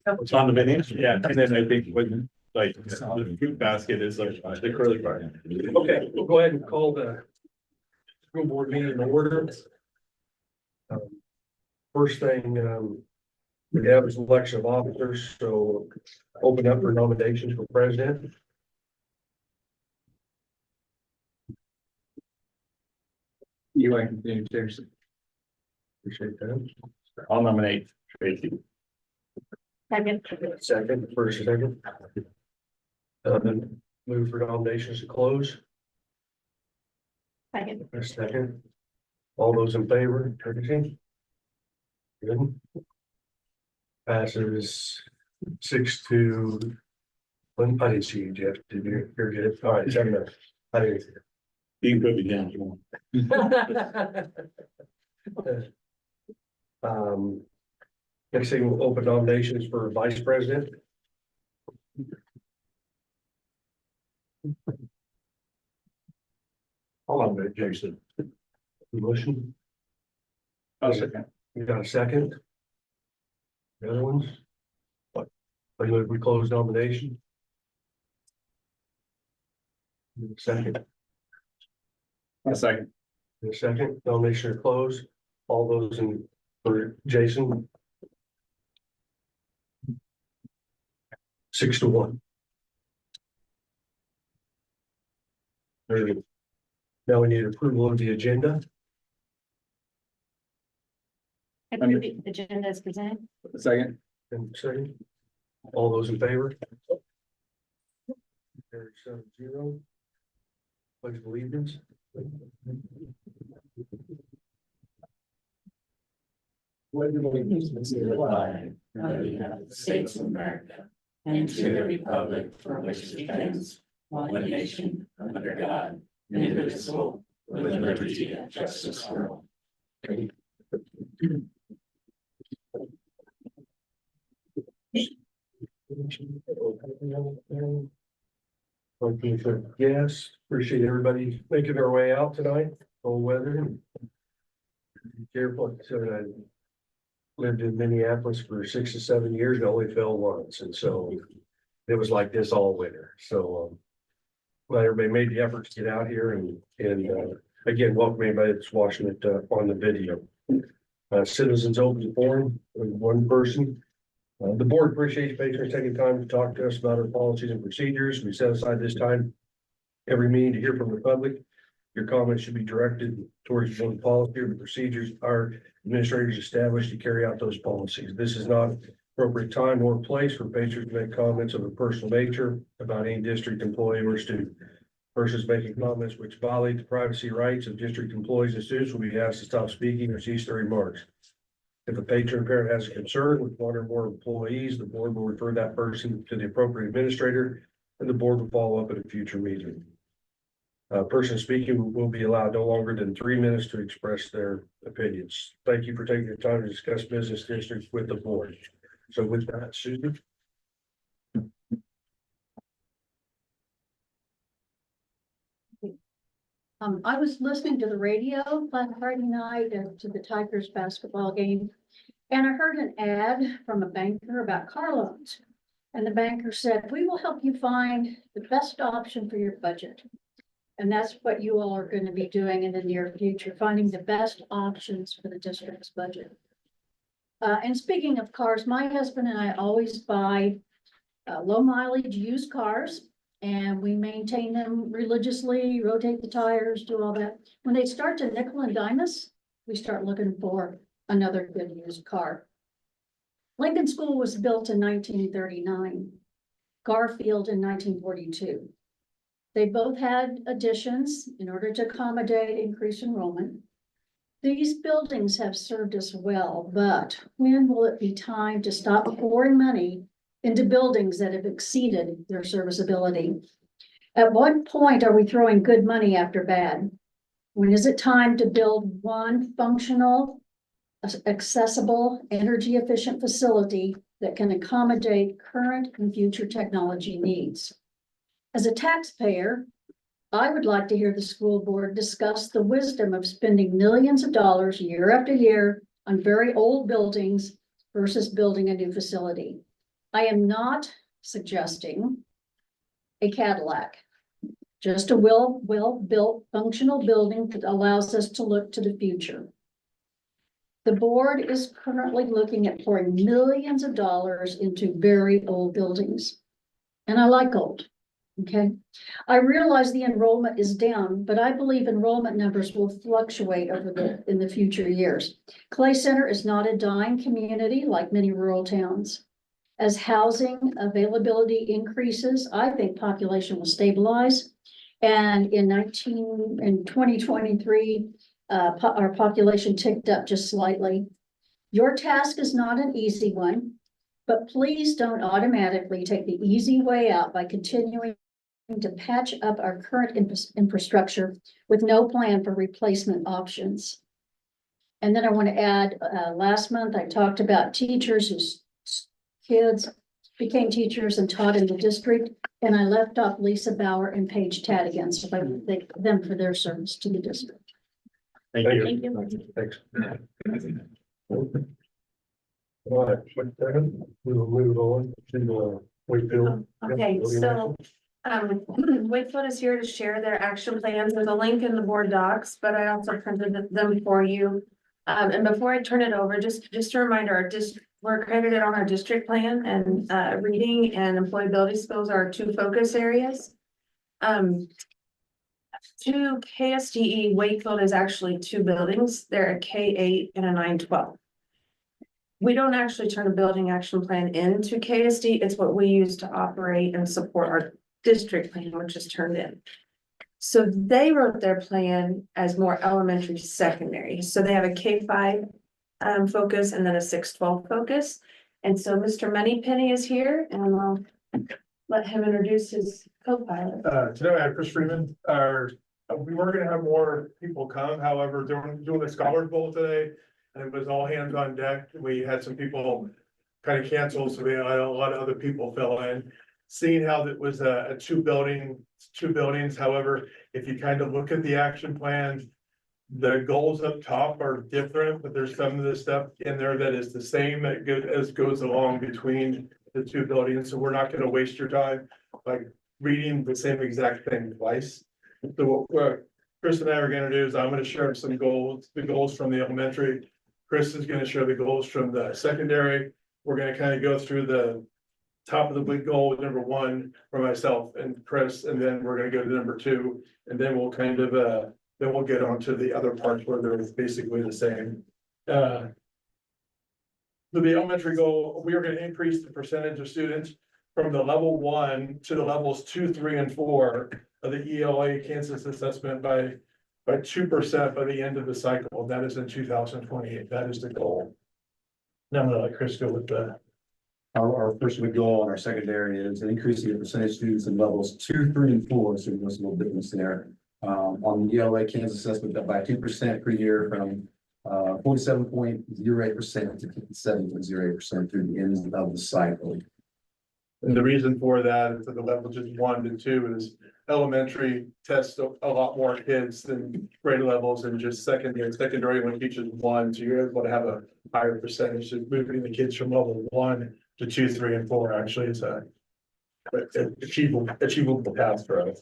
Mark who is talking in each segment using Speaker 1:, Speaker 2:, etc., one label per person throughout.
Speaker 1: It's on the menu. Yeah, and then I think when, like, the fruit basket is like the curly part.
Speaker 2: Okay, we'll go ahead and call the school board meeting in order. First thing, we have is election of officers, so open up for nominations for president.
Speaker 1: You like to do Jason?
Speaker 2: Appreciate that.
Speaker 1: I'll nominate Tracy.
Speaker 2: Second, first, second. Then move for nominations to close. A second. All those in favor, Tracy? Good. Passes 6-2. I didn't see you, Jeff. Did you? You're good. All right, 7-0. I didn't see
Speaker 1: You can put me down if you want.
Speaker 2: you. Next thing, we'll open nominations for vice president.
Speaker 1: I'll nominate Jason.
Speaker 2: Motion,
Speaker 1: I'll second.
Speaker 2: you got a second? The other ones? What? We close nomination? Second,
Speaker 1: A second.
Speaker 2: a second, nomination are closed. All those in for Jason? 6-1. Very good. Now we need approval of the agenda.
Speaker 3: Approve the agenda as presented.
Speaker 1: A second.
Speaker 2: And second, all those in favor? Carried 7-0. Pledge of allegiance.
Speaker 4: Pledge allegiance to the flag of the United States of America and to the republic for which it stands, one nation, under God, indivisible, with liberty and justice for all.
Speaker 2: Yes, appreciate everybody making their way out tonight, cold weather. Be careful, so I lived in Minneapolis for 6 to 7 years and only fell once, and so it was like this all winter, so. Glad everybody made the effort to get out here and again, welcome anybody that's watching it on the video. Citizens open forum with one person. The board appreciates patrons taking time to talk to us about our policies and procedures. We set aside this time every meeting to hear from the public. Your comments should be directed towards the policy or the procedures our administrators established to carry out those policies. This is not appropriate time or place for patrons to make comments of a personal nature about any district employee or student. Persons making comments which violate the privacy rights of district employees and students will be asked to stop speaking or cease their remarks. If a patron or parent has a concern with one or more employees, the board will refer that person to the appropriate administrator, and the board will follow up at a future meeting. Person speaking will be allowed no longer than 3 minutes to express their opinions. Thank you for taking the time to discuss business districts with the board. So with that, Susan.
Speaker 3: I was listening to the radio last Friday night to the Tigers basketball game, and I heard an ad from a banker about car loans. And the banker said, "We will help you find the best option for your budget." And that's what you all are going to be doing in the near future, finding the best options for the district's budget. And speaking of cars, my husband and I always buy low mileage used cars. And we maintain them religiously, rotate the tires, do all that. When they start to nickel and dime us, we start looking for another good used car. Lincoln School was built in 1939, Garfield in 1942. They both had additions in order to accommodate increased enrollment. These buildings have served us well, but when will it be time to stop pouring money into buildings that have exceeded their serviceability? At what point are we throwing good money after bad? When is it time to build one functional, accessible, energy efficient facility that can accommodate current and future technology needs? As a taxpayer, I would like to hear the school board discuss the wisdom of spending millions of dollars year after year on very old buildings versus building a new facility. I am not suggesting a Cadillac, just a well-built, functional building that allows us to look to the future. The board is currently looking at pouring millions of dollars into very old buildings. And I like old, okay? I realize the enrollment is down, but I believe enrollment numbers will fluctuate in the future years. Clay Center is not a dying community like many rural towns. As housing availability increases, I think population will stabilize. And in 2023, our population ticked up just slightly. Your task is not an easy one, but please don't automatically take the easy way out by continuing to patch up our current infrastructure with no plan for replacement options. And then I want to add, last month I talked about teachers whose kids became teachers and taught in the district, and I left off Lisa Bauer and Paige Tadigan, so I would thank them for their service to the district.
Speaker 1: Thank you.
Speaker 3: Thank you.
Speaker 2: Thanks. All right, with that, we will move on to Wakefield.
Speaker 5: Okay, so, Wakefield is here to share their action plans. There's a link in the board docs, but I also printed them for you. And before I turn it over, just a reminder, we're accredited on our district plan, and reading and employability skills are our two focus areas. To KSDE, Wakefield is actually two buildings. They're a K8 and a 912. We don't actually turn a building action plan into KSD. It's what we use to operate and support our district plan, which is turned in. So they wrote their plan as more elementary secondary. So they have a K5 focus and then a 612 focus. And so Mr. Moneypenny is here, and I'll let him introduce his co-pilot.
Speaker 1: Today I have Chris Freeman. We were gonna have more people come, however, doing the Scholars Bowl today. And it was all hands on deck. We had some people kind of cancel, so we had a lot of other people fill in. Seeing how that was a two buildings, however, if you kind of look at the action plans, the goals up top are different, but there's some of the stuff in there that is the same as goes along between the two buildings. So we're not gonna waste your time by reading the same exact thing twice. So what Chris and I are gonna do is I'm gonna share some goals, the goals from the elementary. Chris is gonna share the goals from the secondary. We're gonna kind of go through the top of the big goal, number one, for myself and Chris, and then we're gonna go to number two, and then we'll kind of, then we'll get on to the other parts where they're basically the same. So the elementary goal, we are gonna increase the percentage of students from the level 1 to the levels 2, 3, and 4 of the ELA Kansas assessment by 2% by the end of the cycle. That is in 2028. That is the goal. Now I'm gonna let Chris go with the.
Speaker 6: Our first big goal on our secondary is increasing the percentage of students in levels 2, 3, and 4, so there's a little difference there. On the ELA Kansas assessment, up by 2% per year from 47.08% to 57.08% through the end of the cycle.
Speaker 1: And the reason for that is that the level just 1 to 2 is elementary tests a lot more kids than grade levels, and just secondary. Secondary one teaches 1, so you're able to have a higher percentage of moving the kids from level 1 to 2, 3, and 4. Actually, it's a achievable path for us.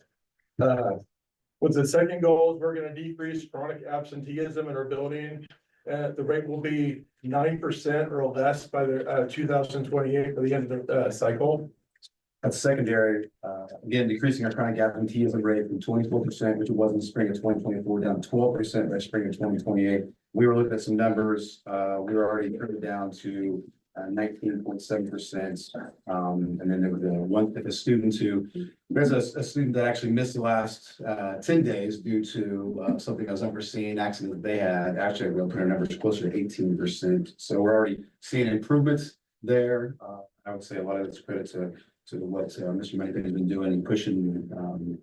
Speaker 1: What's the second goal is we're going to decrease chronic absenteeism in our building. The rate will be 9% or less by the 2028 by the end of the cycle.
Speaker 6: That's secondary, again, decreasing our chronic absenteeism rate from 24%, which it was in the spring of 2024, down to 12% by spring of 2028. We were looking at some numbers, we were already turned it down to 19.7%. And then there was a student who, there's a student that actually missed the last 10 days due to something that was unforeseen accident that they had. Actually, we'll put our numbers closer to 18%. So we're already seeing improvements there. I would say a lot of it's credit to what Mr. Moneypenny has been doing and pushing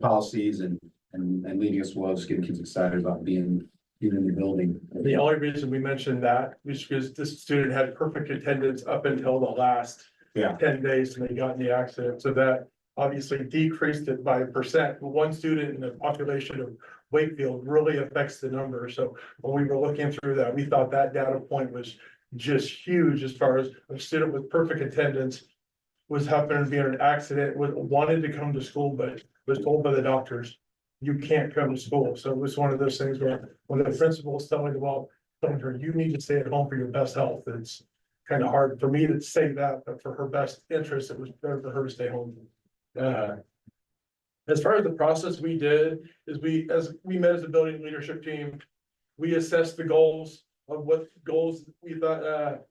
Speaker 6: policies and leading us well, just getting kids excited about being in the building.
Speaker 1: The only reason we mentioned that was because this student had perfect attendance up until the last 10 days and they got in the accident. So that obviously decreased it by 1%. One student in the population of Wakefield really affects the number. So when we were looking through that, we thought that data point was just huge as far as a student with perfect attendance. Was happening to be in an accident, wanted to come to school, but was told by the doctors, you can't come to school. So it was one of those things where when the principal was telling the well, telling her, you need to stay at home for your best health. It's kind of hard for me to say that, but for her best interest, it was better for her to stay home. As far as the process we did is as we met as a building leadership team, we assessed the goals of what goals we thought,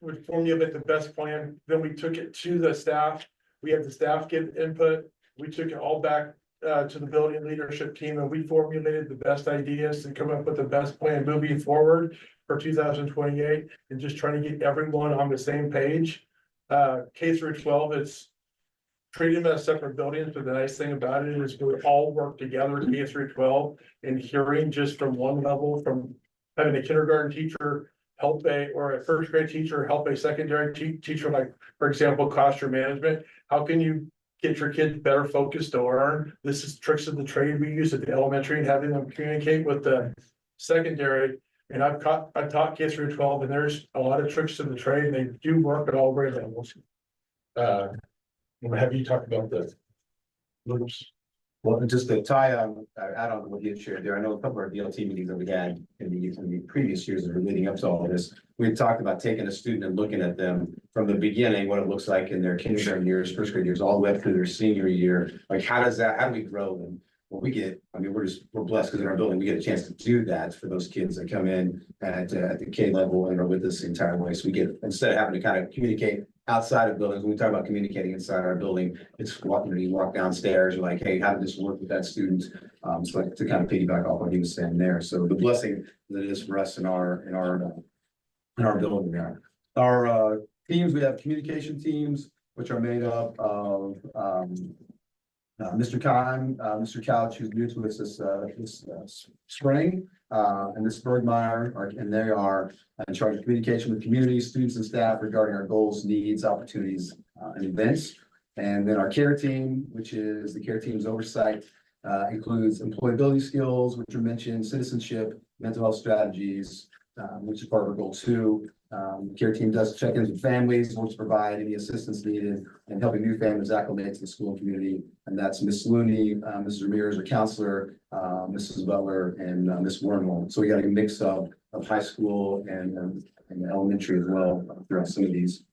Speaker 1: would formulate the best plan. Then we took it to the staff. We had the staff give input. We took it all back to the building leadership team, and we formulated the best ideas to come up with the best plan moving forward for 2028, and just trying to get everyone on the same page. K through 12, it's treating them as separate buildings, but the nice thing about it is we all work together, K through 12, and hearing just from one level, from having a kindergarten teacher help or a first grade teacher help a secondary teacher, like, for example, classroom management. How can you get your kids better focused to learn? This is tricks of the trade we use at the elementary, and having them communicate with the secondary. And I've taught K through 12, and there's a lot of tricks to the trade, and they do work at all grade levels. Have you talked about the loops?
Speaker 6: Well, just to add on to what you shared there, I know a couple of our DLT meetings that we had in the previous years that were leading up to all of this. We had talked about taking a student and looking at them from the beginning, what it looks like in their kindergarten years, first grade years, all the way up through their senior year. Like, how do we grow them? Well, we're blessed because in our building, we get a chance to do that for those kids that come in at the K level and are with us the entire way. So we get, instead of having to kind of communicate outside of buildings, when we talk about communicating inside our building, it's you walk downstairs, you're like, hey, how did this work with that student? So like, to kind of piggyback off what he was saying there. So the blessing that it is for us in our building there. Our teams, we have communication teams, which are made up of Mr. Khan, Mr. Couch, who's new to us this spring, and Ms. Bergmeyer, and they are in charge of communication with community, students, and staff regarding our goals, needs, opportunities, and events. And then our care team, which is the care team's oversight, includes employability skills, which are mentioned, citizenship, mental health strategies, which is part of our goal 2. The care team does check-ins with families, wants to provide any assistance needed, and helping new families acclimate to the school and community. And that's Miss Looney, Mrs. Ramirez, our counselor, Mrs. Butler, and Miss Wormhole. So we got a mix of high school and elementary as well throughout some of these.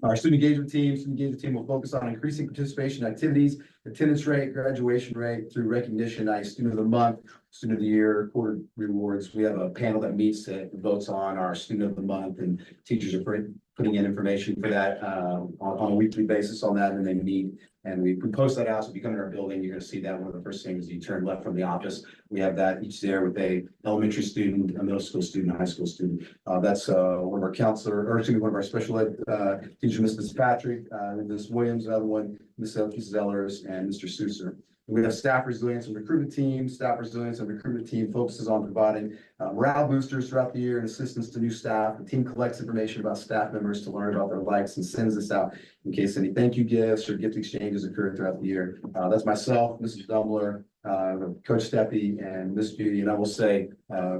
Speaker 6: Our student engagement team will focus on increasing participation in activities, attendance rate, graduation rate through recognition, student of the month, student of the year, quarter rewards. We have a panel that meets that votes on our student of the month, and teachers are putting in information for that on a weekly basis on that, and they meet. And we post that out. So if you come in our building, you're going to see that one of the first things you turn left from the office. We have that each there with a elementary student, a middle school student, a high school student. That's one of our counselor, or excuse me, one of our special ed teachers, Mrs. Patrick, Ms. Williams, another one, Mrs. Ellers, and Mr. Souser. We have staff resilience and recruitment team. Staff resilience and recruitment team focuses on providing morale boosters throughout the year and assistance to new staff. The team collects information about staff members to learn about their likes and sends this out in case any thank you gifts or gift exchanges occur throughout the year. That's myself, Mrs. Dumbler, Coach Steppy, and Miss Beauty. And I will say,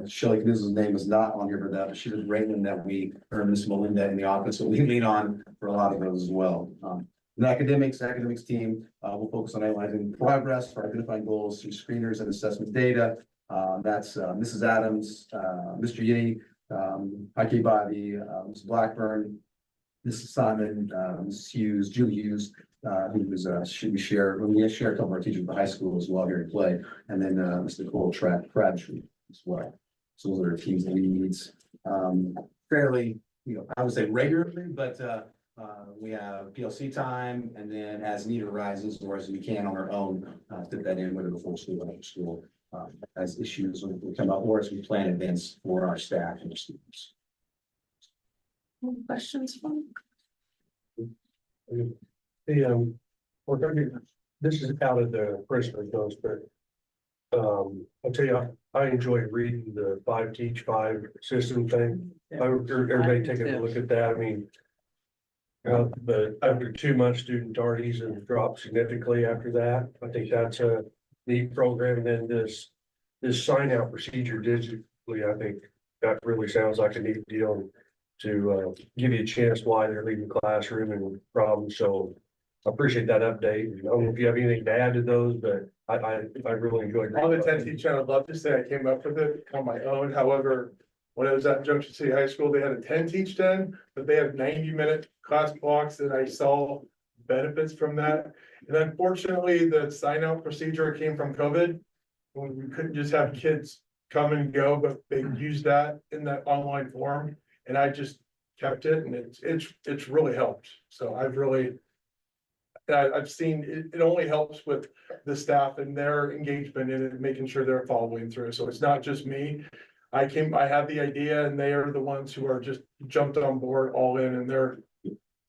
Speaker 6: Shelly Knizzle's name is not on here for that, but she was right in that we, or Miss Melinda in the office, so we lean on for a lot of those as well. The academics team will focus on analyzing progress for identifying goals through screeners and assessment data. That's Mrs. Adams, Mr. Yee, Heike Bobby, Mrs. Blackburn, Mrs. Simon, Mrs. Hughes, Julie Hughes, who was we share a couple of our teachers at the high school as well here at Play, and then Mr. Cole Crabtree as well. So those are our teams that we need fairly, I would say regularly, but we have PLC time, and then as need arises, or as we can on our own, fit that in, whether before school or after school, as issues will come up, or as we plan events for our staff and our students.
Speaker 5: Any questions from?
Speaker 2: We're going to, this is out of the Christmas notes, but I'll tell you, I enjoy reading the 5 Teach 5 system thing. Everybody taking a look at that. I mean, but after 2 months, student tardies have dropped significantly after that. I think that's a neat program. And then this sign out procedure digitally, I think that really sounds like a neat deal. give you a chance why they're leaving the classroom and problems, so. I appreciate that update. I don't know if you have anything to add to those, but I really enjoyed.
Speaker 1: On the 10 teacher, I'd love to say I came up with it on my own. However, when I was at Junction City High School, they had a 10 teach 10, but they have 90-minute class blocks that I saw benefits from that. And unfortunately, the sign out procedure came from COVID. When we couldn't just have kids come and go, but they used that in that online form. And I just kept it and it's really helped. So I've seen it only helps with the staff and their engagement in it, making sure they're following through. So it's not just me. I had the idea and they are the ones who are just jumped on board all in and they're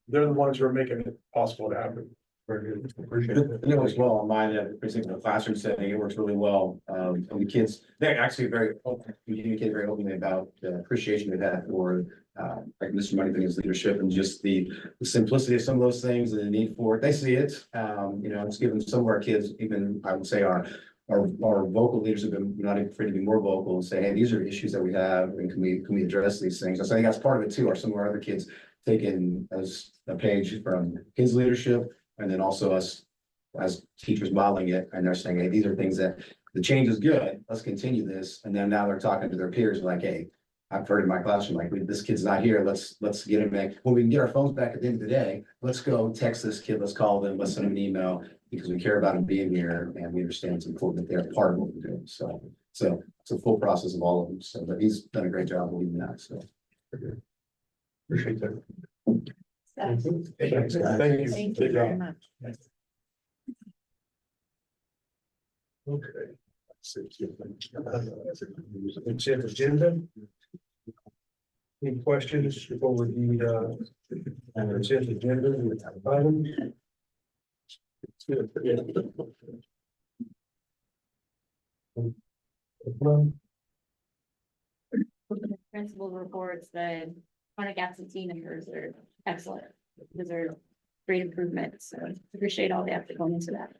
Speaker 1: the ones who are making it possible to happen.
Speaker 2: Very good. Appreciate it.
Speaker 6: It works well on mine, particularly in the classroom setting, it works really well. And the kids, they're actually very open, communicate very openly about the appreciation they've had for like Mr. Moneypenny's leadership and just the simplicity of some of those things and the need for it. They see it. It's given some of our kids, even I would say our vocal leaders have been not afraid to be more vocal and say, hey, these are issues that we have and can we address these things? So I think that's part of it too, are some of our other kids taking as a page from his leadership and then also us as teachers modeling it, and they're saying, hey, these are things that the change is good, let's continue this. And then now they're talking to their peers like, hey, I've heard in my classroom, like, this kid's not here, let's get him back. When we can get our phones back at the end of the day, let's go text this kid, let's call them, let's send them an email, because we care about them being here and we understand it's important that they're part of what we're doing. So it's a full process of all of them. So, but he's done a great job of leading that, so.
Speaker 2: Appreciate that.
Speaker 4: Thanks.
Speaker 2: Thanks, guys. Thank you.
Speaker 4: Thank you
Speaker 2: Good
Speaker 4: very
Speaker 2: job.
Speaker 4: much.
Speaker 2: Okay. Consent agenda. Any questions before we need, consent agenda items?
Speaker 7: Principal reports, the chronic absentee numbers are excellent. Those are great improvements. So appreciate all the effort going into that.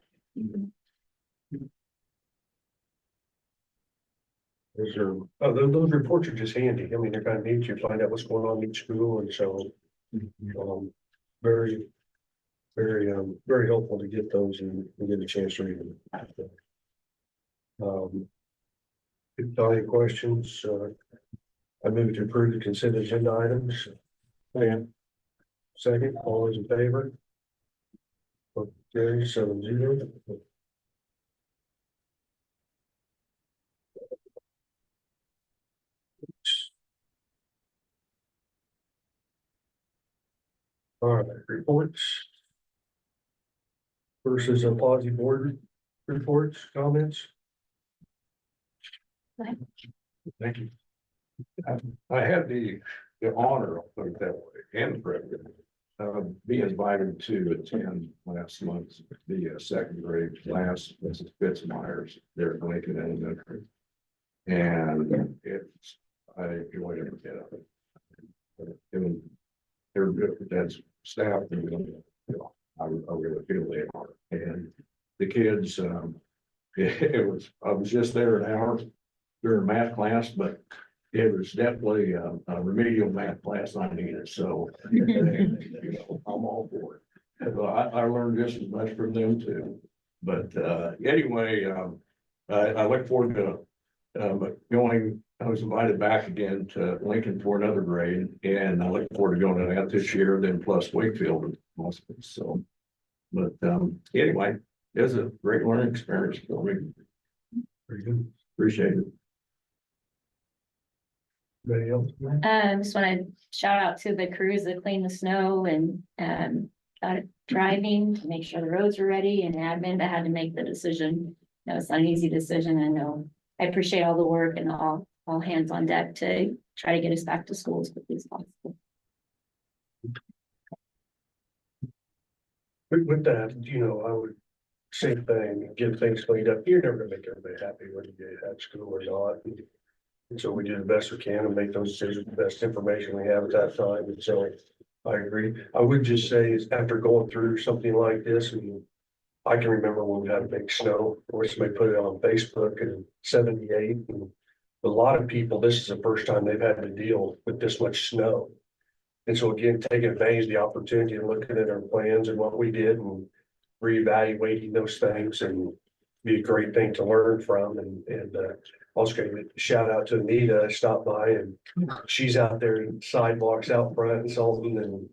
Speaker 2: Those reports are just handy. I mean, they're kind of neat. You find out what's going on in each school, and so very, very, very helpful to get those and get a chance to read them. If there are any questions, I move to approve the consent agenda items. Second, all those in favor? Okay, 7-0. All right, reports. Versus a policy board reports, comments. Thank you.
Speaker 8: I had the honor, I'll put it that way, and the privilege of being invited to attend last month, the second grade class, Mrs. Fitzmyers, there at Lincoln Elementary. And I enjoyed every bit of it. And they're good for that staff, and I really feel they are. And the kids, I was just there an hour during math class, but it was definitely a remedial math class I needed, so I'm all for it. I learned just as much from them too. But anyway, I look forward to going. I was invited back again to Lincoln for another grade, and I look forward to going to that this year, then plus Wakefield also. So, but anyway, it was a great learning experience for me.
Speaker 2: Very good.
Speaker 8: Appreciate it.
Speaker 2: Anybody else?
Speaker 7: Just want to shout out to the crews that clean the snow and driving to make sure the roads are ready, and admin that had to make the decision. No, it's not an easy decision. I know. I appreciate all the work and all hands on deck to try to get us back to school as quickly as possible.
Speaker 2: With that, I would same thing, get things cleaned up. You're never gonna make everybody happy whether you at school or not. And so we do the best we can and make those decisions, the best information we have at that time. And so I agree. I would just say is after going through something like this, and I can remember when we had a big snow, or somebody put it on Facebook in 78. And a lot of people, this is the first time they've had to deal with this much snow. And so again, taking advantage of the opportunity and looking at our plans and what we did and reevaluating those things and be a great thing to learn from and also gonna shout out to Anita, stopped by and she's out there in sidewalks out front and Sullivan and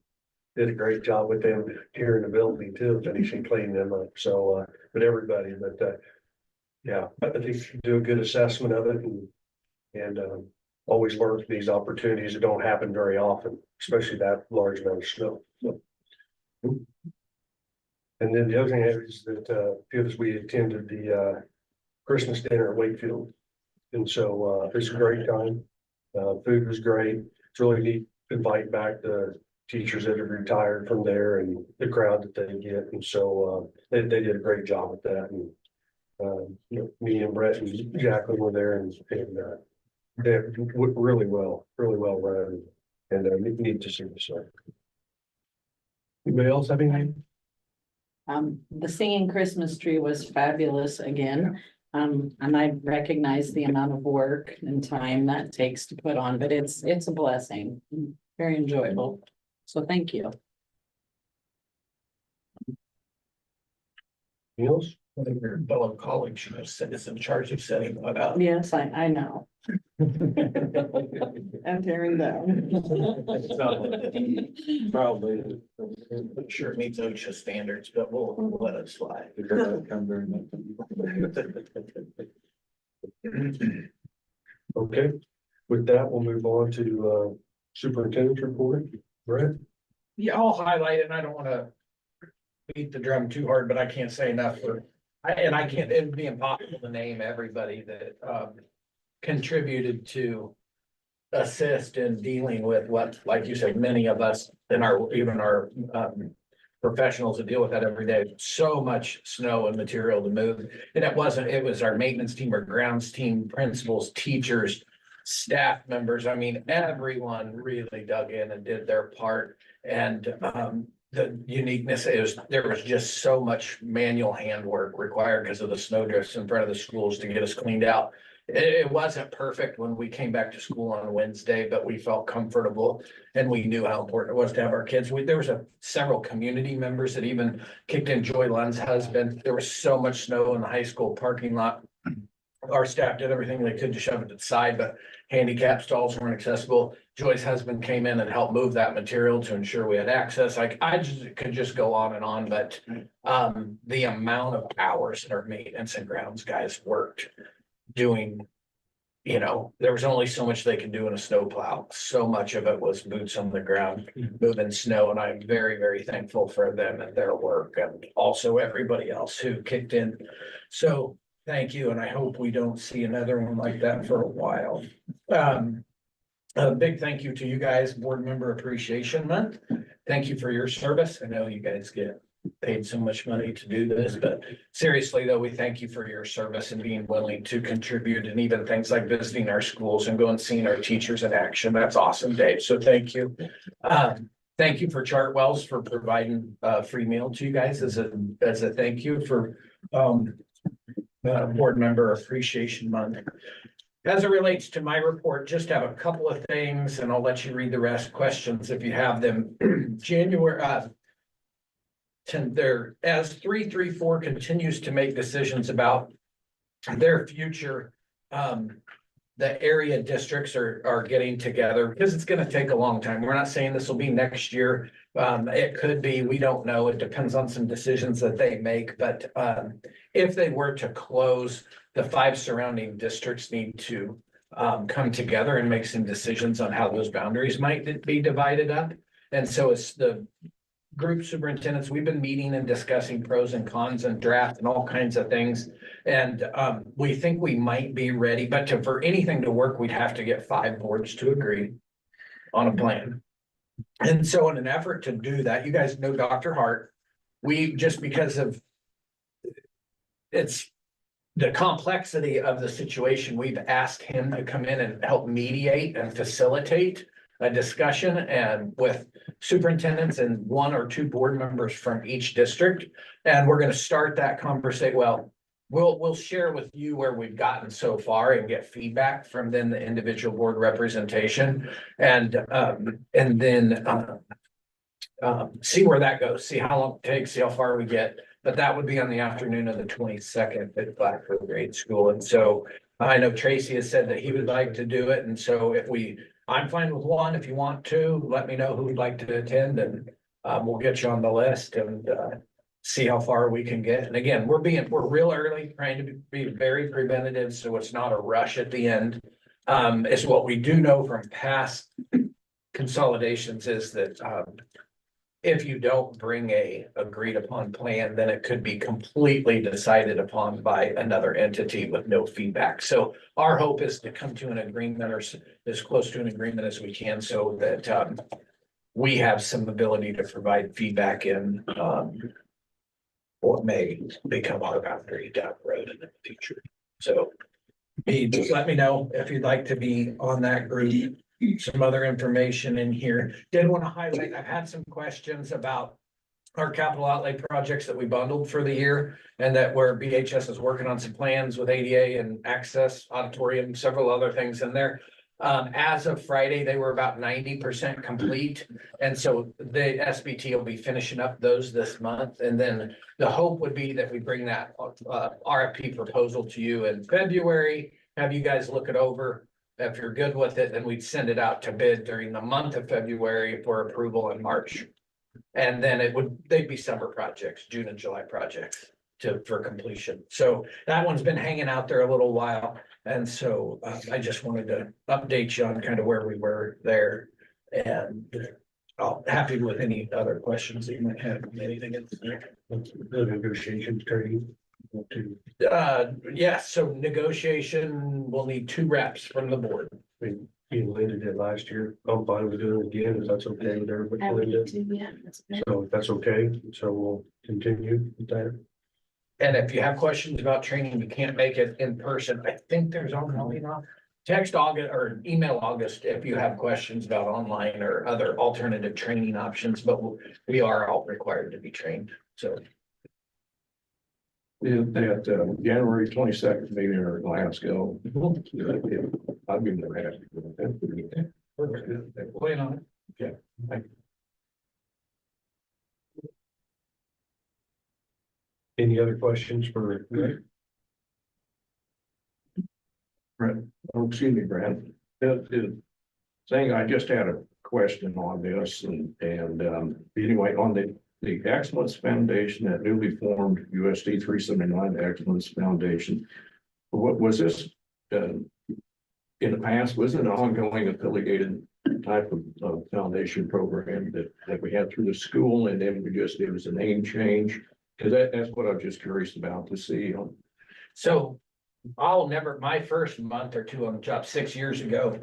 Speaker 2: did a great job with them here in the building too, finishing cleaning them up. So, but everybody, yeah, I think you do a good assessment of it and always learn from these opportunities that don't happen very often, especially that large amount of snow. So. And then the other thing is that, because we attended the, Christmas dinner at Wakefield. And so, it was a great time. Food was great. It's really neat to invite back the teachers that have retired from there and the crowd that they get. And so, they did a great job with that. And, you know, me and Brett and Jacqueline were there and they really well run and neat to see. So. Anybody else have anything?
Speaker 9: The singing Christmas tree was fabulous again. And I recognize the amount of work and time that takes to put on, but it's a blessing, very enjoyable. So thank you.
Speaker 2: Anything else?
Speaker 4: I think your fellow colleague should have said is in charge of setting that up.
Speaker 9: Yes, I know. And tearing down.
Speaker 4: Probably. I'm sure it meets OSHA standards, but we'll let it slide.
Speaker 2: Okay, with that, we'll move on to superintendent's report. Brett?
Speaker 4: Yeah, I'll highlight it, and I don't wanna beat the drum too hard, but I can't say enough I can't, it'd be impossible to name everybody that, contributed to assist in dealing with what, like you said, many of us in even our professionals that deal with that every day, so much snow and material to move. And it was our maintenance team, our grounds team, principals, teachers, staff members. I mean, everyone really dug in and did their part. And the uniqueness is there was just so much manual handwork required because of the snowdrifts in front of the schools to get us cleaned out. It wasn't perfect when we came back to school on Wednesday, but we felt comfortable and we knew how important it was to have our kids. There was several community members that even kicked in. Joy Lund's husband. There was so much snow in the high school parking lot. Our staff did everything they could to shove it to the side, but handicap stalls weren't accessible. Joy's husband came in and helped move that material to ensure we had access. I could just go on and on, but the amount of hours that our maintenance and grounds guys worked doing, there was only so much they could do in a snowplow. So much of it was boots on the ground, moving snow, and I'm very, very thankful for them and their work, and also everybody else who kicked in. So thank you, and I hope we don't see another one like that for a while. A big thank you to you guys, Board Member Appreciation Month. Thank you for your service. I know you guys get paid so much money to do this, but seriously though, we thank you for your service and being willing to contribute, and even things like visiting our schools and going and seeing our teachers in action. That's awesome, Dave. So thank you. Thank you for Chartwells for providing free meal to you guys as a thank you for Board Member Appreciation Month. As it relates to my report, just have a couple of things and I'll let you read the rest, questions if you have them. January, as 334 continues to make decisions about their future, the area districts are getting together because it's going to take a long time. We're not saying this will be next year. It could be, we don't know. It depends on some decisions that they make. But if they were to close, the 5 surrounding districts need to come together and make some decisions on how those boundaries might be divided up. And so it's the group superintendents, we've been meeting and discussing pros and cons and draft and all kinds of things. And we think we might be ready, but for anything to work, we'd have to get 5 boards to agree on a plan. And so in an effort to do that, you guys know Dr. Hart, just because of it's the complexity of the situation, we've asked him to come in and help mediate and facilitate a discussion and with superintendents and 1 or 2 board members from each district. And we're going to start that conversation. Well,
Speaker 10: we'll share with you where we've gotten so far and get feedback from then the individual board representation. And then see where that goes, see how long it takes, see how far we get. But that would be on the afternoon of the 22nd at Blackfoot Grade School. And so I know Tracy has said that he would like to do it. And so I'm fine with one. If you want to, let me know who would like to attend, and we'll get you on the list and see how far we can get. And again, we're real early, trying to be very preventative, so it's not a rush at the end. It's what we do know from past consolidations is that if you don't bring a agreed upon plan, then it could be completely decided upon by another entity with no feedback. So our hope is to come to an agreement, or as close to an agreement as we can, so that we have some ability to provide feedback in what may become our boundary down the road in the future. So just let me know if you'd like to be on that group. Some other information in here. Did want to highlight, I've had some questions about our capital outlay projects that we bundled for the year, and that where BHS is working on some plans with ADA and access, auditorium, several other things in there. As of Friday, they were about 90% complete. And so the SBT will be finishing up those this month. And then the hope would be that we bring that RFP proposal to you in February, have you guys look it over. If you're good with it, then we'd send it out to bid during the month of February for approval in March. And then they'd be summer projects, June and July projects for completion. So that one's been hanging out there a little while. And so I just wanted to update you on kind of where we were there. And happy with any other questions that you might have, anything in there.
Speaker 2: The negotiations turning.
Speaker 10: Yeah, so negotiation, we'll need 2 reps from the board.
Speaker 2: Linda did last year. I'm fine with doing it again, if that's okay with everybody. Linda. So if that's okay, so we'll continue with that.
Speaker 10: And if you have questions about training, you can't make it in person, I think there's online, text August or email August if you have questions about online or other alternative training options, but we are all required to be trained, so.
Speaker 8: At January 22nd meeting in Glasgow. I'd be more happy with that.
Speaker 10: Plan on it.
Speaker 8: Okay. Thank you.
Speaker 2: Any other questions for Rick?
Speaker 8: Oh, excuse me, Brad. Saying I just had a question on this and anyway, on the Excellence Foundation, that newly formed USD 379 Excellence Foundation. What was this, in the past, was it an ongoing affiliated type of foundation program that we had through the school, and then it was a name change? Because that's what I was just curious about to see.
Speaker 10: So my first month or two on the job 6 years ago,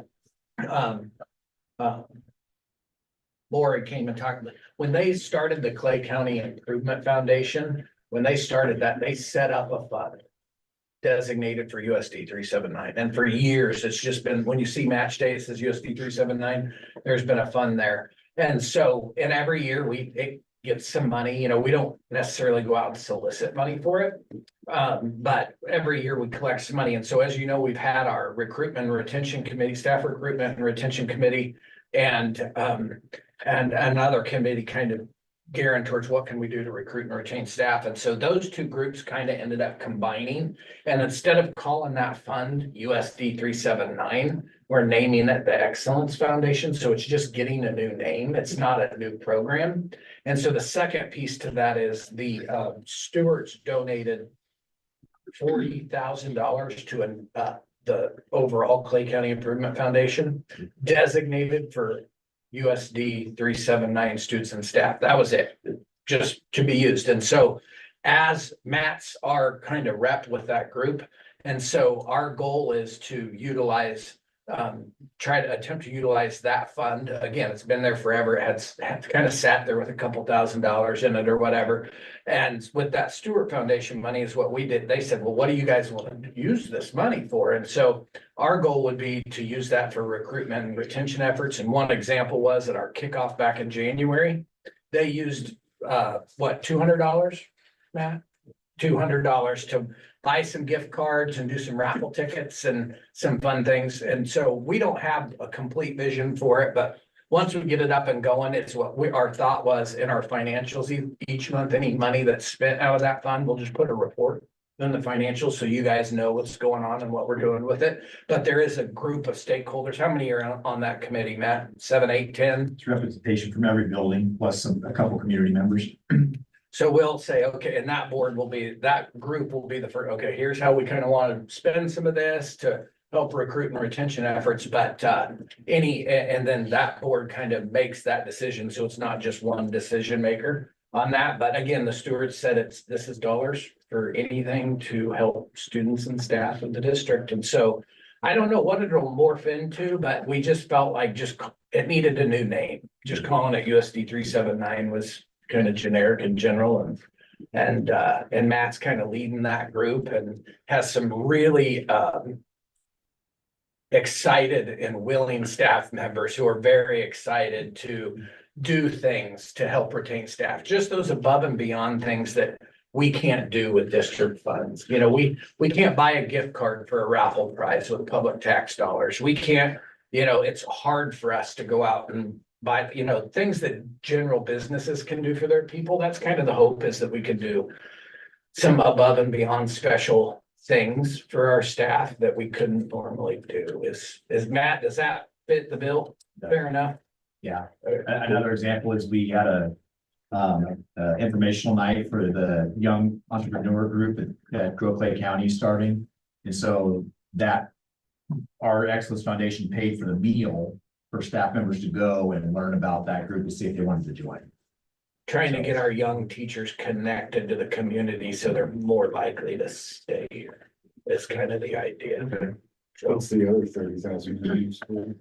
Speaker 10: Lori came and talked, when they started the Clay County Improvement Foundation, when they started that, they set up a fund designated for USD 379. And for years, it's just been, when you see match day, it says USD 379, there's been a fund there. And so, and every year it gets some money, we don't necessarily go out and solicit money for it. But every year we collect some money. And so, as you know, we've had our recruitment and retention committee, staff recruitment and retention committee, and another committee kind of gearing towards what can we do to recruit and retain staff. And so those 2 groups kind of ended up combining. And instead of calling that fund USD 379, we're naming it the Excellence Foundation. So it's just getting a new name. It's not a new program. And so the second piece to that is the stewards donated $40,000 to the overall Clay County Improvement Foundation, designated for USD 379 students and staff. That was it, just to be used. And so as Matt's our kind of rep with that group, and so our goal is to utilize, try to attempt to utilize that fund. Again, it's been there forever. It had kind of sat there with a couple $1,000s in it or whatever. And with that Stewart Foundation money is what we did. They said, well, what do you guys want to use this money for? And so our goal would be to use that for recruitment and retention efforts. And one example was at our kickoff back in January, they used, $200, Matt? $200 to buy some gift cards and do some raffle tickets and some fun things. And so we don't have a complete vision for it, but once we get it up and going, it's what our thought was in our financials each month, any money that's spent out of that fund, we'll just put a report in the financials, so you guys know what's going on and what we're doing with it. But there is a group of stakeholders. How many are on that committee, Matt? 7, 8, 10?
Speaker 11: It's representation from every building, plus a couple community members.
Speaker 10: So we'll say, okay, and that group will be the first, okay, here's how we kind of want to spend some of this to help recruit and retention efforts, but and then that board kind of makes that decision, so it's not just one decision maker on that. But again, the stewards said this is dollars for anything to help students and staff of the district. And so I don't know what it'll morph into, but we just felt like it needed a new name. Just calling it USD 379 was kind of generic in general, and Matt's kind of leading that group and has some really excited and willing staff members who are very excited to do things to help retain staff, just those above and beyond things that we can't do with district funds. You know, we can't buy a gift card for a raffle prize with public tax dollars. We can't, it's hard for us to go out and buy, things that general businesses can do for their people. That's kind of the hope, is that we can do some above and beyond special things for our staff that we couldn't normally do. Is Matt, does that fit the bill? Fair enough.
Speaker 11: Yeah. Another example is we had a informational night for the young entrepreneur group at Grove Clay County starting. And so that our Excellence Foundation paid for the meal for staff members to go and learn about that group to see if they wanted to join.
Speaker 10: Trying to get our young teachers connected to the community so they're more likely to stay here is kind of the idea.
Speaker 8: Okay.
Speaker 10: So
Speaker 8: What's the other 30,000 used for?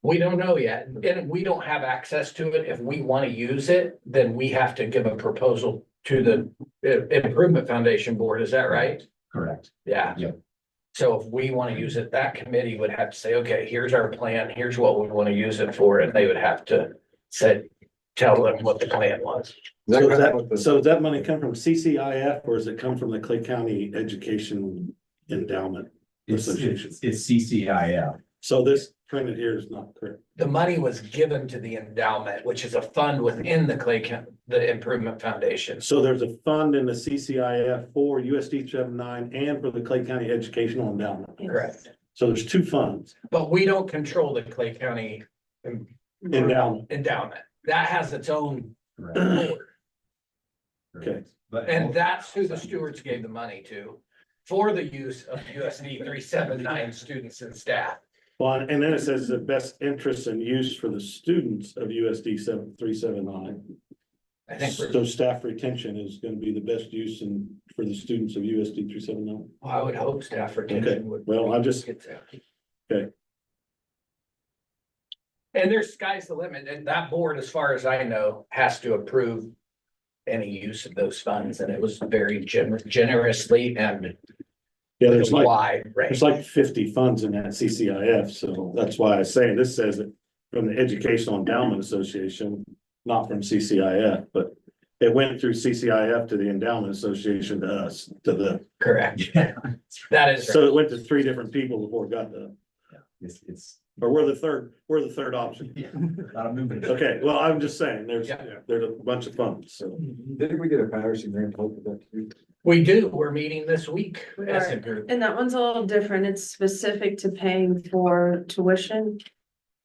Speaker 10: we don't know yet, and we don't have access to it. If we want to use it, then we have to give a proposal to the Improvement Foundation Board. Is that right?
Speaker 11: Correct.
Speaker 10: Yeah.
Speaker 11: Yep.
Speaker 10: So if we want to use it, that committee would have to say, okay, here's our plan, here's what we want to use it for, and they would have to tell them what the plan was.
Speaker 12: So does that money come from CCIF, or does it come from the Clay County Education Endowment Association?
Speaker 11: It's CCIF.
Speaker 12: So this printed here is not correct.
Speaker 10: The money was given to the endowment, which is a fund within the Improvement Foundation.
Speaker 12: So there's a fund in the CCIF for USD 79 and for the Clay County Educational Endowment.
Speaker 10: Correct.
Speaker 12: So there's two funds.
Speaker 10: But we don't control the Clay County
Speaker 12: Endowment.
Speaker 10: That has its own
Speaker 11: Correct.
Speaker 10: board.
Speaker 12: Okay.
Speaker 11: But
Speaker 10: And that's who the stewards gave the money to for the use of USD 379 students and staff.
Speaker 12: Well, and then it says the best interest and use for the students of USD 379.
Speaker 10: I think
Speaker 12: So staff retention is gonna be the best use for the students of USD 379.
Speaker 10: I would hope staff retention would.
Speaker 12: Well, I just-
Speaker 10: Okay. And there's sky's the limit, and that board, as far as I know, has to approve any use of those funds, and it was very generously and
Speaker 12: Yeah, there's like,
Speaker 10: wide range.
Speaker 12: there's like 50 funds in that CCIF, so that's why I say this says it from the Educational Endowment Association, not from CCIF, but it went through CCIF to the Endowment Association to us,
Speaker 10: Correct. That is.
Speaker 12: so it went to 3 different people before it got to,
Speaker 11: it's
Speaker 12: or we're the third option.
Speaker 11: a lot of movement.
Speaker 12: Okay, well, I'm just saying, there's
Speaker 10: Yeah.
Speaker 12: a bunch of funds, so.
Speaker 8: Didn't we get a Patterson grant help with that too?
Speaker 10: We do, we're meeting this week
Speaker 5: We
Speaker 10: as a
Speaker 5: are.
Speaker 10: group.
Speaker 5: And that one's a little different. It's specific to paying for tuition,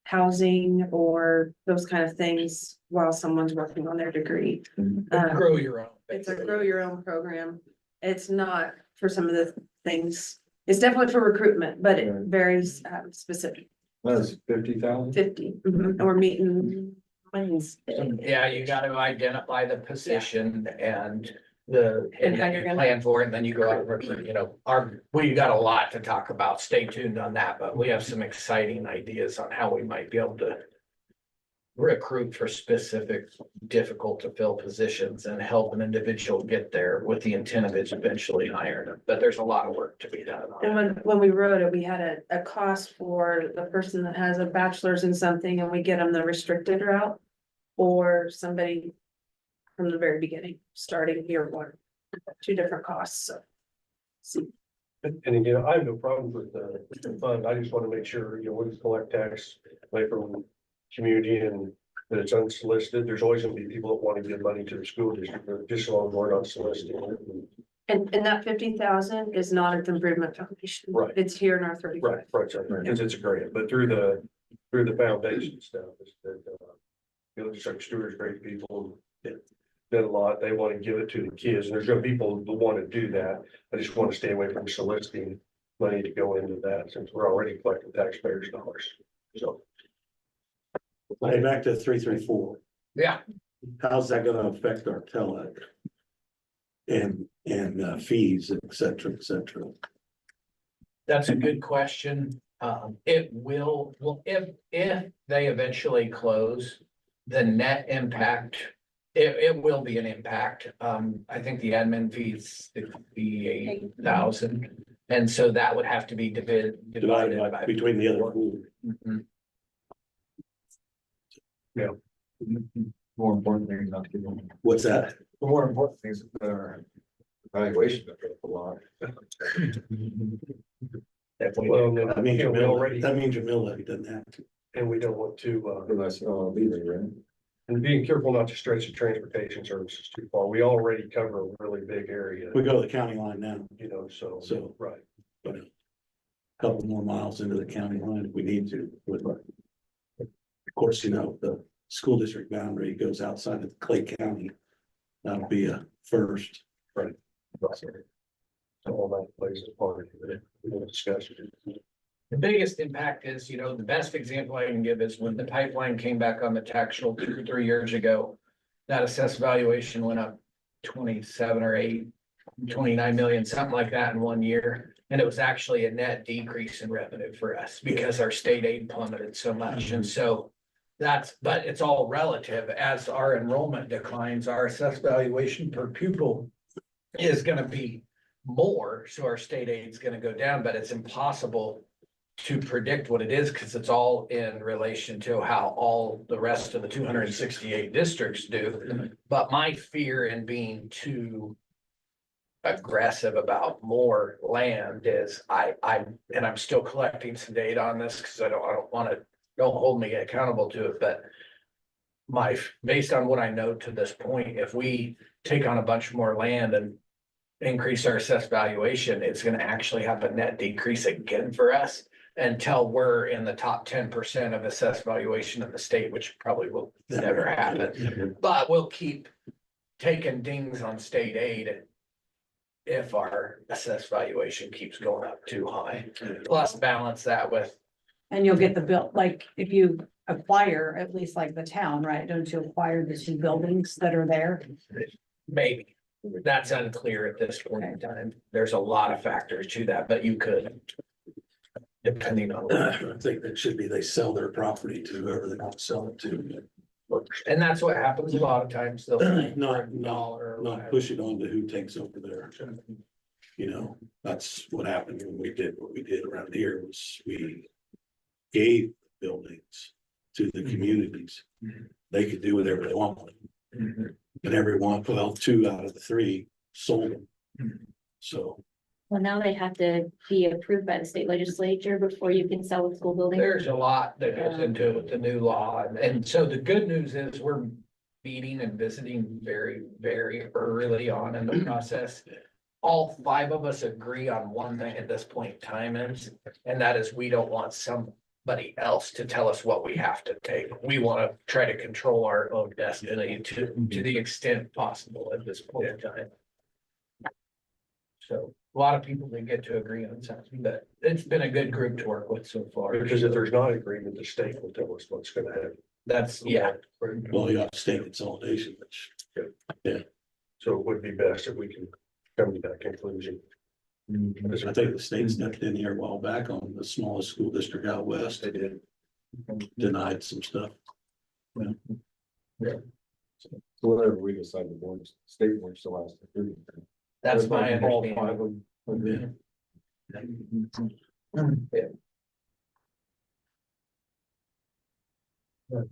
Speaker 5: housing, or those kind of things while someone's working on their degree.
Speaker 10: Grow your own.
Speaker 5: It's a
Speaker 10: basically.
Speaker 5: grow your own program. It's not for some of the things. It's definitely for recruitment, but it varies specific,
Speaker 8: That's 50,000?
Speaker 5: 50. And we're meeting Wednesday.
Speaker 10: Yeah, you gotta identify the position and
Speaker 5: And how
Speaker 10: then
Speaker 5: you're
Speaker 10: you
Speaker 5: gonna-
Speaker 10: plan for it, and then you go out and recruit, we got a lot to talk about. Stay tuned on that, but we have some exciting ideas on how we might be able to recruit for specific difficult to fill positions and help an individual get there with the intent of eventually hiring them. But there's a lot of work to be done on
Speaker 5: And
Speaker 10: it.
Speaker 5: when we wrote it, we had a cost for the person that has a bachelor's in something and we get them the restricted route. Or somebody from the very beginning, starting year 1. two different costs, so.
Speaker 2: And again, I have no problem with the fund. I just want to make sure, we collect tax away from community and that it's unsolicited. There's always gonna be people that want to give money to the school district, just as long as we're not soliciting it.
Speaker 5: And that 50,000 is not at the improvement foundation.
Speaker 2: Right.
Speaker 5: It's here in our 35.
Speaker 2: Right, because it's a grant, but through the foundation stuff, it's that, just like Stewart's great people, did a lot, they want to give it to the kids, and there's gonna be people who want to do that. I just want to stay away from soliciting money to go into that, since we're already collecting taxpayers' dollars, so.
Speaker 12: Hey, back to 334.
Speaker 10: Yeah,
Speaker 12: How's that gonna affect our tele? And fees, et cetera, et cetera.
Speaker 10: that's a good question. It will, well, if they eventually close, the net impact, it will be an impact. I think the admin fees, 58,000. And so that would have to be divided
Speaker 12: Divided
Speaker 10: by.
Speaker 12: between the other four.
Speaker 10: Mhm.
Speaker 8: More important things not to give them.
Speaker 12: What's that?
Speaker 8: The more important things that are evaluation that go up a lot.
Speaker 2: Well,
Speaker 12: That means your
Speaker 2: we
Speaker 12: mill,
Speaker 2: already,
Speaker 12: that means your mill levy doesn't have to.
Speaker 2: and we don't want to,
Speaker 8: Unless, leaving, right?
Speaker 2: and being careful not to stretch the transportation services too far. We already cover a really big area,
Speaker 12: We go to the county line now,
Speaker 2: so,
Speaker 12: So-
Speaker 2: right.
Speaker 12: but a couple more miles into the county line if we need to. Of course, the school district boundary goes outside of Clay County. That'll be a first.
Speaker 2: So all that plays a part of it, we'll discuss it.
Speaker 10: The biggest impact is, the best example I can give is when the pipeline came back on the tax roll 2 or 3 years ago. That assessed valuation went up 27 or 29 million, something like that in 1 year. And it was actually a net decrease in revenue for us because our state aid plummeted so much. And so but it's all relative. As our enrollment declines, our assessed valuation per pupil is gonna be more. So our state aid is gonna go down, but it's impossible to predict what it is because it's all in relation to how all the rest of the 268 districts do. But my fear in being too aggressive about more land is I'm still collecting some data on this because I don't want to, don't hold me accountable to it, but based on what I know to this point, if we take on a bunch more land and increase our assessed valuation, it's gonna actually have a net decrease again for us until we're in the top 10% of assessed valuation in the state, which probably will never happen. But we'll keep taking dings on state aid if our assessed valuation keeps going up too high. Plus balance that with,
Speaker 9: And you'll get the bill, like, if you acquire, at least like the town, right, don't you acquire the two buildings that are there?
Speaker 10: maybe. That's unclear at this point in time. There's a lot of factors to that, but you could. Depending on.
Speaker 12: I think that should be, they sell their property to whoever they want to sell it to.
Speaker 10: And that's what happens a lot of times. They'll say
Speaker 12: Not-
Speaker 10: $1 or
Speaker 12: Not
Speaker 10: whatever.
Speaker 12: push it on to who takes over there. That's what happened when we did what we did around here was we gave buildings to the communities. They could do whatever they want.
Speaker 10: Mhm.
Speaker 12: And everyone, well, 2 out of the 3 sold them. So
Speaker 7: Well, now they have to be approved by the state legislature before you can sell a school building.
Speaker 10: There's a lot that goes into it with the new law. And so the good news is we're meeting and visiting very, very early on in the process. All 5 of us agree on one thing at this point in time and that is we don't want somebody else to tell us what we have to take. We want to try to control our own destiny to the extent possible at this point in time. So a lot of people didn't get to agree on something, but it's been a good group to work with so far.
Speaker 2: Because if there's not agreement, the state will tell us what's gonna happen.
Speaker 10: That's, yeah.
Speaker 12: well, you got state consolidation, which
Speaker 2: So it would be best if we can come to that conclusion.
Speaker 12: I think the state stepped in here a while back on the smallest school district out west.
Speaker 2: They did.
Speaker 12: Denied some stuff.
Speaker 8: So whatever we decide, the board, state board still has to do.
Speaker 10: That's my
Speaker 8: All
Speaker 10: understanding.
Speaker 8: 5 of them.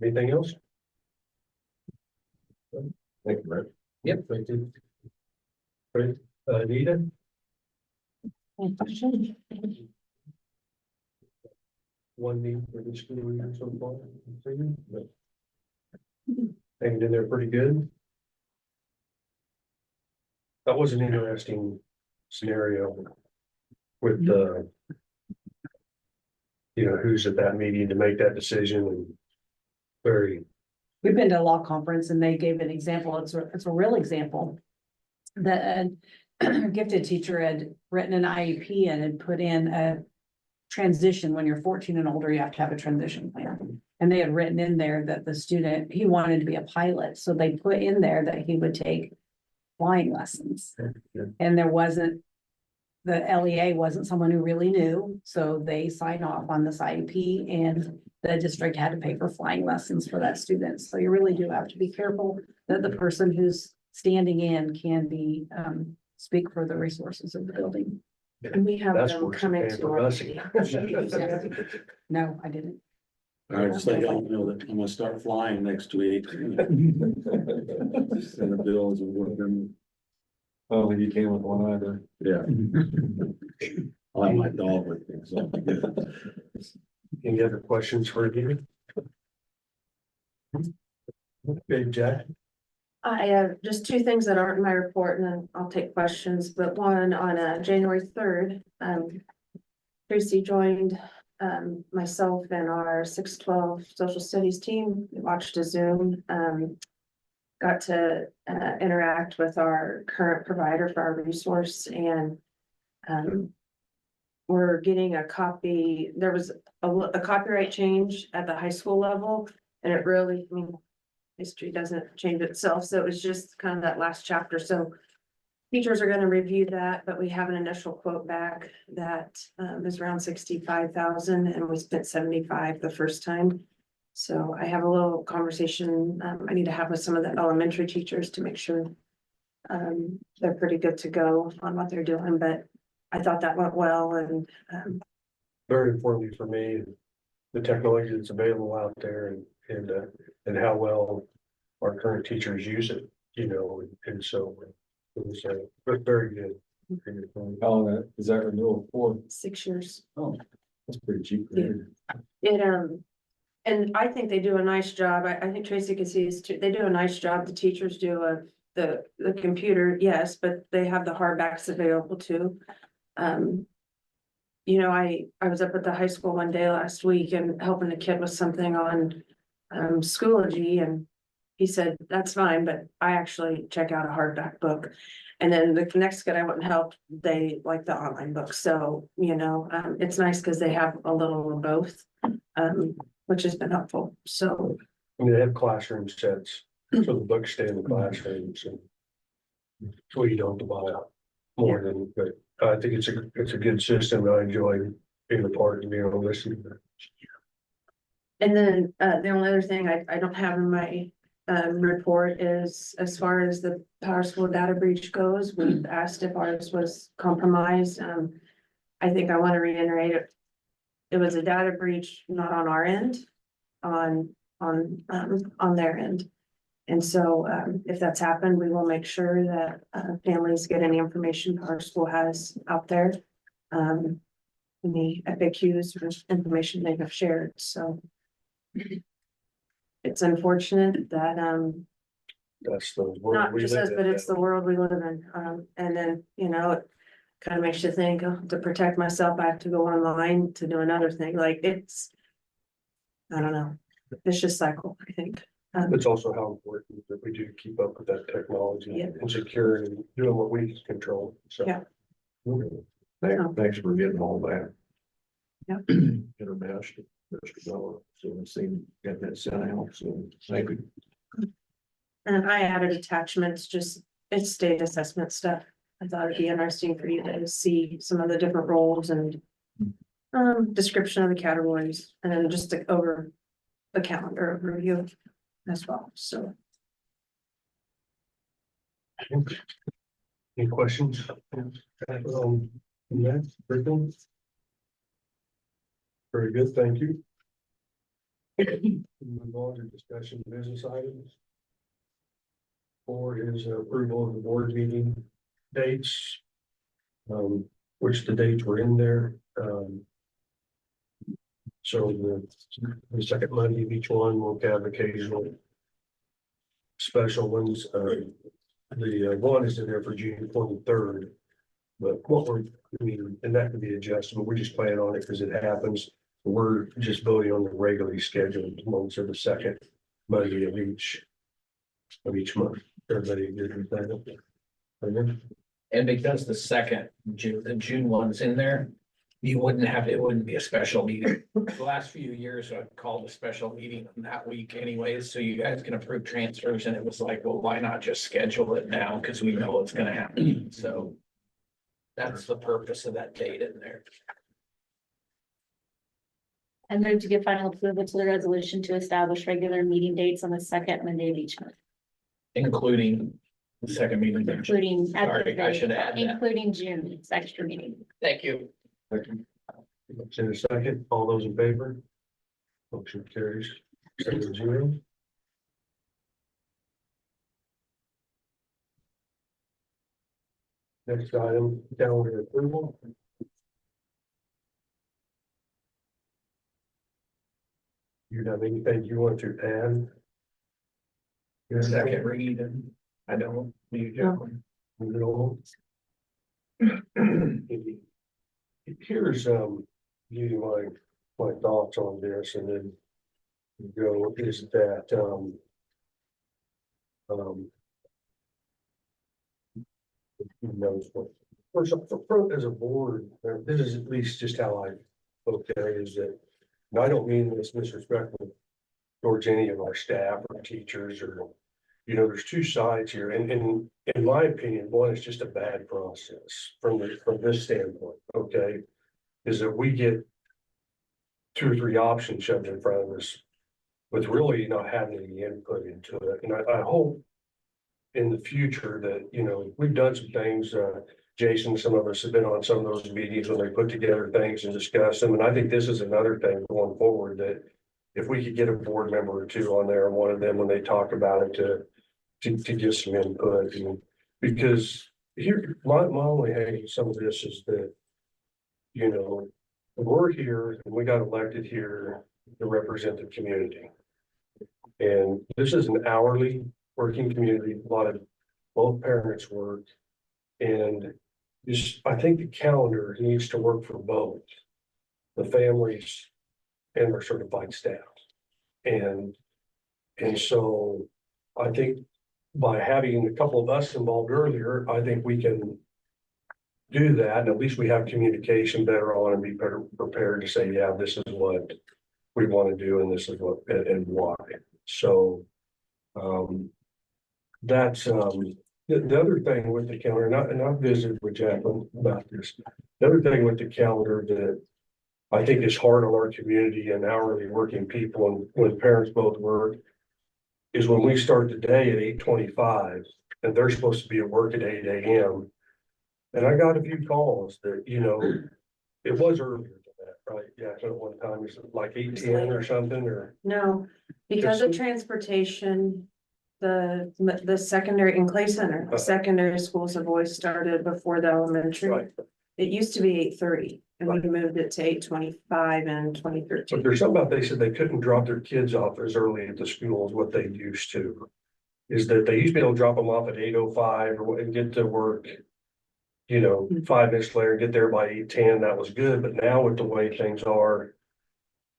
Speaker 2: Anything else?
Speaker 8: Thank you, Rick.
Speaker 10: Yep.
Speaker 2: Thank you. Great. Anita? One meeting for this school year so far, but hanging in there pretty good. That was an interesting scenario with who's at that meeting to make that decision and very,
Speaker 13: We've been to a law conference and they gave an example. It's a real example. That a gifted teacher had written an IEP and had put in a transition. When you're 14 and older, you have to have a transition plan. And they had written in there that the student, he wanted to be a pilot. So they put in there that he would take flying lessons. And there wasn't, the LEA wasn't someone who really knew. So they signed off on this IEP and the district had to pay for flying lessons for that student. So you really do have to be careful that the person who's standing in can be, speak for the resources of the building.
Speaker 5: And we have
Speaker 2: that's
Speaker 5: them
Speaker 2: worse than
Speaker 5: coming
Speaker 2: paying
Speaker 5: to
Speaker 2: for
Speaker 5: our.
Speaker 2: busing.
Speaker 13: No, I didn't.
Speaker 12: All right, just let y'all know that I'm gonna start flying next week. And the bills are working,
Speaker 8: Oh, you came with one either.
Speaker 12: yeah. I'll have my dog with me, so. I'll be good.
Speaker 2: Any other questions for you? Okay, Jack.
Speaker 5: I have just two things that aren't in my report and then I'll take questions, but one on January 3rd. Tracy joined myself and our 612 social studies team. We watched a Zoom, got to interact with our current provider for our resource and we're getting a copy. There was a copyright change at the high school level and it really, I mean, history doesn't change itself, so it was just kind of that last chapter, so. Teachers are gonna review that, but we have an initial quote back that is around 65,000 and we spent 75 the first time. So I have a little conversation I need to have with some of the elementary teachers to make sure. They're pretty good to go on what they're doing, but I thought that went well and
Speaker 2: Very informative for me, the technology that's available out there and how well our current teachers use it, and so it was very good.
Speaker 8: How long is that renewal for?
Speaker 5: 6 years.
Speaker 8: Oh, that's pretty cheap.
Speaker 5: Yeah. It and I think they do a nice job. I think Tracy can see this too. They do a nice job. The teachers do the computer, yes, but they have the hardbacks available too. I was up at the high school one day last week and helping a kid with something on Schoology and he said, that's fine, but I actually check out a hardback book. And then the next kid I went and helped, they like the online book. So, it's nice because they have a little of both, which has been helpful. So.
Speaker 2: I mean, they have classroom sets, so the books stay in the classrooms and so you don't have to buy more than, but I think it's a good system. I enjoy being a part and being able to listen.
Speaker 5: And then the only other thing I don't have in my report is as far as the Power School data breach goes, we've asked if ours was compromised. I think I want to reiterate it. It was a data breach, not on our end, on their end. And so if that's happened, we will make sure that families get any information Power School has out there. Any FAQs or information they have shared, so. It's unfortunate that
Speaker 2: That's the world
Speaker 5: not
Speaker 2: we
Speaker 5: just
Speaker 2: live
Speaker 5: us,
Speaker 2: in.
Speaker 5: but it's the world we live in. And then, it kind of makes you think, oh, to protect myself, I have to go online to do another thing. Like I don't know, vicious cycle, I think.
Speaker 2: It's also how important that we do keep up with that technology
Speaker 5: Yeah.
Speaker 2: and secure and doing what we can control, so.
Speaker 5: Yeah.
Speaker 8: Thanks for getting all that.
Speaker 5: Yep.
Speaker 8: Intermeshed, so we've seen, got that sent out, so thank you.
Speaker 5: And I added attachments, just it's state assessment stuff. I thought it'd be interesting for you to see some of the different roles and description of the categories and then just over the calendar overview as well, so.
Speaker 2: Any questions? Yeah, Brittany? Very good, thank you. Move on to discussion business items. 4 is approval of the board meeting dates. Which the dates were in there, so the second Monday of each one will have occasional special ones, the one is in there for June 23rd. But I mean, and that can be adjusted, but we're just planning on it because it happens. We're just voting on the regularly scheduled ones of the second Monday of each month. Everybody good with that? Okay.
Speaker 10: And because the June one's in there, you wouldn't have, it wouldn't be a special meeting. The last few years, I've called a special meeting on that week anyways, so you guys can approve transfers, and it was like, well, why not just schedule it now? Because we know it's gonna happen, so. That's the purpose of that date in there.
Speaker 7: I move to give final approval to the resolution to establish regular meeting dates on the second Monday of each month,
Speaker 10: Including the second meeting.
Speaker 7: including. at the
Speaker 10: Sorry, I should add that.
Speaker 7: Including June's extra meeting.
Speaker 10: Thank you.
Speaker 2: In a second, all those in favor? Motion carries 7-0. Next item, calendar approval. You have anything you want to add?
Speaker 10: Second read, and I don't, you go.
Speaker 2: No. Here's, give you my thoughts on this and then go is that, who knows what, first, as a board, this is at least just how I look at it, is that, and I don't mean this disrespectful towards any of our staff or teachers or, you know, there's two sides here, and in my opinion, one is just a bad process from this standpoint, okay? Is that we get 2 or 3 options shoved in front of us with really not having any input into it, and I hope in the future that, you know, we've done some things, Jason, some of us have been on some of those meetings when they put together things and discuss them, and I think this is another thing going forward that if we could get a board member or 2 on there and one of them when they talk about it to give some input, and because here, my only hate with some of this is that, you know, we're here and we got elected here to represent the community. And this is an hourly working community, a lot of both parents work. And just, I think the calendar needs to work for both the families and our certified staff. And so I think by having a couple of us involved earlier, I think we can do that. And at least we have communication better on and be better prepared to say, yeah, this is what we want to do and this is what and why. So that's the other thing with the calendar, and I've visited with Jacqueline about this. The other thing with the calendar that I think is hard on our community and hourly working people, and when parents both work, is when we start the day at 8:25 and they're supposed to be at work at 8 a.m. And I got a few calls that, you know, it was earlier than that, right? Yeah, so at one time it's like 8:10 or something, or
Speaker 5: No, because of transportation, the secondary in Clay Center, the secondary schools have always started before the elementary.
Speaker 2: right.
Speaker 5: It used to be 8:30 and we moved it to 8:25 in
Speaker 2: But
Speaker 5: 2013.
Speaker 2: there's something about, they said they couldn't drop their kids off as early at the school as what they used to. Is that they used to be able to drop them off at 8:05 and get to work, you know, 5 minutes later, get there by 8:10, that was good, but now with the way things are,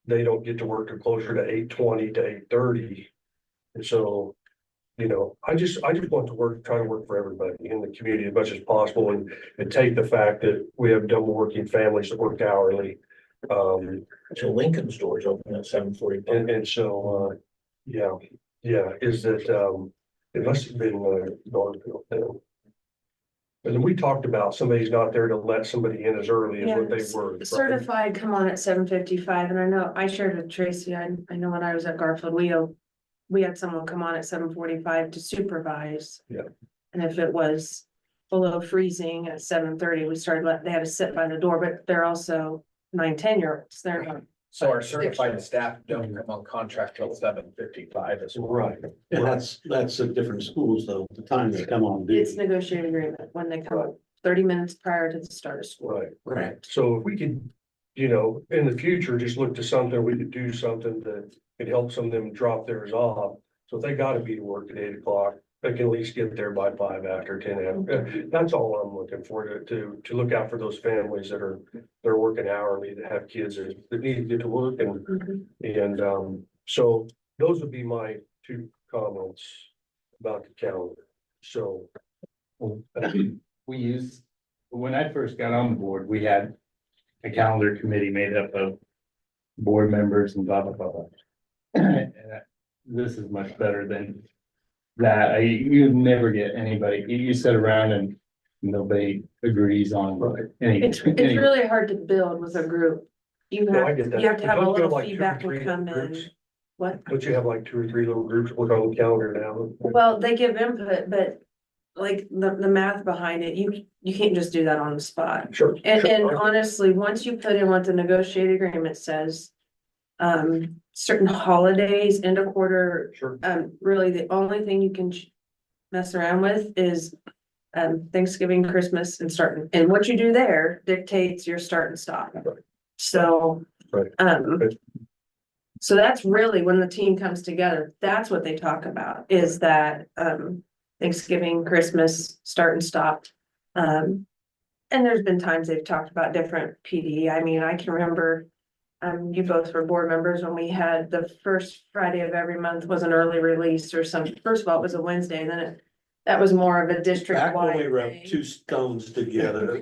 Speaker 2: they don't get to work till closer to 8:20 to 8:30. And so, you know, I just want to try to work for everybody in the community as much as possible and take the fact that we have double working families that work hourly.
Speaker 10: So Lincoln store's open at 7:45.
Speaker 2: And so, yeah, is that, it must have been, Northfield then. And then we talked about somebody's not there to let somebody in as early as what they were. right?
Speaker 5: Certified come on at 7:55, and I know I shared with Tracy, I know when I was at Garfield, we had someone come on at 7:45 to supervise.
Speaker 2: Yeah.
Speaker 5: And if it was below freezing at 7:30, they had to sit by the door, but they're also 9, 10-year-olds. They're not
Speaker 10: So our certified staff don't come on contract till 7:55 as well.
Speaker 2: Right.
Speaker 12: And that's at different schools though, the time they come on
Speaker 5: It's
Speaker 12: duty.
Speaker 5: negotiated agreement when they come up 30 minutes prior to the start of school.
Speaker 2: Right.
Speaker 6: Right.
Speaker 2: So if we could, in the future, just look to something, we could do something that could help some of them drop theirs off. So if they gotta be to work at 8 o'clock, they can at least get there by 5 after 10 That's all I'm looking for, to look out for those families they're working hourly, that have kids that need to get to work and so those would be my 2 comments about the calendar. So.
Speaker 14: We used, when I first got on the board, we had a calendar committee made up of board members and blah, blah, blah, blah. And this is much better than that. You never get anybody, you sit around and nobody agrees on anything.
Speaker 5: It's really hard to build with a group. You
Speaker 2: No, I
Speaker 5: have,
Speaker 2: get that.
Speaker 5: you have to have a
Speaker 2: Don't you
Speaker 5: little
Speaker 2: like 2 or
Speaker 5: feedback
Speaker 2: 3
Speaker 5: will come in.
Speaker 2: groups?
Speaker 5: What?
Speaker 2: Don't you have like 2 or 3 little groups work on the calendar now?
Speaker 5: Well, they give input, but like the math behind it, you can't just do that on the spot.
Speaker 2: Sure.
Speaker 5: And
Speaker 2: sure.
Speaker 5: honestly, once you put in what the negotiated agreement says, certain holidays, end of quarter,
Speaker 2: Sure.
Speaker 5: really the only thing you can mess around with is Thanksgiving, Christmas and starting, and what you do there dictates your start and stop.
Speaker 2: Right.
Speaker 5: So,
Speaker 2: Right.
Speaker 5: so that's really when the team comes together, that's what they talk about, is that, Thanksgiving, Christmas, start and stop. And there's been times they've talked about different PD. I mean, I can remember, you both were board members when we had the first Friday of every month was an early release or some, first of all, it was a Wednesday, and then that was more of a district
Speaker 12: Back when we
Speaker 5: wide
Speaker 12: rubbed
Speaker 5: thing.
Speaker 12: 2 stones together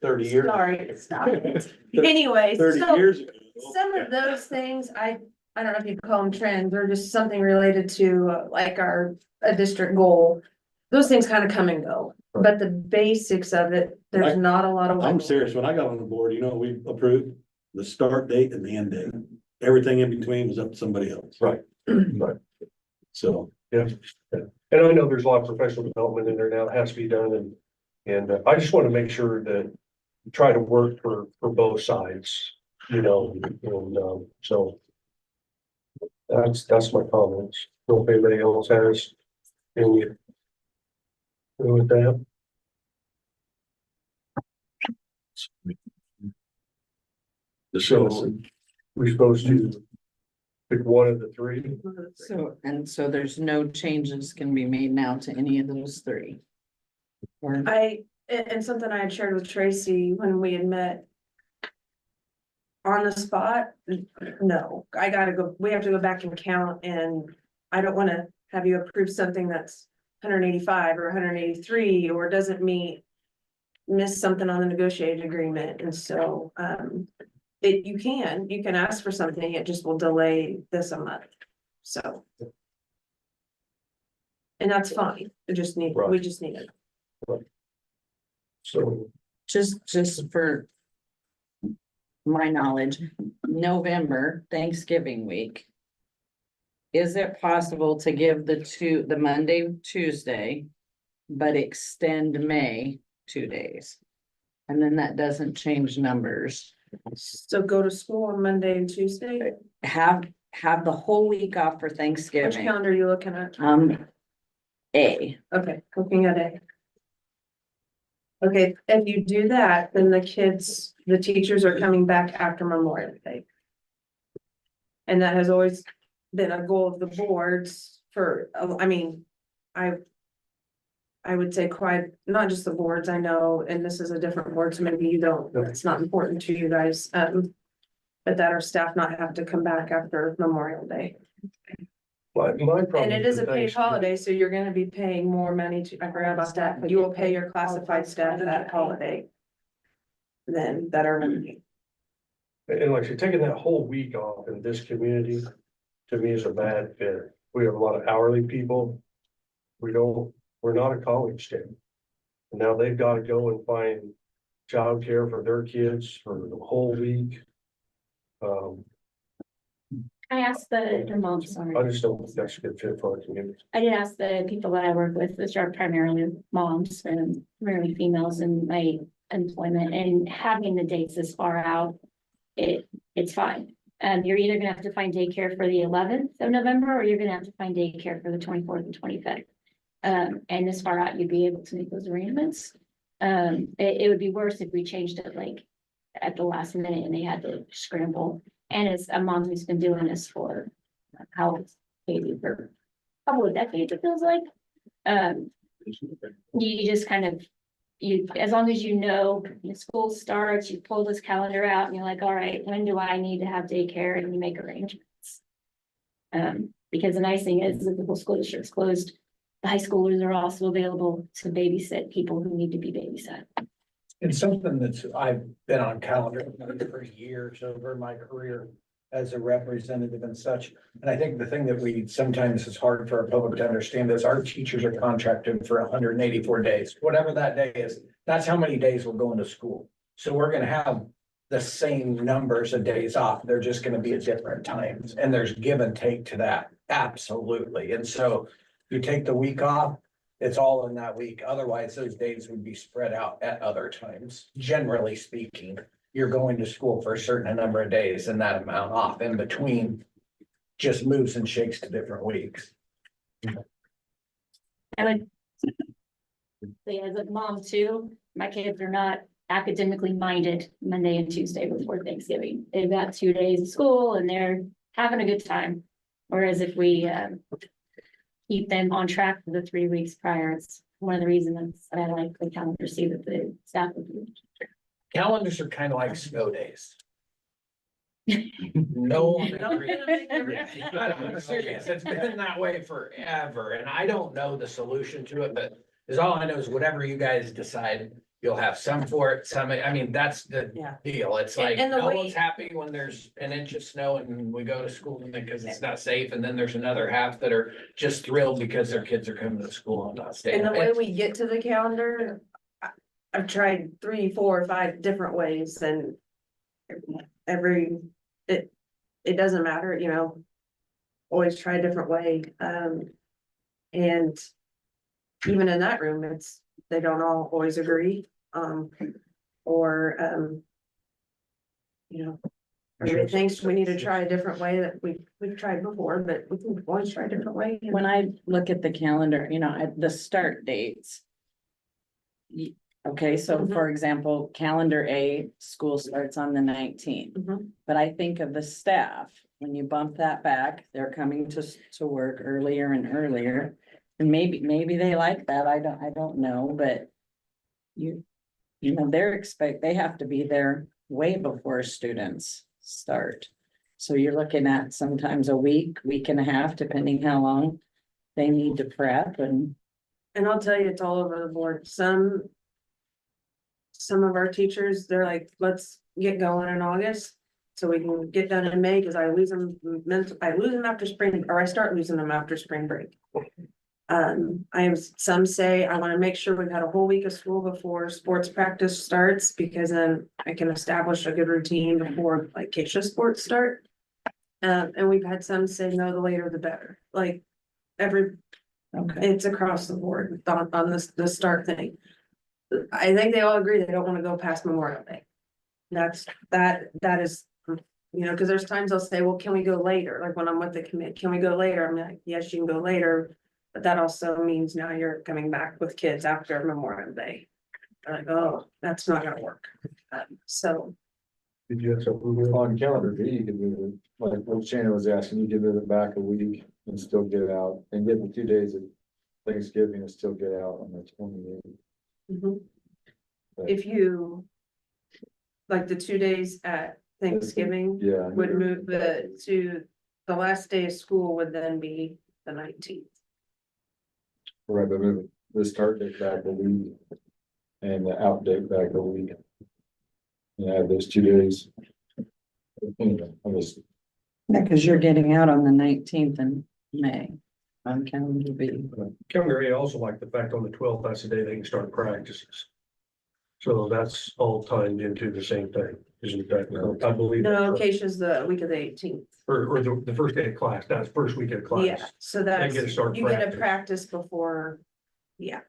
Speaker 12: 30 years.
Speaker 5: Sorry, stop it. Anyways,
Speaker 12: 30
Speaker 5: so
Speaker 12: years ago.
Speaker 5: some of those things, I don't know if you call them trends or just something related to like a district goal. Those things kind of come and go, but the basics of it, there's not a lot of.
Speaker 12: I'm serious, when I got on the board, we approved the start date and the end date. Everything in between was up to somebody else.
Speaker 2: Right. Right.
Speaker 12: So.
Speaker 2: Yeah. And I know there's a lot of professional development in there now that has to be done and I just want to make sure that we try to work for both sides, and so. That's my comments. Don't know if anybody else has any. With that. So we're supposed to pick one of the 3.
Speaker 9: So there's no changes can be made now to any of those 3. Or,
Speaker 5: And something I had shared with Tracy when we had met. On the spot, no, I gotta go, we have to go back and count, and I don't wanna have you approve something that's 185 or 183, or doesn't miss something on the negotiated agreement, and so, you can ask for something, it just will delay this a month, so. And that's fine, we just need it.
Speaker 2: So.
Speaker 9: just for my knowledge, November, Thanksgiving week. Is it possible to give the Monday, Tuesday, but extend May 2 days? And then that doesn't change numbers.
Speaker 5: So go to school on Monday and Tuesday,
Speaker 9: Have the whole week off for
Speaker 5: which
Speaker 9: Thanksgiving.
Speaker 5: calendar are you looking at?
Speaker 9: A.
Speaker 5: Okay, looking at it. Okay, if you do that, then the teachers are coming back after Memorial Day. And that has always been a goal of the boards for, I mean, I would say quite, not just the boards, I know, and this is a different board, so maybe you don't, it's not important to you guys, but that our staff not have to come back after Memorial Day.
Speaker 2: My problem.
Speaker 5: And it is a
Speaker 2: with
Speaker 5: paid
Speaker 2: Thanksgiving-
Speaker 5: holiday, so you're gonna be paying more money I forgot about that, but you will pay your classified staff that holiday. Then that are.
Speaker 2: And like you're taking that whole week off in this community, to me is a bad fit. We have a lot of hourly people. We're not a college state. And now they've got to go and find childcare for their kids for the whole week.
Speaker 7: I asked the moms, sorry.
Speaker 2: I just don't think that's a good fit for our community.
Speaker 7: I did ask the people that I work with, which are primarily moms and primarily females in my employment, and having the dates this far out. It it's fine. You're either gonna have to find daycare for the 11th of November, or you're gonna have to find daycare for the 24th and 25th. And as far out, you'd be able to make those arrangements. It would be worse if we changed it like at the last minute and they had to scramble. And it's a mom who's been doing this for maybe for a couple of decades, it feels like. You just kind of, as long as you know, the school starts, you pull this calendar out and you're like, all right, when do I need to have daycare? And you make arrangements. Because the nice thing is that the whole school district's closed. The high schoolers are also available to babysit people who need to be babysat.
Speaker 10: It's something that's, I've been on calendar for years over my career as a representative and such. And I think the thing that we sometimes is hard for our public to understand is our teachers are contracted for 184 days, whatever that day is. That's how many days we're going to school. So we're gonna have the same numbers of days off. They're just gonna be at different times. And there's give and take to that. Absolutely. And so you take the week off, it's all in that week. Otherwise, those days would be spread out at other times. Generally speaking, you're going to school for a certain number of days and that amount off in between just moves and shakes to different weeks.
Speaker 7: I would say as a mom too, my kids are not academically minded Monday and Tuesday before Thanksgiving. They've got 2 days of school and they're having a good time. Whereas if we keep them on track for the 3 weeks prior, it's one of the reasons that I like the calendar, see that the staff would do.
Speaker 10: Calendars are kind of like snow days. No one agrees. I'm serious, it's been that way forever, and I don't know the solution to it, but is all I know is whatever you guys decide, you'll have some for it, some, I mean, that's the
Speaker 5: Yeah.
Speaker 10: deal. It's like,
Speaker 5: And the
Speaker 10: no
Speaker 5: way-
Speaker 10: one's happy when there's an inch of snow and we go to school because it's not safe, and then there's another half that are just thrilled because their kids are coming to school and not staying.
Speaker 5: And the way we get to the calendar, I've tried 3, 4, 5 different ways and it doesn't matter, you know, always try a different way. And even in that room, they don't all always agree, or you know, everybody thinks we need to try a different way that we've tried before, but we can always try a different way.
Speaker 9: When I look at the calendar, you know, at the start dates. Okay, so for example, calendar A, school starts on the 19th.
Speaker 5: Mhm.
Speaker 9: But I think of the staff, when you bump that back, they're coming to work earlier and earlier. And maybe they like that, I don't know, but you know, they have to be there way before students start. So you're looking at sometimes a week and a half, depending how long they need to prep and.
Speaker 5: And I'll tell you, it's all over the board. Some of our teachers, they're like, let's get going in August. So we can get done in May, because I lose them after spring, or I start losing them after spring break. I have some say, I want to make sure we've had a whole week of school before sports practice starts, because then I can establish a good routine before like Keisha sports start. And we've had some say, no, the later the better, like it's across the board on the start thing. I think they all agree they don't want to go past Memorial Day. That is, you know, because there's times they'll say, well, can we go later? Like when I'm with the commit, can we go later? I'm like, yes, you can go later. But that also means now you're coming back with kids after Memorial Day. I'm like, oh, that's not gonna work. So,
Speaker 8: Did you have something on calendar B, you could move it, like what Shannon was asking, you could move it back a week and still get out, and get the 2 days of Thanksgiving and still get out on the 28th.
Speaker 5: mhm. If you, like the 2 days at Thanksgiving
Speaker 8: Yeah.
Speaker 5: would move to the last day of school would then be the 19th.
Speaker 8: Right, but move the start date back a week and the out date back a week. Yeah, those 2 days. Anyway, I was,
Speaker 9: Yeah, because you're getting out on the 19th in May on calendar B.
Speaker 2: Calendar A also like the fact on the 12th, that's the day they can start practices. So that's all tied into the same thing, isn't that, I believe.
Speaker 5: No,
Speaker 2: that's right.
Speaker 5: Keisha's the week of the 18th.
Speaker 2: Or the first day of class, that's first week of class.
Speaker 5: Yeah, so that's,
Speaker 2: get to start
Speaker 5: you get a
Speaker 2: practice.
Speaker 5: practice before, yeah.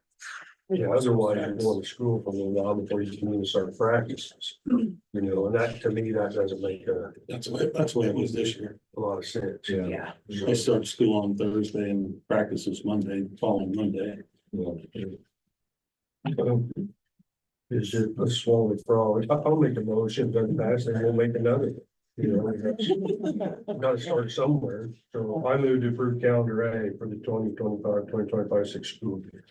Speaker 2: Yeah, otherwise you're going to school for a little while before you can even start practices. You know, and that, to me, that doesn't make
Speaker 12: That's the way it was this year.
Speaker 2: a lot of sense.
Speaker 10: Yeah.
Speaker 12: They start school on Thursday and practices Monday, following Monday.
Speaker 2: Is it a swollen frog? I'll make a motion, doesn't pass, and we'll make another. You know, gotta start somewhere. So I move to approve calendar A for the 2025-2026 school year.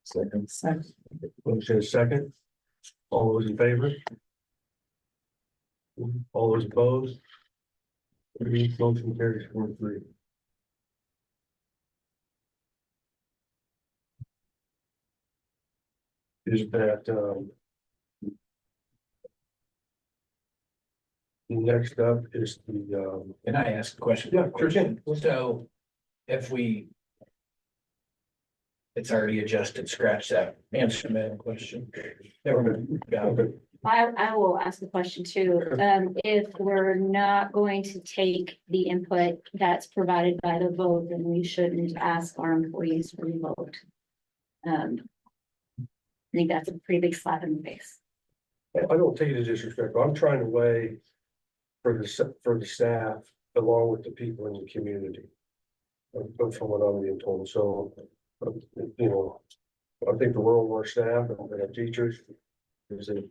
Speaker 9: Second.
Speaker 2: Motion is second. All those in favor? All those opposed? Motion carries 4-3. Is that, next up is the,
Speaker 10: Can I ask a question?
Speaker 2: Yeah, sure can.
Speaker 10: So if we. It's already adjusted, scratch that, answer that question. Never mind. Got it.
Speaker 7: I will ask the question too. If we're not going to take the input that's provided by the vote, then we shouldn't ask our employees for the vote. I think that's a pretty big slap in the face.
Speaker 2: I don't take it as disrespect, but I'm trying to weigh for the staff along with the people in the community. From what I'm being told, so, you know, I think the world of our staff and our teachers is that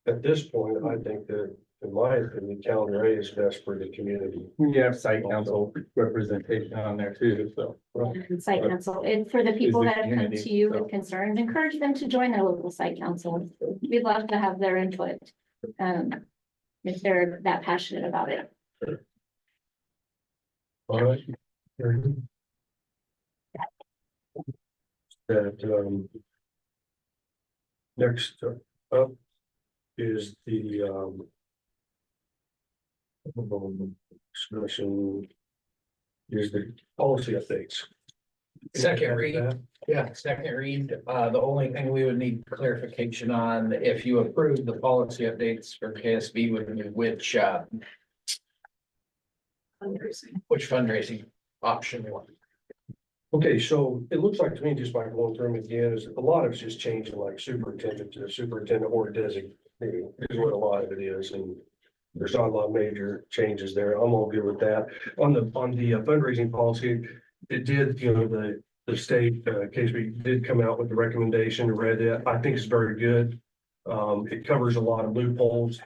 Speaker 2: at this point, I think that, in my opinion, calendar A is best for the community.
Speaker 14: You have site council representation on there too, so.
Speaker 7: And site council, and for the people
Speaker 14: the
Speaker 7: that have come
Speaker 14: community,
Speaker 7: to you
Speaker 14: so.
Speaker 7: with concerns, encourage them to join their local site council. We'd love to have their input. If they're that passionate about it.
Speaker 2: All right. Very good. That, next up is the, discussion is the policy updates.
Speaker 10: Second read. Yeah, second read, the only thing we would need clarification on, if you approve the policy updates for KSB would be which fundraising option we want.
Speaker 2: Okay, so it looks like to me, just by going through them again, is a lot of it's just changing like superintendent to superintendent or designate is what a lot of it is, and there's not a lot of major changes there. I'm all good with that. On the fundraising policy, it did, you know, the state, KSB did come out with the recommendation, read it. I think it's very good. It covers a lot of loopholes.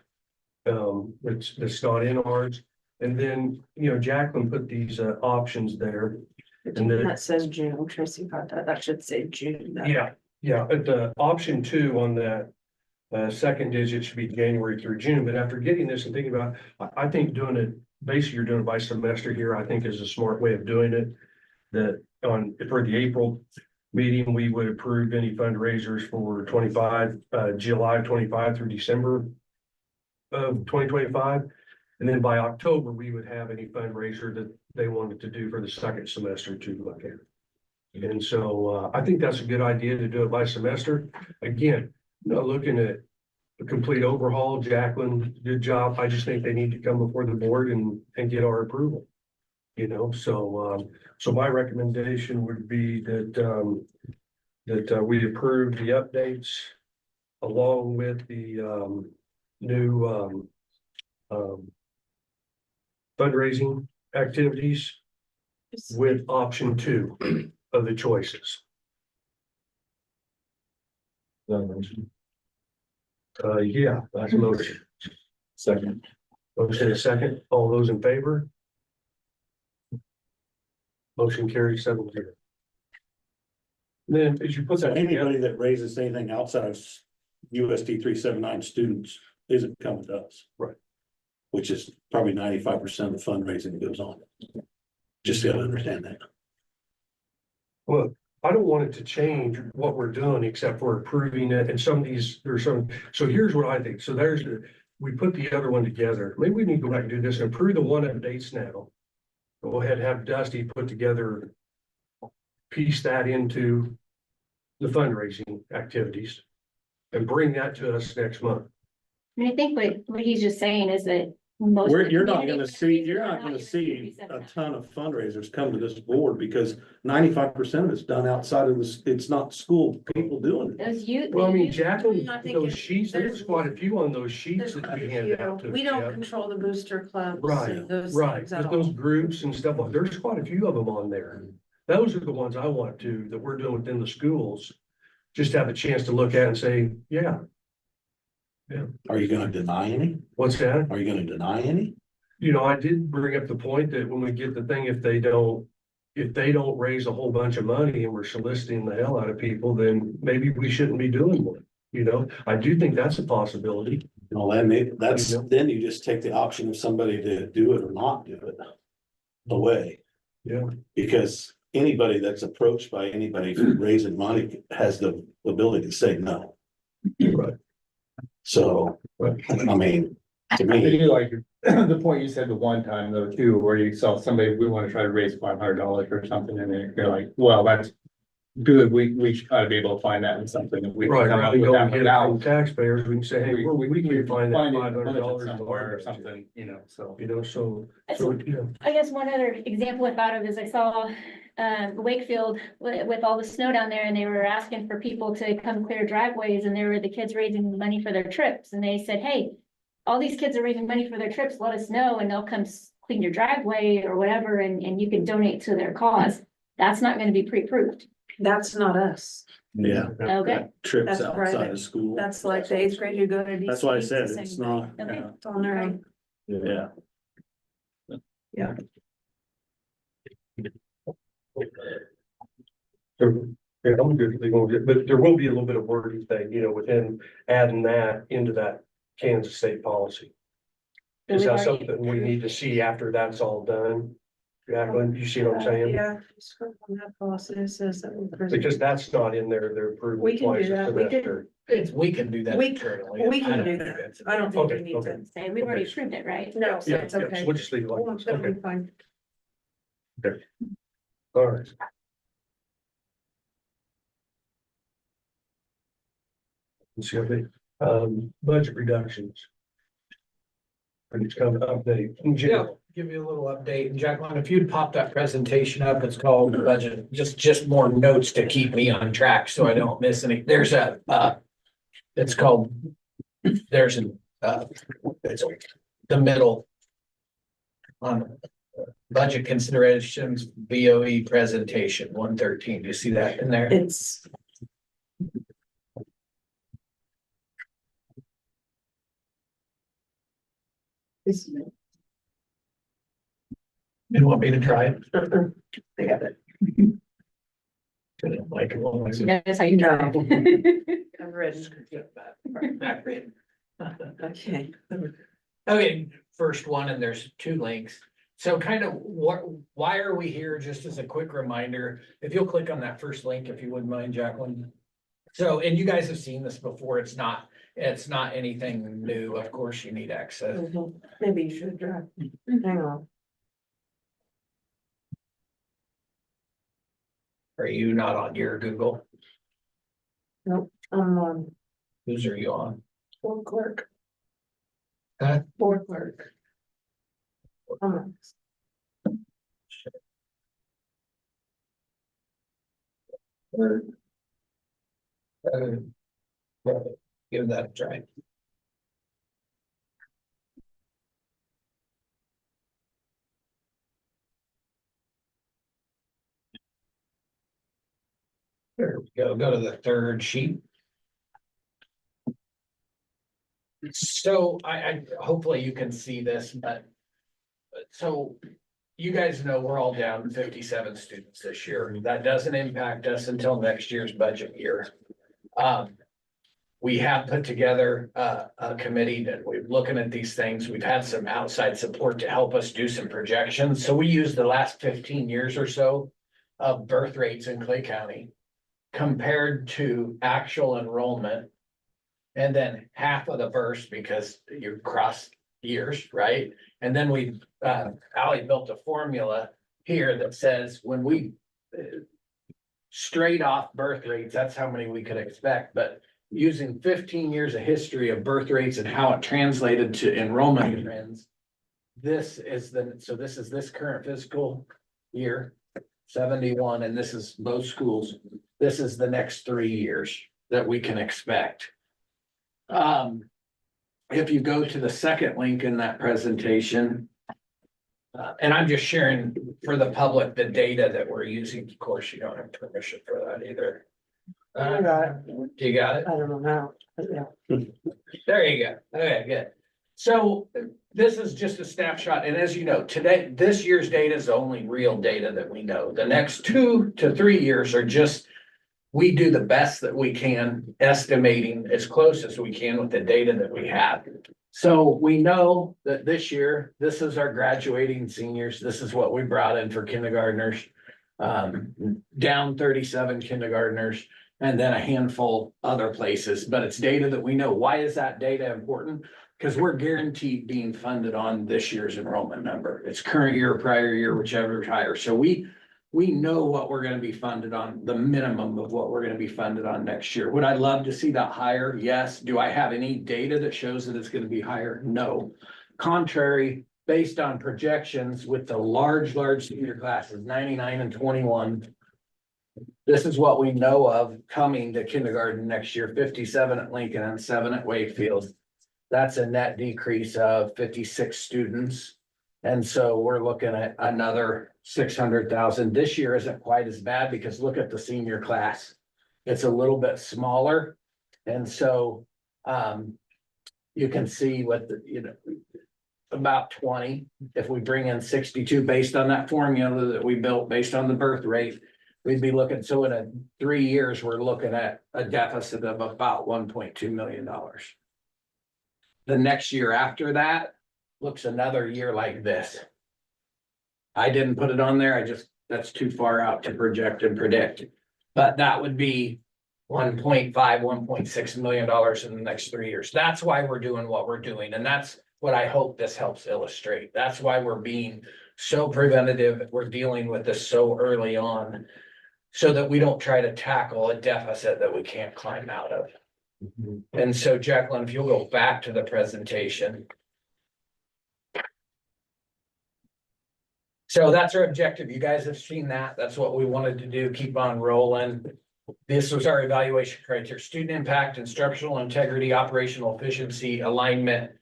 Speaker 2: That's not in ours. And then, you know, Jacqueline put these options there. And then,
Speaker 5: That says June, Tracy got that, that should say June.
Speaker 2: yeah, at the option 2 on that second digit should be January through June, but after getting this and thinking about, I think doing it, basically you're doing it by semester here, I think is a smart way of doing it. That for the April meeting, we would approve any fundraisers for July 25 through December of 2025. And then by October, we would have any fundraiser that they wanted to do for the second semester to look at. And so I think that's a good idea to do it by semester. Again, not looking at a complete overhaul. Jacqueline, good job. I just think they need to come before the board and get our approval. You know, so my recommendation would be that we approve the updates along with the new fundraising activities with option 2 of the choices. Yeah, that's a motion.
Speaker 14: Second.
Speaker 2: Motion is second. All those in favor? Motion carries 7-0. Then as you put
Speaker 12: So
Speaker 2: that together,
Speaker 12: anybody that raises anything outside of USD 379 students isn't coming to us.
Speaker 2: Right.
Speaker 12: Which is probably 95% of the fundraising that goes on. Just gotta understand that.
Speaker 2: well, I don't want it to change what we're doing except for approving it and some of these, there's some, so here's what I think. So we put the other one together. Maybe we need to go back and do this and approve the one updates now. Go ahead and have Dusty put together, piece that into the fundraising activities and bring that to us next month.
Speaker 7: I mean, I think what he's just saying is that most. of the
Speaker 12: You're not
Speaker 7: community
Speaker 12: gonna see,
Speaker 7: members
Speaker 12: you're
Speaker 7: are
Speaker 12: not gonna
Speaker 7: even
Speaker 12: see
Speaker 7: 57
Speaker 12: a
Speaker 7: now.
Speaker 12: ton of fundraisers come to this board because 95% of it's done outside of this, it's not school people doing it.
Speaker 7: Those youth.
Speaker 2: Well, I mean,
Speaker 7: youth-
Speaker 2: Jacqueline,
Speaker 5: I think
Speaker 2: those
Speaker 5: it-
Speaker 2: sheets, there's quite a few on those sheets
Speaker 5: There's
Speaker 2: that
Speaker 5: quite
Speaker 2: we
Speaker 5: a
Speaker 2: hand out
Speaker 5: few.
Speaker 2: to.
Speaker 5: We don't
Speaker 2: yeah.
Speaker 5: control the booster clubs.
Speaker 2: Right,
Speaker 5: Those
Speaker 2: right,
Speaker 5: things at
Speaker 2: but those
Speaker 5: all.
Speaker 2: groups and stuff, there's quite a few of them on there. Those are the ones I want to, that we're doing within the schools. Just have a chance to look at and say, yeah,
Speaker 12: Are you gonna deny any?
Speaker 2: what's that?
Speaker 12: Are you gonna deny any?
Speaker 2: You know, I did bring up the point that when we get the thing, if they don't raise a whole bunch of money and we're soliciting the hell out of people, then maybe we shouldn't be doing one. You know, I do think that's a possibility.
Speaker 12: Well, then you just take the option of somebody to do it or not do it away.
Speaker 2: Yeah.
Speaker 12: Because anybody that's approached by anybody raising money has the ability to say no.
Speaker 2: Right.
Speaker 12: So, I mean, to
Speaker 14: I
Speaker 12: me,
Speaker 14: do like the point you said the one time though too, where you saw somebody, we want to try to raise $500 or something, and they're like, well, that's good, we ought to be able to find that in something, if we can
Speaker 2: Right,
Speaker 14: come up
Speaker 2: we
Speaker 14: with
Speaker 2: go
Speaker 14: that
Speaker 2: and get it from
Speaker 14: without.
Speaker 2: taxpayers, we can say, hey, we can find that
Speaker 14: it
Speaker 2: $500
Speaker 14: somewhere or something, you know, so.
Speaker 2: You know, so, yeah.
Speaker 7: I guess one other example I thought of is I saw Wakefield with all the snow down there, and they were asking for people to come clear driveways, and there were the kids raising money for their trips, and they said, hey, all these kids are raising money for their trips, let us know, and they'll come clean your driveway or whatever, and you can donate to their cause. That's not gonna be pre-approved.
Speaker 5: That's not us.
Speaker 12: yeah,
Speaker 7: Okay,
Speaker 12: trips
Speaker 5: That's
Speaker 12: outside
Speaker 5: private.
Speaker 12: of school.
Speaker 5: That's like the eighth grade who go to DC.
Speaker 12: That's why I said
Speaker 5: the same
Speaker 12: it's
Speaker 5: thing.
Speaker 12: not,
Speaker 7: okay.
Speaker 5: It's on their own.
Speaker 12: yeah.
Speaker 2: So, yeah, I'm good, they won't get, but there will be a little bit of wording thing, you know, within adding that into that Kansas state policy. Is that something we need to see after that's all done? Jacqueline, you see what I'm saying?
Speaker 5: Yeah, scroll on that policy, it says that.
Speaker 2: Because that's not in there, they're approved
Speaker 5: We can do
Speaker 2: twice a
Speaker 5: that. We can-
Speaker 2: semester.
Speaker 10: We can do that
Speaker 5: We-
Speaker 10: internally.
Speaker 5: We
Speaker 10: I
Speaker 5: can
Speaker 10: don't
Speaker 5: do
Speaker 10: think
Speaker 5: that.
Speaker 10: it's-
Speaker 5: I don't think we
Speaker 2: Okay,
Speaker 5: need
Speaker 2: okay.
Speaker 5: to.
Speaker 7: Say, we've already
Speaker 2: Okay.
Speaker 7: approved it, right?
Speaker 5: No,
Speaker 2: Yeah,
Speaker 5: it's
Speaker 2: yeah,
Speaker 5: okay.
Speaker 2: so we'll just leave it like
Speaker 5: Well,
Speaker 2: this,
Speaker 5: that'll
Speaker 2: okay,
Speaker 5: be fine.
Speaker 2: all right. Let's see, I think, budget reductions. And it's kind of update in
Speaker 10: Yeah,
Speaker 2: general.
Speaker 10: give you a little update. And Jacqueline, if you'd pop that presentation up, it's called budget, just more notes to keep me on track so I don't miss any. There's a, it's called, there's an, it's the middle on budget considerations, BOE presentation, 113. Do you see that in there?
Speaker 5: It's.
Speaker 10: You want me to try it?
Speaker 5: They got it.
Speaker 10: Like, well,
Speaker 7: That's how you try.
Speaker 5: I've written.
Speaker 10: Not written.
Speaker 5: Okay.
Speaker 10: Okay, first one, and there's two links. So kind of why are we here? Just as a quick reminder, if you'll click on that first link, if you wouldn't mind, Jacqueline. So, and you guys have seen this before. It's not anything new. Of course, you need access.
Speaker 5: Maybe you should try. Hang on.
Speaker 10: Are you not on your Google?
Speaker 5: Nope, I'm on
Speaker 10: Whose are you on?
Speaker 5: board clerk.
Speaker 10: Huh?
Speaker 5: Board clerk. I'm on.
Speaker 10: Give that a try. There we go. Go to the third sheet. So I hopefully you can see this, but so you guys know we're all down 57 students this year. That doesn't impact us until next year's budget year. We have put together a committee that we're looking at these things. We've had some outside support to help us do some projections. So we use the last 15 years or so of birth rates in Clay County compared to actual enrollment. And then half of the verse because you cross years, right? And then we, Ally built a formula here that says when we straight off birth rates, that's how many we could expect, but using 15 years of history of birth rates and how it translated to enrollment trends, this is this current fiscal year, 71, and this is both schools. This is the next 3 years that we can expect. If you go to the second link in that presentation, and I'm just sharing for the public the data that we're using. Of course, you don't have permission for that either.
Speaker 5: I got it.
Speaker 10: You got it?
Speaker 5: I don't know how, yeah.
Speaker 10: There you go. Okay, good. So this is just a snapshot. And as you know, today, this year's data is the only real data that we know. The next 2 to 3 years are just, we do the best that we can, estimating as close as we can with the data that we have. So we know that this year, this is our graduating seniors. This is what we brought in for kindergartners. Down 37 kindergartners, and then a handful other places, but it's data that we know. Why is that data important? Because we're guaranteed being funded on this year's enrollment number. It's current year, prior year, whichever is higher. So we know what we're gonna be funded on, the minimum of what we're gonna be funded on next year. Would I love to see that higher? Yes. Do I have any data that shows that it's gonna be higher? No. Contrary, based on projections with the large senior classes, 99 and 21. This is what we know of coming to kindergarten next year, 57 at Lincoln and 7 at Wakefield. That's a net decrease of 56 students. And so we're looking at another 600,000. This year isn't quite as bad because look at the senior class. It's a little bit smaller. And so you can see what about 20. If we bring in 62 based on that formula that we built based on the birth rate, we'd be looking, so in 3 years, we're looking at a deficit of about $1.2 million. The next year after that looks another year like this. I didn't put it on there. That's too far out to project and predict. But that would be $1.5, $1.6 million in the next 3 years. That's why we're doing what we're doing. And that's what I hope this helps illustrate. That's why we're being so preventative. We're dealing with this so early on so that we don't try to tackle a deficit that we can't climb out of. And so Jacqueline, if you'll go back to the presentation. So that's our objective. You guys have seen that. That's what we wanted to do. Keep on rolling. This was our evaluation criteria: student impact, instructional integrity, operational efficiency, alignment,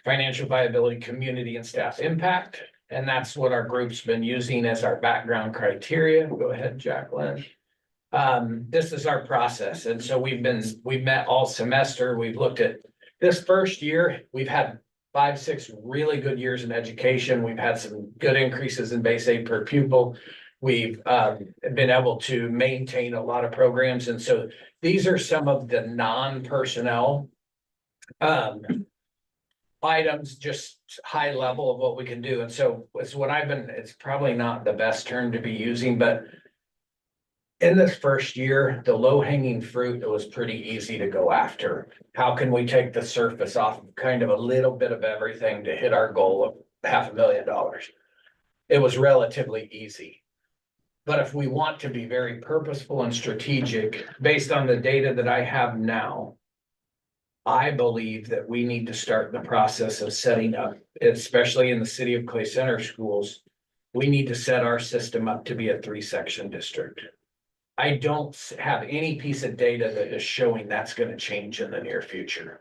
Speaker 10: financial viability, community and staff impact. And that's what our group's been using as our background criteria. Go ahead, Jacqueline. This is our process. And so we've met all semester. We've looked at this first year. We've had 5, 6 really good years in education. We've had some good increases in base aid per pupil. We've been able to maintain a lot of programs. And so these are some of the non-personnel items, just high level of what we can do. And so it's what it's probably not the best term to be using, but in this first year, the low hanging fruit, it was pretty easy to go after. How can we take the surface off of kind of a little bit of everything to hit our goal of $500,000? It was relatively easy. But if we want to be very purposeful and strategic, based on the data that I have now, I believe that we need to start the process of setting up, especially in the city of Clay Center schools, we need to set our system up to be a 3-section district. I don't have any piece of data that is showing that's going to change in the near future.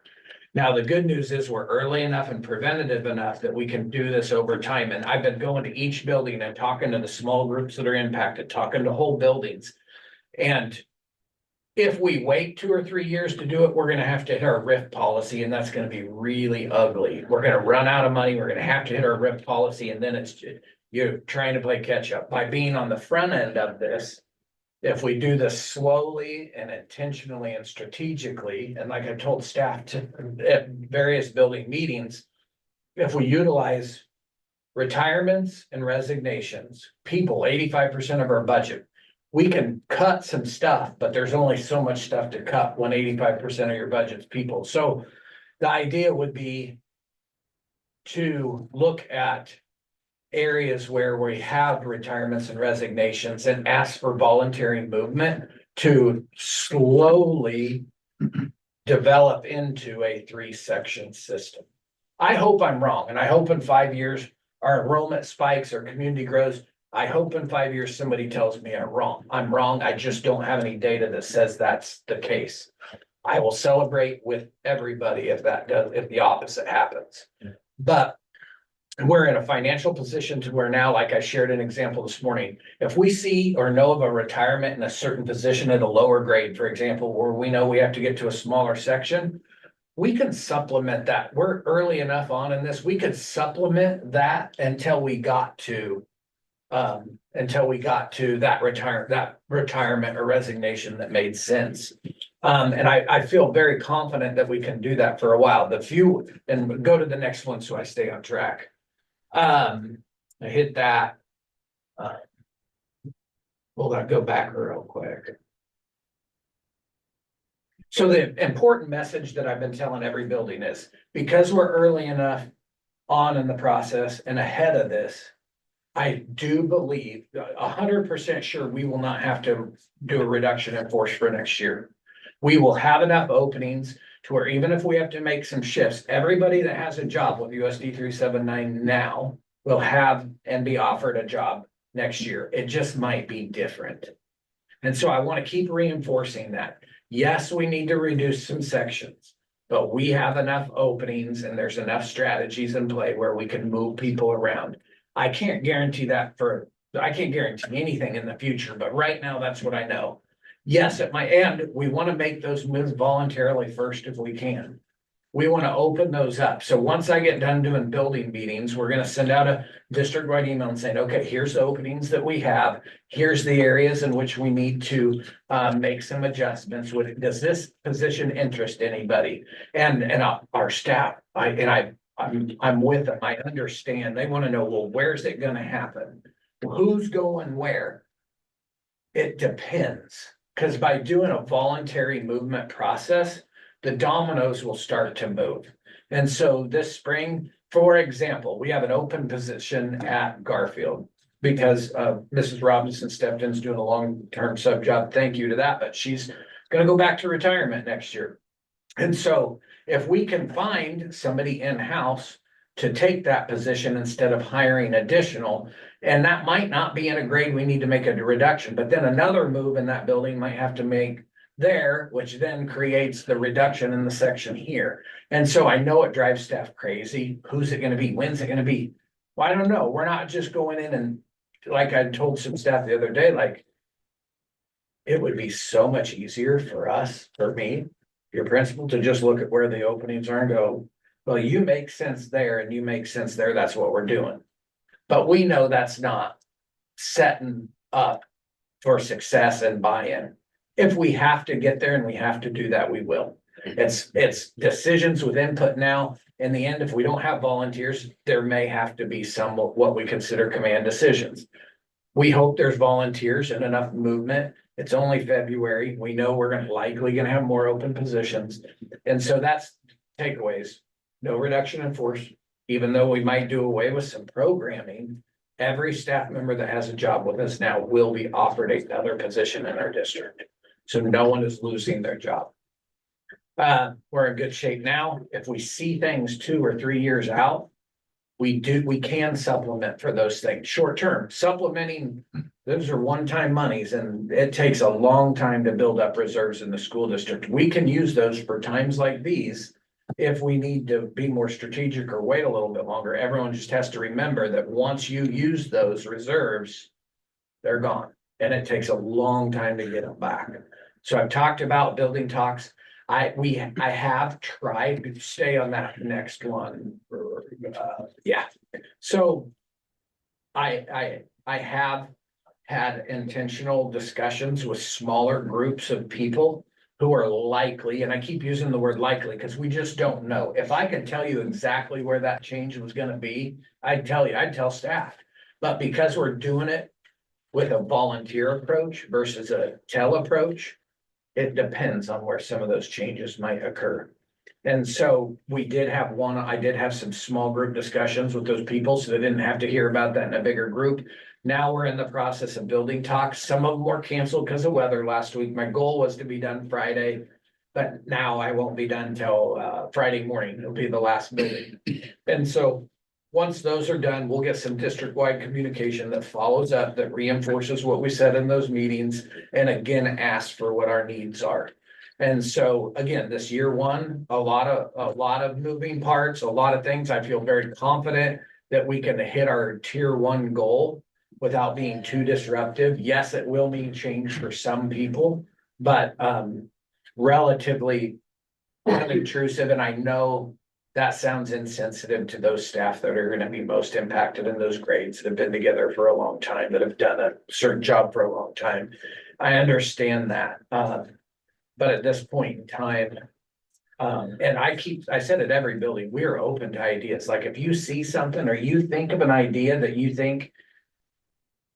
Speaker 10: Now, the good news is we're early enough and preventative enough that we can do this over time. And I've been going to each building and talking to the small groups that are impacted, talking to whole buildings. And if we wait 2 or 3 years to do it, we're going to have to hit our RIF policy, and that's going to be really ugly. We're going to run out of money. We're going to have to hit our RIF policy, and then you're trying to play catch up. By being on the front end of this, if we do this slowly and intentionally and strategically, and like I told staff at various building meetings, if we utilize retirements and resignations, 85% of our budget, we can cut some stuff, but there's only so much stuff to cut when 85% of your budget's people. So the idea would be to look at areas where we have retirements and resignations and ask for voluntary movement to slowly develop into a 3-section system. I hope I'm wrong, and I hope in 5 years our enrollment spikes, our community grows. I hope in 5 years somebody tells me I'm wrong. I'm wrong. I just don't have any data that says that's the case. I will celebrate with everybody if if the opposite happens. But we're in a financial position to where now, like I shared an example this morning, if we see or know of a retirement in a certain position at a lower grade, for example, where we know we have to get to a smaller section, we can supplement that. We're early enough on in this, we could supplement that until we got to that retirement or resignation that made sense. And I feel very confident that we can do that for a while. And go to the next one so I stay on track. I hit that. Hold on, go back real quick. So the important message that I've been telling every building is, because we're early enough on in the process and ahead of this, I do believe 100% sure we will not have to do a reduction in force for next year. We will have enough openings to where even if we have to make some shifts, everybody that has a job with USD 379 now will have and be offered a job next year. It just might be different. And so I want to keep reinforcing that. Yes, we need to reduce some sections, but we have enough openings and there's enough strategies in play where we can move people around. I can't guarantee anything in the future, but right now that's what I know. Yes, at my end, we want to make those moves voluntarily first if we can. We want to open those up. So once I get done doing building meetings, we're going to send out a district-wide email and saying, okay, here's the openings that we have. Here's the areas in which we need to make some adjustments. Does this position interest anybody? And our staff, I'm with them. I understand. They want to know, well, where's it going to happen? Who's going where? It depends. Because by doing a voluntary movement process, the dominoes will start to move. And so this spring, for example, we have an open position at Garfield because Mrs. Robinson stepped in, is doing a long-term sub job. Thank you to that, but she's going to go back to retirement next year. And so if we can find somebody in-house to take that position instead of hiring additional, and that might not be in a grade we need to make a reduction, but then another move in that building might have to make there, which then creates the reduction in the section here. And so I know it drives staff crazy. Who's it going to be? When's it going to be? Well, I don't know. We're not just going in and, like I told some staff the other day, like, it would be so much easier for us, for me, your principal, to just look at where the openings are and go, well, you make sense there and you make sense there. That's what we're doing. But we know that's not setting up for success and buy-in. If we have to get there and we have to do that, we will. It's decisions with input now. In the end, if we don't have volunteers, there may have to be some what we consider command decisions. We hope there's volunteers and enough movement. It's only February. We know we're likely gonna have more open positions. And so that's takeaways. No reduction in force, even though we might do away with some programming. Every staff member that has a job with us now will be offered another position in our district. So no one is losing their job. We're in good shape now. If we see things 2 or 3 years out, we can supplement for those things. Short term, supplementing, those are one-time monies and it takes a long time to build up reserves in the school district. We can use those for times like these. If we need to be more strategic or wait a little bit longer, everyone just has to remember that once you use those reserves, they're gone. And it takes a long time to get them back. So I've talked about building talks. I have tried to stay on that next one. Yeah. So I have had intentional discussions with smaller groups of people who are likely, and I keep using the word likely because we just don't know. If I could tell you exactly where that change was going to be, I'd tell staff. But because we're doing it with a volunteer approach versus a tell approach, it depends on where some of those changes might occur. And so I did have some small group discussions with those people, so they didn't have to hear about that in a bigger group. Now we're in the process of building talks. Some of them were canceled because of weather last week. My goal was to be done Friday. But now I won't be done till Friday morning. It'll be the last building. And so once those are done, we'll get some district-wide communication that follows up, that reinforces what we said in those meetings. And again, asks for what our needs are. And so again, this year one, a lot of moving parts, a lot of things. I feel very confident that we can hit our tier one goal without being too disruptive. Yes, it will mean change for some people, but relatively unintrusive. And I know that sounds insensitive to those staff that are going to be most impacted in those grades that have been together for a long time, that have done a certain job for a long time. I understand that. But at this point in time, and I said at every building, we're open to ideas. Like if you see something or you think of an idea that you think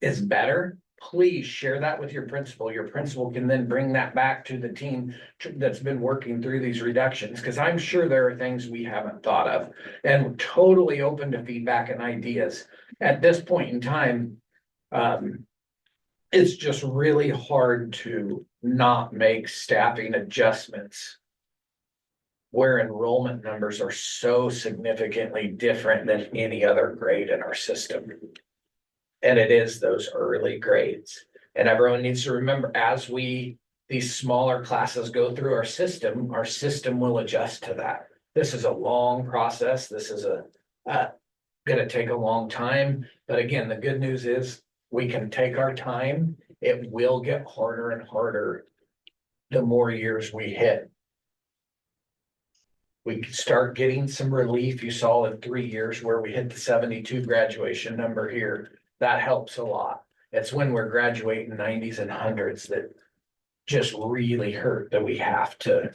Speaker 10: is better, please share that with your principal. Your principal can then bring that back to the team that's been working through these reductions, because I'm sure there are things we haven't thought of, and we're totally open to feedback and ideas. At this point in time, it's just really hard to not make staffing adjustments where enrollment numbers are so significantly different than any other grade in our system. And it is those early grades. And everyone needs to remember, as these smaller classes go through our system will adjust to that. This is a long process. This is gonna take a long time. But again, the good news is we can take our time. It will get harder and harder the more years we hit. We can start getting some relief. You saw in 3 years where we hit the 72 graduation number here. That helps a lot. It's when we're graduating 90s and 100s that just really hurt, that we have to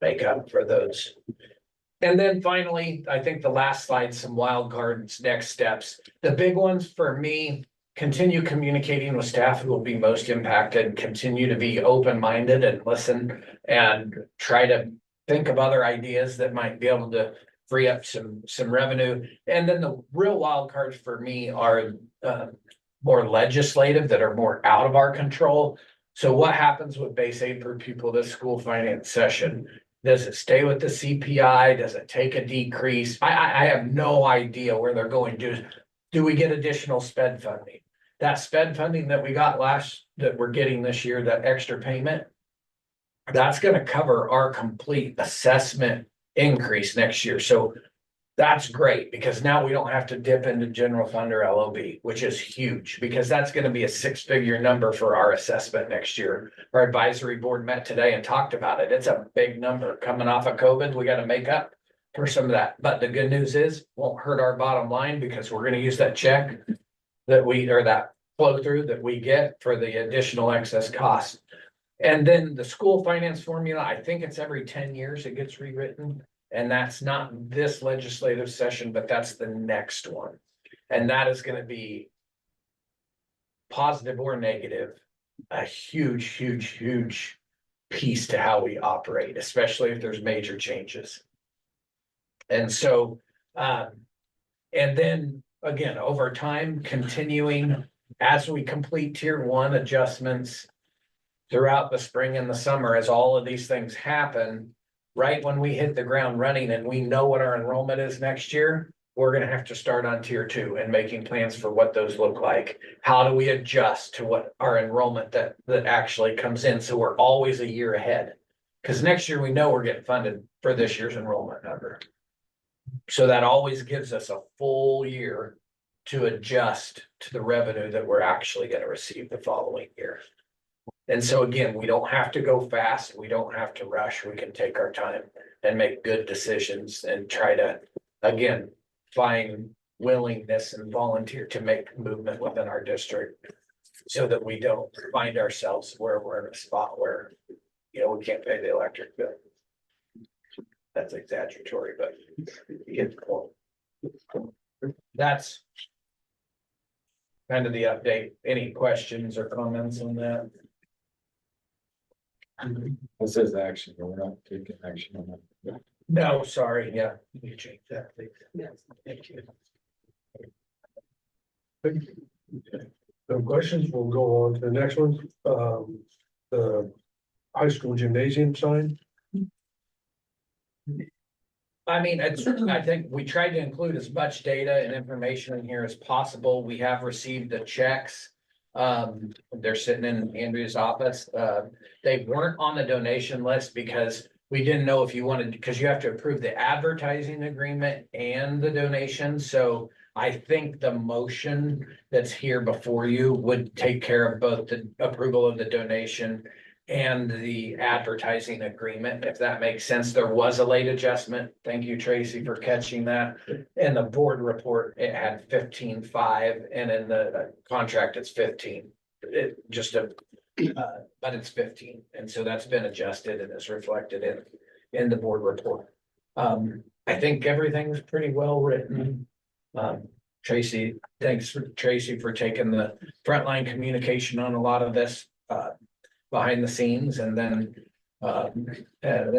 Speaker 10: make up for those. And then finally, I think the last slide, some wild cards, next steps. The big ones for me, continue communicating with staff who will be most impacted, continue to be open-minded and listen and try to think of other ideas that might be able to free up some revenue. And then the real wild cards for me are more legislative, that are more out of our control. So what happens with base aid per pupil this school finance session? Does it stay with the CPI? Does it take a decrease? I have no idea where they're going to. Do we get additional SPED funding? That SPED funding that we got that we're getting this year, that extra payment, that's gonna cover our complete assessment increase next year. So that's great, because now we don't have to dip into general fund or LOB, which is huge, because that's gonna be a 6-figure number for our assessment next year. Our advisory board met today and talked about it. It's a big number coming off of COVID. We gotta make up for some of that. But the good news is, won't hurt our bottom line, because we're gonna use that check that flow through that we get for the additional excess cost. And then the school finance formula, I think it's every 10 years it gets rewritten. And that's not this legislative session, but that's the next one. And that is going to be, positive or negative, a huge, huge, huge piece to how we operate, especially if there's major changes. And so, and then again, over time, continuing as we complete tier one adjustments throughout the spring and the summer, as all of these things happen, right when we hit the ground running and we know what our enrollment is next year, we're gonna have to start on tier two and making plans for what those look like. How do we adjust to what our enrollment that actually comes in, so we're always a year ahead? Because next year we know we're getting funded for this year's enrollment number. So that always gives us a full year to adjust to the revenue that we're actually gonna receive the following year. And so again, we don't have to go fast. We don't have to rush. We can take our time and make good decisions and try to, again, find willingness and volunteer to make movement within our district, so that we don't find ourselves where we're in a spot where, we can't pay the electric bill. That's exaggeratory, but you get the point. That's kind of the update. Any questions or comments on that?
Speaker 8: It says action, but we're not taking action on that.
Speaker 10: No, sorry, yeah, you can change that, please. Yes, thank you.
Speaker 2: No questions, we'll go on to the next one. The high school gymnasium sign.
Speaker 10: I mean, I think we tried to include as much data and information in here as possible. We have received the checks. They're sitting in Andrea's office. They weren't on the donation list because we didn't know if you wanted, because you have to approve the advertising agreement and the donation. So I think the motion that's here before you would take care of both the approval of the donation and the advertising agreement, if that makes sense. There was a late adjustment. Thank you, Tracy, for catching that. In the board report, it had 15.5, and in the contract, it's 15. But it's 15, and so that's been adjusted and is reflected in the board report. I think everything's pretty well written. Tracy, thanks for Tracy for taking the frontline communication on a lot of this, behind the scenes, and then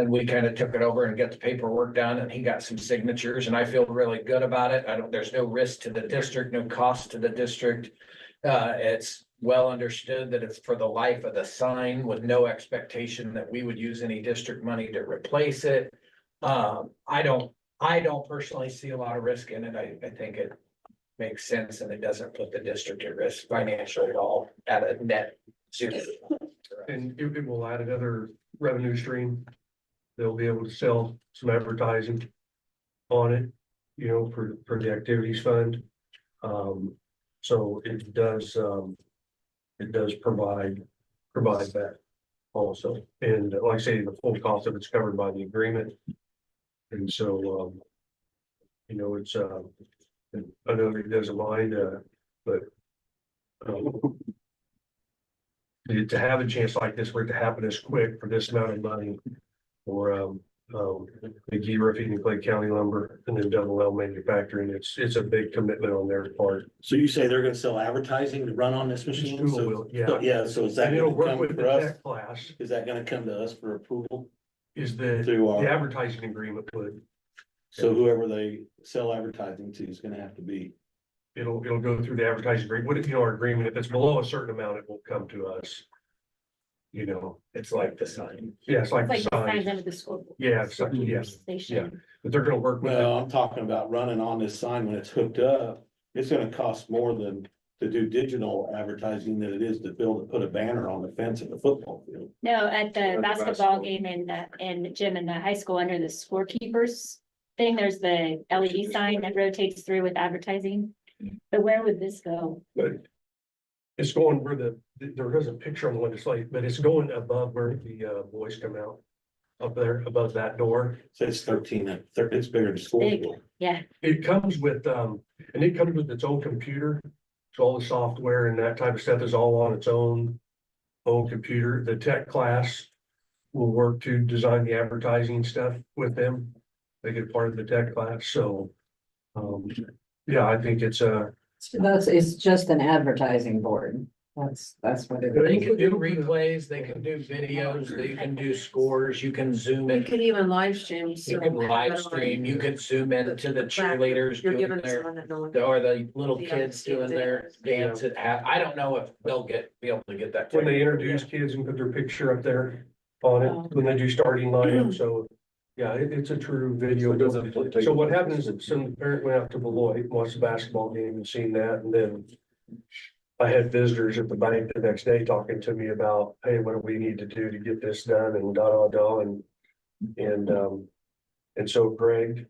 Speaker 10: we kind of took it over and get the paperwork done, and he got some signatures, and I feel really good about it. There's no risk to the district, no cost to the district. It's well understood that it's for the life of the sign with no expectation that we would use any district money to replace it. I don't personally see a lot of risk in it. I think it makes sense, and it doesn't put the district at risk financially at all at a net zero.
Speaker 2: And it will add another revenue stream. They'll be able to sell some advertising on it, you know, for the activities fund. So it does provide that also. And like I say, the full cost of it's covered by the agreement. And so, you know, it's, I know he doesn't mind, but to have a chance like this, for it to happen this quick for this amount of money, for McGee Roofing and Clay County Lumber, and then Double L Manufacturing, it's a big commitment on their part.
Speaker 12: So you say they're gonna sell advertising to run on this machine?
Speaker 2: School
Speaker 12: So-
Speaker 2: will, yeah.
Speaker 12: so- Yeah, so is that
Speaker 2: And it'll
Speaker 12: gonna
Speaker 2: work
Speaker 12: come
Speaker 2: with the
Speaker 12: for us?
Speaker 2: tech class,
Speaker 12: Is that gonna come to us for approval
Speaker 2: is
Speaker 12: through
Speaker 2: the
Speaker 12: our,
Speaker 2: advertising agreement would,
Speaker 12: so whoever they sell advertising to is gonna have to be?
Speaker 2: it'll go through the advertising agreement. What if, you know, our agreement, if it's below a certain amount, it will come to us. You know,
Speaker 10: It's like the sign.
Speaker 2: yeah, it's like
Speaker 7: It's like
Speaker 2: the
Speaker 7: the signs
Speaker 2: sign.
Speaker 7: under the school.
Speaker 2: Yeah, it's like, yes,
Speaker 7: Station.
Speaker 2: but they're gonna work with it.
Speaker 12: Well, I'm talking about running on this sign when it's hooked up. It's gonna cost more than to do digital advertising than it is to put a banner on the fence at the football field.
Speaker 7: No, at the
Speaker 8: At the
Speaker 7: basketball
Speaker 8: basketball.
Speaker 7: game in gym in the high school under the scorekeepers thing, there's the LED sign that rotates through with advertising. But where would this go?
Speaker 2: But it's going where there is a picture on the legislation, but it's going above where the boys come out. Up there above that door.
Speaker 12: So it's 13, it's bigger than school.
Speaker 7: Big.
Speaker 12: field.
Speaker 7: Yeah,
Speaker 2: It comes with, and it comes with its own computer. So all the software and that type of stuff is all on its own computer. The tech class will work to design the advertising stuff with them. They get part of the tech class, so. Yeah, I think it's
Speaker 9: It's just an advertising board. That's what it
Speaker 10: They
Speaker 9: is.
Speaker 10: can do replays, they can do videos, they can do scores, you can zoom
Speaker 5: You
Speaker 10: in.
Speaker 5: can even live stream.
Speaker 10: You
Speaker 5: so-
Speaker 10: can live stream, you can zoom in to the cheerleaders
Speaker 5: You're
Speaker 10: doing
Speaker 5: giving
Speaker 10: their,
Speaker 5: someone that no one.
Speaker 10: or the little
Speaker 5: Yeah,
Speaker 10: kids doing their
Speaker 2: Yeah.
Speaker 10: dance at half. I don't know if they'll be able to get that.
Speaker 2: when they introduce kids and put their picture up there on it, when they do starting lineup, so. Yeah, it's a true video. So what happens is some parent went out to Beloit, watched the basketball game and seen that, and then. I had visitors at the bank the next day talking to me about, hey, what do we need to do to get this done and and so Greg.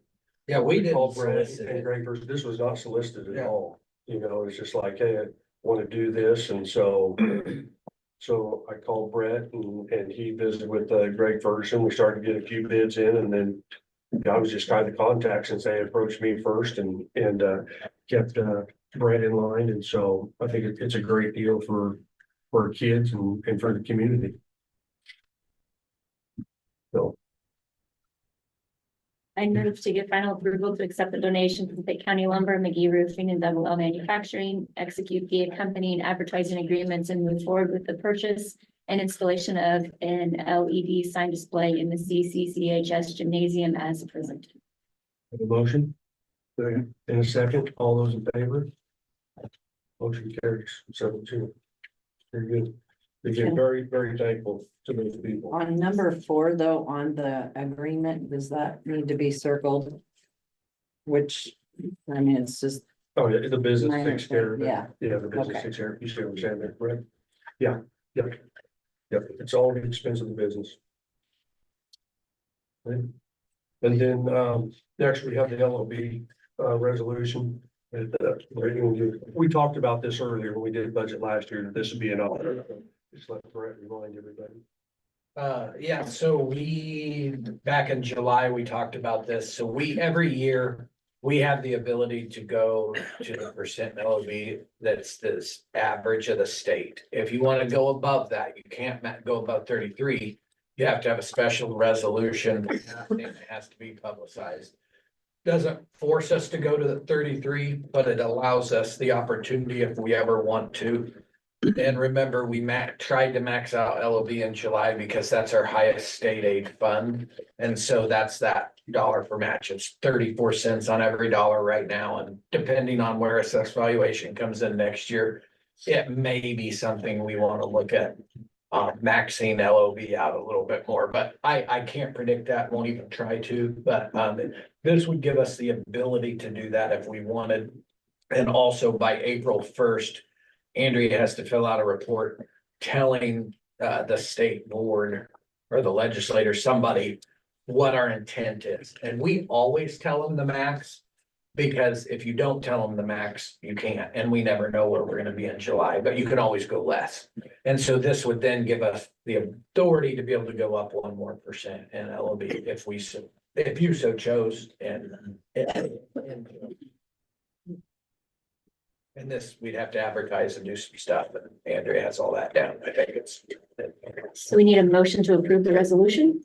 Speaker 10: Yeah, we didn't
Speaker 2: called Brett
Speaker 10: solicit
Speaker 2: and
Speaker 10: it.
Speaker 2: Greg first, this was not solicited at
Speaker 10: Yeah.
Speaker 2: all, you know, it's just like, hey, I want to do this, and so. So I called Brett and he visited with Greg Ferguson, we started to get a few bids in, and then. I was just kind of contact since they approached me first and kept Brett in line, and so I think it's a great deal for kids and for the community. So.
Speaker 7: I move to give final approval to accept the donation from Fayette County Lumber, McGee Roofing, and Double L Manufacturing, execute the accompanying advertising agreements, and move forward with the purchase and installation of an LED sign display in the CCCHS gymnasium as presented.
Speaker 2: Have a motion? In a second, all those in favor? Motion carries 7-2. Very good. Again, very, very thankful to those people.
Speaker 9: On number 4, though, on the agreement, does that need to be circled? Which, I mean, it's just,
Speaker 2: Oh, yeah, the business
Speaker 9: Minor
Speaker 2: takes care of it.
Speaker 9: thing, yeah.
Speaker 2: Yeah, the business
Speaker 9: Okay.
Speaker 2: takes care, you see what I'm saying there, correct? Yeah, yep. Yep, it's all the expense of the business. And then, next we have the LOB, resolution. And, we talked about this earlier when we did budget last year, that this would be an option. Just let Brett remind everybody.
Speaker 10: Yeah, so back in July, we talked about this. So every year, we have the ability to go to the percent LOB that's this average of the state. If you want to go above that, you can't go above 33. You have to have a special resolution. It has to be publicized. Doesn't force us to go to the 33, but it allows us the opportunity if we ever want to. And remember, we tried to max out LOB in July because that's our highest state aid fund. And so that's that dollar per match. It's 34 cents on every dollar right now. And depending on where assessed valuation comes in next year, it may be something we want to look at. Maxing LOB out a little bit more, but I can't predict that, won't even try to, but this would give us the ability to do that if we wanted. And also by April 1st, Andrea has to fill out a report telling the state board or the legislator, somebody, what our intent is. And we always tell them the max, because if you don't tell them the max, you can't, and we never know where we're gonna be in July, but you can always go less. And so this would then give us the authority to be able to go up 1% more in LOB if you so chose, and this, we'd have to advertise and do some stuff, and Andrea has all that down. I think it's.
Speaker 7: So we need a motion to approve the resolution?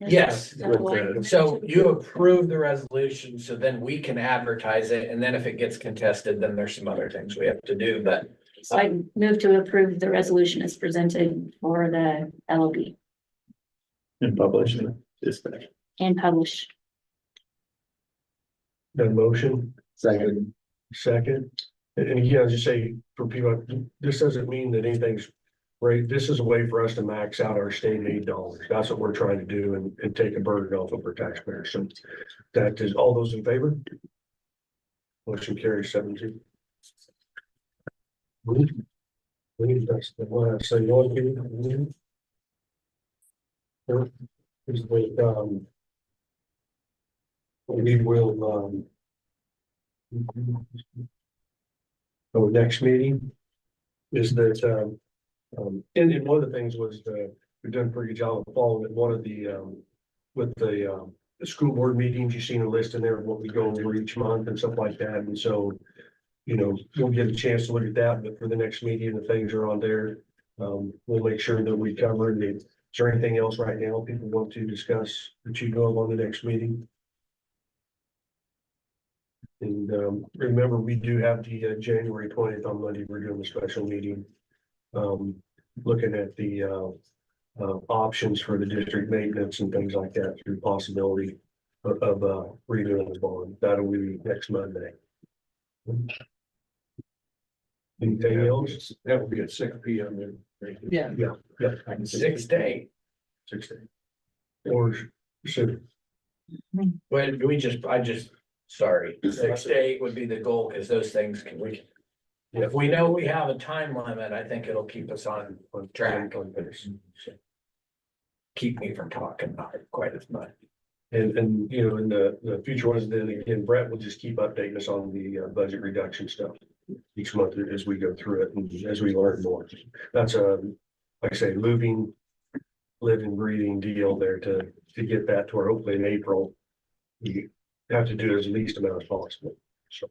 Speaker 10: Yes.
Speaker 2: With
Speaker 10: So you approve the resolution, so then we can advertise it, and then if it gets contested, then there's some other things we have to do, but.
Speaker 7: So I move to approve the resolution as presented for the LOB
Speaker 12: And publishing dispatch.
Speaker 7: and publish.
Speaker 2: That motion,
Speaker 6: Second.
Speaker 2: second. And again, as you say, for people, this doesn't mean that anything's right. This is a way for us to max out our state aid dollars. That's what we're trying to do and take a burden off of our taxpayers. So that is, all those in favor? Motion carries 7-2. That's the last thing. You want to do? Is the, we will, our next meeting is that, and one of the things was, we've done a pretty good job of following one of the, with the school board meetings, you've seen a list in there of what we go over each month and stuff like that. And so, you know, we'll get a chance to look at that, but for the next meeting, the things are on there. We'll make sure that we cover it. Is there anything else right now people want to discuss that you know of on the next meeting? And remember, we do have the January 20th on Monday, we're doing a special meeting. Looking at the options for the district maintenance and things like that through possibility of redoing the bond. That'll be next Monday. Anything else?
Speaker 8: That would be at 6 p.m. then.
Speaker 9: yeah.
Speaker 2: Yeah,
Speaker 10: 6 to 8.
Speaker 2: 6 days. Or soon.
Speaker 10: But sorry, 6 to 8 would be the goal, because those things if we know we have a time limit, I think it'll keep us on track. Keep me from talking about it quite as much.
Speaker 2: And, you know, in the future ones, then again, Brett will just keep updating us on the budget reduction stuff each month as we go through it and as we learn more. That's like I say, living, breathing deal there to get that to where hopefully in April, we have to do as least amount as possible. So,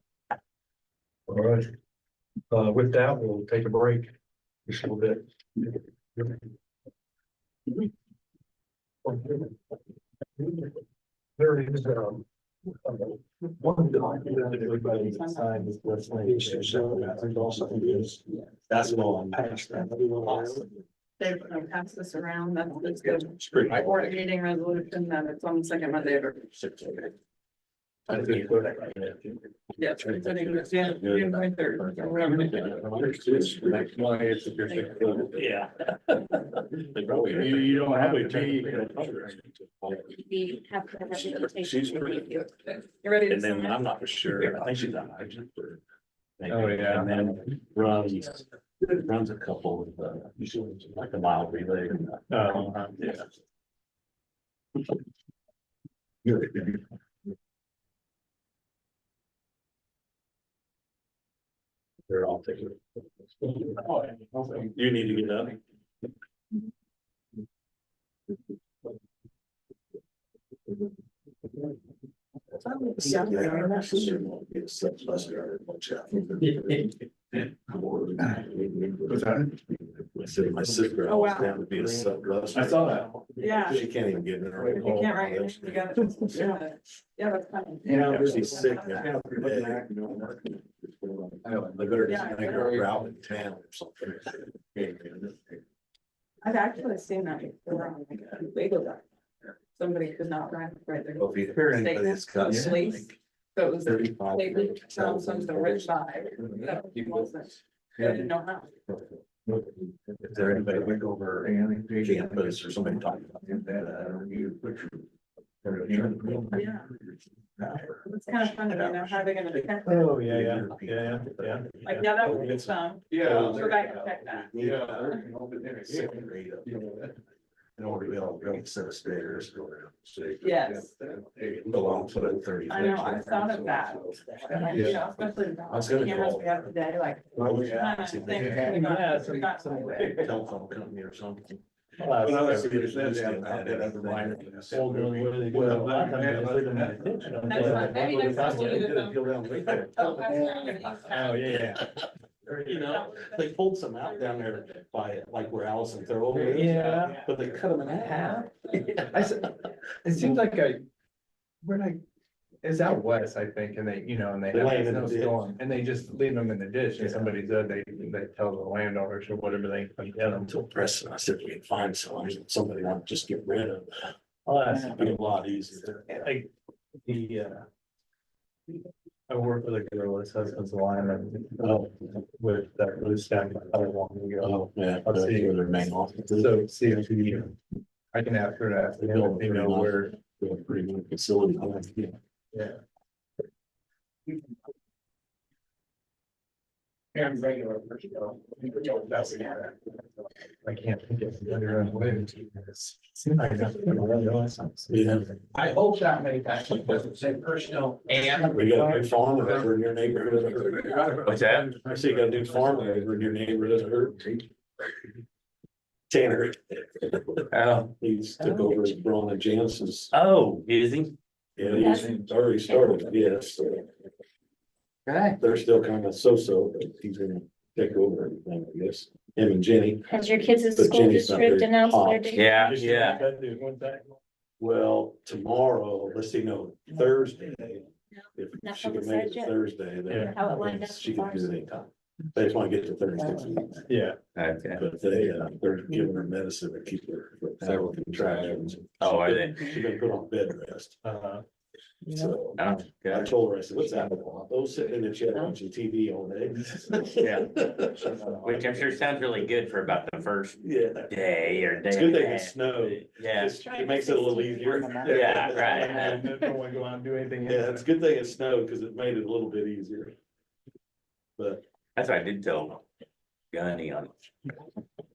Speaker 2: all right. With that, we'll take a break just a little bit. There it is. One document that everybody signed this legislation, so that also is, that's all I'm past that.
Speaker 5: They're gonna pass this around, that's good. Board meeting resolution, that it's on the second Monday of every.
Speaker 14: Yeah.
Speaker 12: Yeah. You don't have a T.
Speaker 7: We have to have
Speaker 12: She's
Speaker 7: representation.
Speaker 12: pretty good.
Speaker 5: You ready to
Speaker 12: And then
Speaker 5: sign?
Speaker 12: I'm not for sure, I think she's on hygiene for.
Speaker 14: Oh, yeah.
Speaker 12: And then runs a couple of, like a mile relay. Yeah. They're all taking. You need to get up.
Speaker 8: What's that?
Speaker 12: I said my sister.
Speaker 5: Oh, wow.
Speaker 12: Down to be a sub bus.
Speaker 8: I saw that.
Speaker 5: Yeah.
Speaker 12: She can't even get in her.
Speaker 5: You can't write your name, you got it. Yeah, that's fine.
Speaker 8: You know,
Speaker 12: She's sick.
Speaker 8: Yeah.
Speaker 12: They better just make her a route in town or something.
Speaker 5: I've actually seen that before on like a legal document. Somebody could not write there.
Speaker 12: Well, if you hear anybody that's got.
Speaker 5: Sleep. So it was.
Speaker 12: 35.
Speaker 5: They would tell something rich by. So he wasn't. I didn't know how.
Speaker 12: Is there anybody went over campus or somebody talking about that? You put your.
Speaker 5: Yeah. It's kind of fun, you know, how they're gonna detect. it.
Speaker 2: Oh, yeah.
Speaker 5: Like, yeah, that would be some.
Speaker 8: Yeah.
Speaker 5: Go back and check that.
Speaker 12: Second grade up. In order to be able to set of stairs, go around.
Speaker 5: Yes.
Speaker 12: Belong to the 30.
Speaker 5: I know, I thought of that. Like, you know, especially
Speaker 12: I was gonna
Speaker 5: cameras
Speaker 12: call.
Speaker 5: we have today, like.
Speaker 12: Oh, yeah.
Speaker 5: kind of
Speaker 12: See if
Speaker 5: things
Speaker 12: they
Speaker 5: we got-
Speaker 2: Yeah,
Speaker 5: we got some way.
Speaker 12: Telephone company or something.
Speaker 5: Maybe next time we'll do this.
Speaker 2: Oh, yeah.
Speaker 12: You know, they pulled some out down there by like where Allison Thurl is.
Speaker 2: Yeah.
Speaker 12: But they cut them in half.
Speaker 14: I said, it seems like it's out west, I think, and they, you know, and they
Speaker 12: They
Speaker 14: have
Speaker 12: lay
Speaker 14: a
Speaker 12: in the ditch.
Speaker 14: snowstorm, and they just leave them in the ditch, and somebody said they tell the landowners or whatever they can get them.
Speaker 12: Until Preston, I said, we can find somebody want to just get rid of.
Speaker 2: I'll ask.
Speaker 12: It'd be a lot easier.
Speaker 2: Like, I worked with a girl, his husband's a lineman, with that blue stack, how long ago.
Speaker 12: Oh, yeah.
Speaker 2: I'll see.
Speaker 12: Where their main office is.
Speaker 2: So, see if he,
Speaker 14: I can ask her that,
Speaker 12: They
Speaker 14: you
Speaker 12: built
Speaker 14: know, where,
Speaker 12: a pretty good facility.
Speaker 2: yeah.
Speaker 14: and regular. I can't think of the other way. Seems like that's.
Speaker 12: Yeah.
Speaker 10: I hope that many times it doesn't say personnel and.
Speaker 12: We got a new farm over in your neighborhood.
Speaker 11: What's that?
Speaker 12: I see you got a new farm over in your neighborhood. Tanner.
Speaker 11: Oh,
Speaker 12: He's took over Braun and Jansen's.
Speaker 11: oh, is he?
Speaker 12: Yeah, he's already started, yes.
Speaker 11: Right.
Speaker 12: They're still kind of so-so, but he's gonna take over everything, I guess. Him and Jenny.
Speaker 7: Has your kids'
Speaker 12: But
Speaker 7: school
Speaker 12: Jenny's not
Speaker 7: district
Speaker 12: very
Speaker 7: announced their
Speaker 12: hot.
Speaker 7: date?
Speaker 11: Yeah, yeah.
Speaker 12: Well, tomorrow, let's see, no, Thursday. If
Speaker 7: Not
Speaker 12: she can make
Speaker 7: publicized
Speaker 12: it
Speaker 7: yet?
Speaker 12: Thursday, then
Speaker 7: How it lined up
Speaker 12: she
Speaker 7: so
Speaker 12: can
Speaker 7: far?
Speaker 12: do it anytime. They just want to get to 36 weeks.
Speaker 2: Yeah.
Speaker 11: Okay.
Speaker 12: But they're giving her medicine to keep her with several contractions.
Speaker 11: Oh, are they?
Speaker 12: She's been put on bed rest. So
Speaker 11: Oh,
Speaker 12: I
Speaker 11: okay.
Speaker 12: told her, I said, what's that about? Those sitting in the chair watching TV all day.
Speaker 11: Yeah. Which I'm sure sounds really good for about the first
Speaker 12: Yeah.
Speaker 11: day or day.
Speaker 12: It's good
Speaker 11: and a
Speaker 12: they can
Speaker 11: half.
Speaker 12: snow.
Speaker 11: Yeah,
Speaker 12: It makes it a little easier.
Speaker 11: yeah, right.
Speaker 2: Don't want to go out and do anything.
Speaker 12: Yeah, it's a good thing it snowed because it made it a little bit easier. But
Speaker 11: That's what I did tell Gunny on,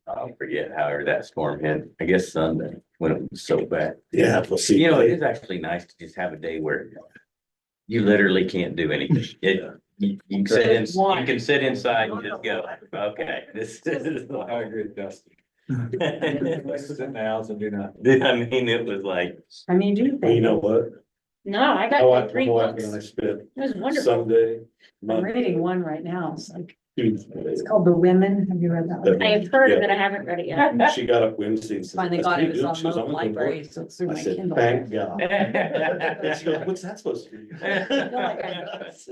Speaker 11: I forget however that storm hit, I guess Sunday, when it was so bad.
Speaker 12: yeah, we'll see.
Speaker 11: You know, it is actually nice to just have a day where you literally can't do anything. You can sit in, you can sit inside and just go, okay, this is.
Speaker 14: I agree with Dustin. Sit in the house and do nothing.
Speaker 11: I mean, it was like,
Speaker 13: I mean, do
Speaker 12: Well, you know what?
Speaker 7: No, I got
Speaker 12: My
Speaker 7: like
Speaker 12: wife
Speaker 7: 3
Speaker 12: my wife
Speaker 7: books.
Speaker 12: and I
Speaker 7: It
Speaker 12: spent
Speaker 7: was wonderful.
Speaker 12: Sunday,
Speaker 13: I'm
Speaker 12: Monday,
Speaker 13: reading one right now. It's like,
Speaker 12: Tuesday.
Speaker 13: it's called The Women. Have you read that one?
Speaker 7: I have heard of
Speaker 12: Yeah.
Speaker 7: it, I haven't read it yet.
Speaker 12: She got up Wednesday and said.
Speaker 13: Finally
Speaker 12: "That's
Speaker 13: got it.
Speaker 12: pretty
Speaker 13: It's
Speaker 12: good." She
Speaker 13: on
Speaker 12: goes,
Speaker 13: the
Speaker 12: "I'm gonna go
Speaker 13: library,
Speaker 12: work."
Speaker 13: so it's through
Speaker 12: I
Speaker 13: my
Speaker 12: said,
Speaker 13: Kindle.
Speaker 12: thank God. And she goes, what's that supposed to be?
Speaker 13: I feel like I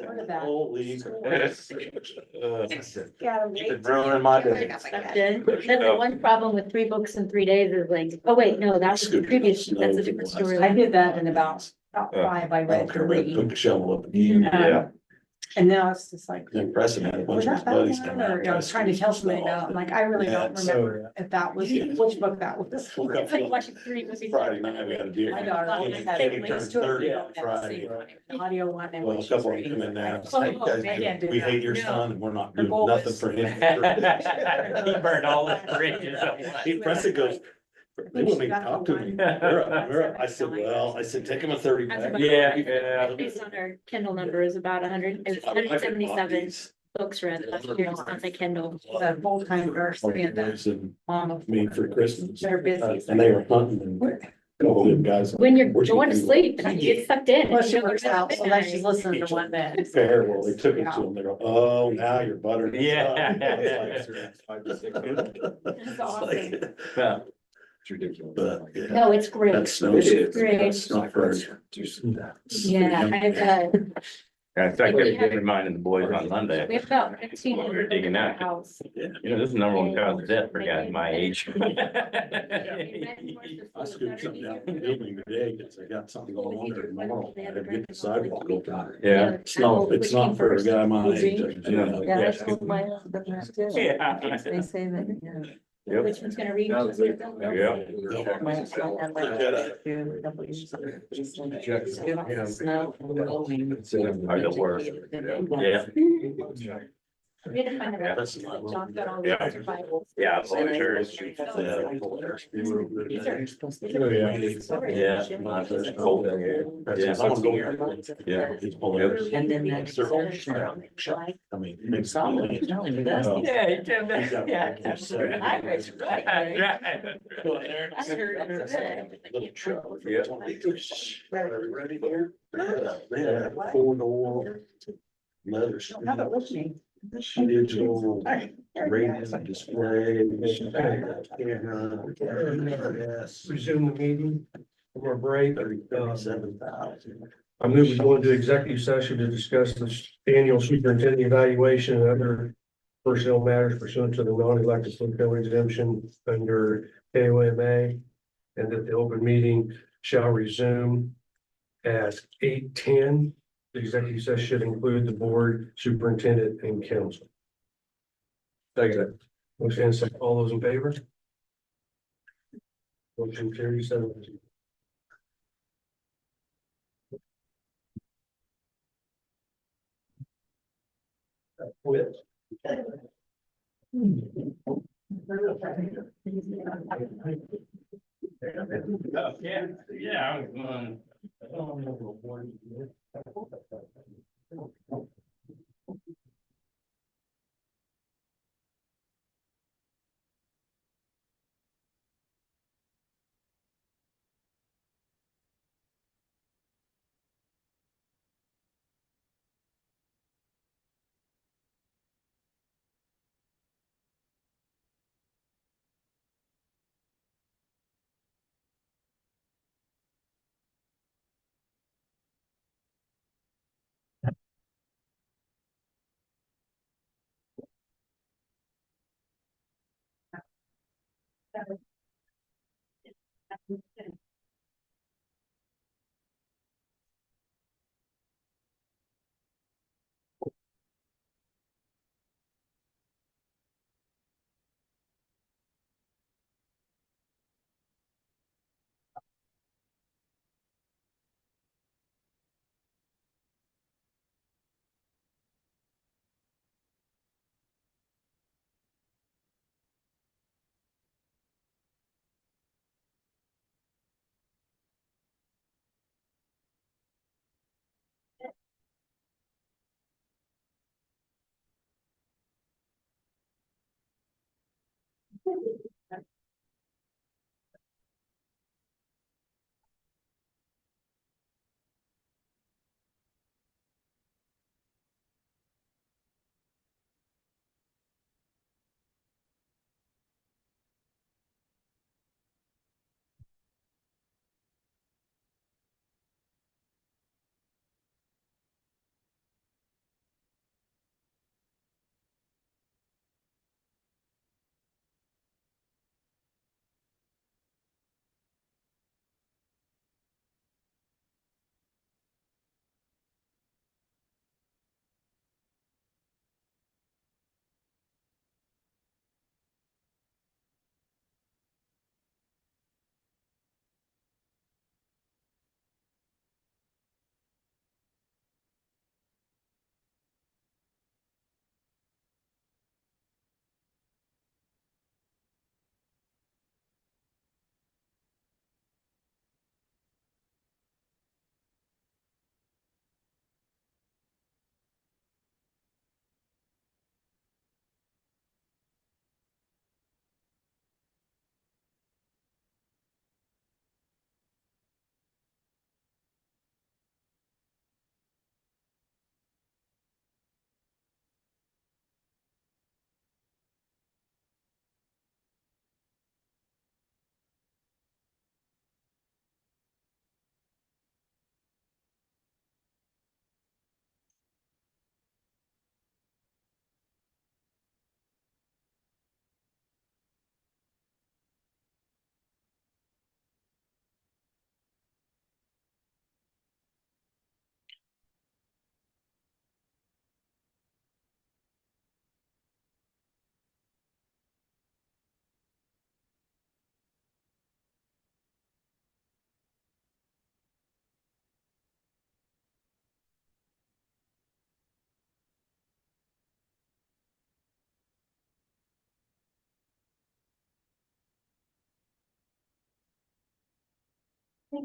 Speaker 13: heard of that.
Speaker 12: Holy. I said,
Speaker 11: it's ruining my day.
Speaker 7: That's good. Then the one problem with 3 books in 3 days is like, oh wait, no, that was the previous, that's a different story.
Speaker 13: I did that in about about
Speaker 8: Yeah.
Speaker 13: 5, I
Speaker 12: I
Speaker 13: read
Speaker 12: don't care, but
Speaker 13: 3.
Speaker 12: took the shovel up again.
Speaker 8: Yeah.
Speaker 13: And now it's just like,
Speaker 12: Then Preston had a bunch
Speaker 13: was
Speaker 12: of his
Speaker 13: that that
Speaker 12: buddies
Speaker 13: one?
Speaker 12: come out.
Speaker 13: Or, you know, I was trying to tell somebody about, I'm like, I really don't
Speaker 12: Yeah, so-
Speaker 13: remember if that was, which book that was.
Speaker 12: Woke up
Speaker 7: It's like watching 3 movies.
Speaker 12: Friday night, we had a deer.
Speaker 13: My daughter always had
Speaker 12: Kenny
Speaker 13: at
Speaker 12: turned
Speaker 13: least 2 or 3
Speaker 12: 30
Speaker 13: on
Speaker 12: on
Speaker 13: that
Speaker 12: Friday.
Speaker 13: same one, an audio one. and
Speaker 12: Well, a
Speaker 13: when
Speaker 12: couple of
Speaker 13: she's
Speaker 12: them come in now.
Speaker 13: reading,
Speaker 12: It's like,
Speaker 13: oh,
Speaker 12: guys,
Speaker 13: I can't do
Speaker 12: we
Speaker 13: that.
Speaker 12: hate your
Speaker 13: No.
Speaker 12: son and we're not
Speaker 13: Her
Speaker 12: doing
Speaker 13: goal
Speaker 12: nothing
Speaker 13: is-
Speaker 12: for him.
Speaker 4: He burned all the bridges.
Speaker 12: Preston goes, they won't even talk to me. We're up. I said, well, I said, take him a 30 pack.
Speaker 4: Yeah, yeah.
Speaker 7: Based on our Kindle number is about 100, it's 177 books read last year just on the Kindle.
Speaker 13: The full-time nurse and the mom of
Speaker 12: Me for Christmas.
Speaker 13: they're busy.
Speaker 12: And they were hunting and a couple of them guys.
Speaker 7: When you're
Speaker 12: Where'd you
Speaker 7: going to
Speaker 12: get
Speaker 7: sleep, and you get sucked in.
Speaker 13: Well, she
Speaker 7: you know,
Speaker 13: works out, so then she's listening to one that.
Speaker 12: Fair, well, they took it to them. They go, oh, now you're buttering. us up."
Speaker 7: That's awesome.
Speaker 8: Yeah. It's ridiculous.
Speaker 12: But, yeah.
Speaker 7: No, it's great.
Speaker 12: That's snow shit.
Speaker 7: Great.
Speaker 12: That's not for.
Speaker 7: Yeah,
Speaker 8: In fact, I got a good mine and the boys on Monday.
Speaker 7: we have about 15.
Speaker 8: While we were digging out.
Speaker 7: House.
Speaker 8: You know, this is the number one cause of death for guys my age.
Speaker 12: I scooped something out in the building today, because I got something going on there tomorrow. I had to get the sidewalk open.
Speaker 8: Yeah.
Speaker 12: It's not for a guy my age.
Speaker 8: No.
Speaker 9: Yeah, I
Speaker 8: Yeah.
Speaker 9: told my husband that too.
Speaker 8: Yeah.
Speaker 9: They say that, yeah.
Speaker 8: Yep.
Speaker 7: Which one's gonna read?
Speaker 8: Yeah.
Speaker 9: My husband had like a couple years ago. Snow blowing.
Speaker 8: Hard to work. Yeah.
Speaker 7: We had to find
Speaker 8: Yeah.
Speaker 7: the. John's got all the
Speaker 8: Yeah.
Speaker 7: other Bibles.
Speaker 8: Yeah, I'm sure. Yeah. Mine's just cold in here. Yeah. Yeah.
Speaker 9: And then that.
Speaker 12: I mean, it's.
Speaker 9: Yeah,
Speaker 8: Yeah, yeah.
Speaker 9: Irish, right?
Speaker 7: I heard it.
Speaker 12: Little truck.
Speaker 8: Yeah.
Speaker 12: Ready here? They had a 4-door leather.
Speaker 13: Have it with me.
Speaker 12: Digital radio display. Yes.
Speaker 2: Resume the meeting from our break.
Speaker 12: 37,000.
Speaker 2: I move we go into executive session to discuss the annual superintendent evaluation and other personnel matters pursuant to the non-elected political exemption under KOMA. And that the open meeting shall resume at 8:10. The executive session should include the board, superintendent, and council. Second. Motion and second. All those in favor? Motion carries 7. Quit.
Speaker 14: Yeah, yeah, I was going.
Speaker 5: I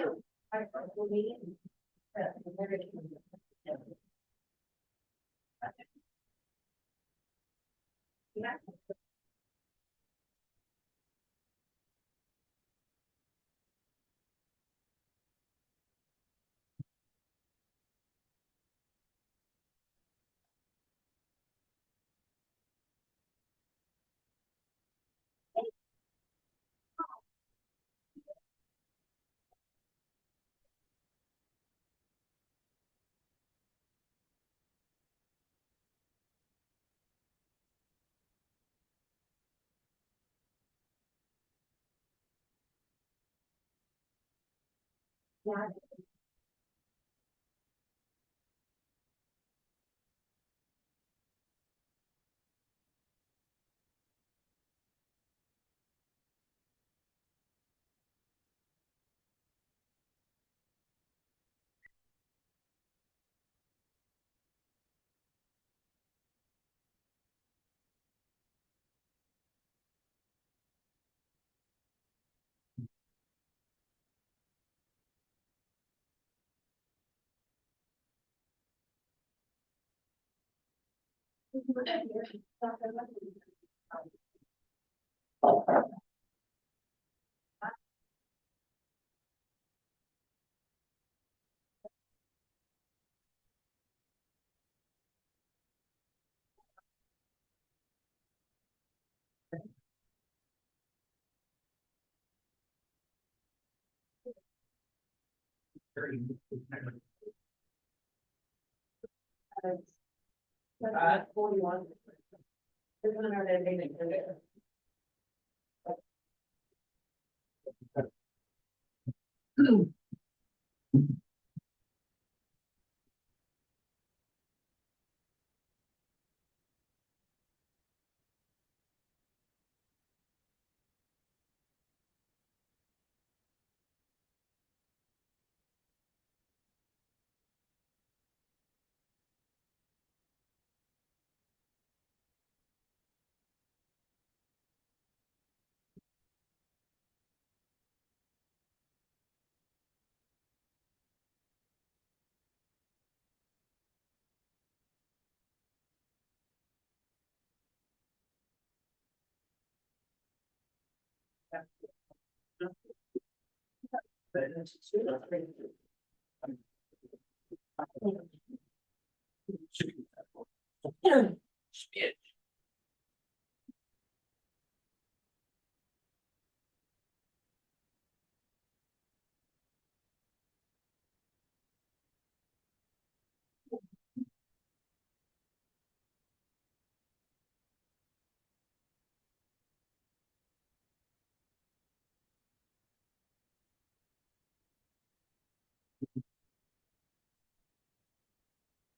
Speaker 5: don't.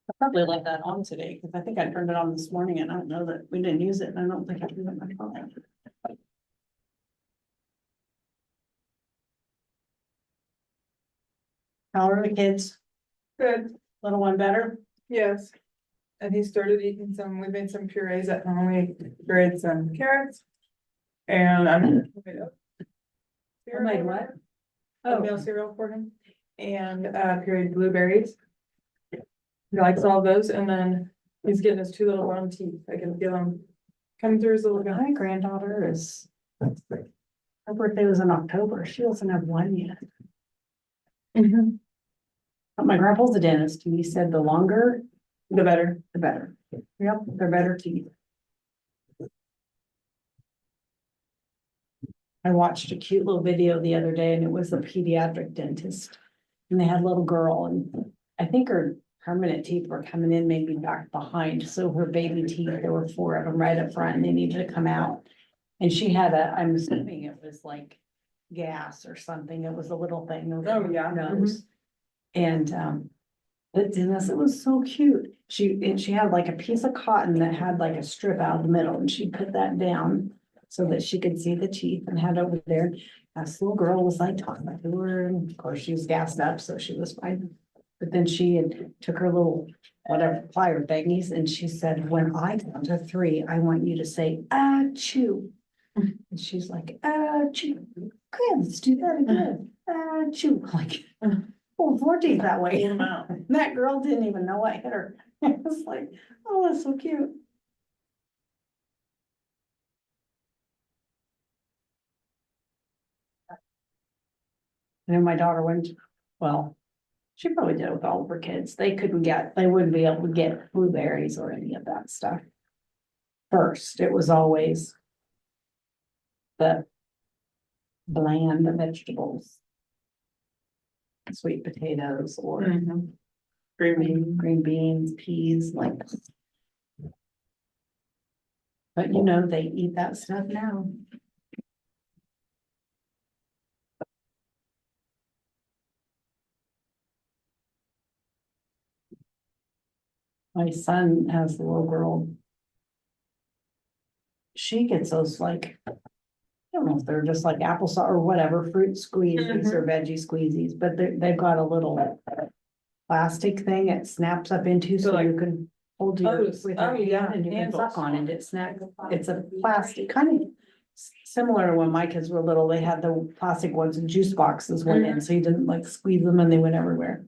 Speaker 13: I probably left that on today, because I think I turned it on this morning and I don't know that we didn't use it, and I don't think I turned it back on. How are the kids?
Speaker 15: Good,
Speaker 13: Little one better?
Speaker 15: yes. And he started eating some, we made some purees at home, we pureed some carrots. And I'm.
Speaker 13: I made what?
Speaker 15: Oatmeal cereal for him, and pureed blueberries. He likes all those, and then he's getting his 2 little bottom teeth, I can feel him coming through his little guy.
Speaker 13: My granddaughter is. Her birthday was in October, she doesn't have one yet. But my grandpa's a dentist, and he said the longer,
Speaker 15: The better.
Speaker 13: the better. Yep, they're better teeth. I watched a cute little video the other day, and it was a pediatric dentist. And they had a little girl, and I think her permanent teeth were coming in maybe back behind, so her baby teeth, there were 4 of them right up front, and they needed to come out. And she had I'm assuming it was like gas or something, it was a little thing.
Speaker 15: Oh, yeah.
Speaker 13: Nose. And, but Dennis, it was so cute. She had like a piece of cotton that had like a strip out of the middle, and she put that down so that she could see the teeth, and had over there. This little girl was like talking to her, and of course she was gassed up, so she was fine. But then she had took her little whatever plier thingies, and she said, when I count to 3, I want you to say, achoo. And she's like, achoo. Okay, let's do that again. Achoo. Like, oh, 4 teeth that way. That girl didn't even know what hit her. It was like, oh, that's so cute. And then my daughter went, well, she probably did it with all of her kids. They wouldn't be able to get blueberries or any of that stuff. First, it was always the bland vegetables. Sweet potatoes or green beans, peas, like. But you know, they eat that stuff now. My son has a little girl. She gets those like, I don't know if they're just like applesauce or whatever, fruit squeezies or veggie squeezies, but they've got a little plastic thing it snaps up into, so you can hold your with your hand and you can suck on it. It snaps. It's a plastic, kind of similar to when my kids were little. They had the plastic ones and juice boxes went in, so you didn't like squeeze them and they went everywhere.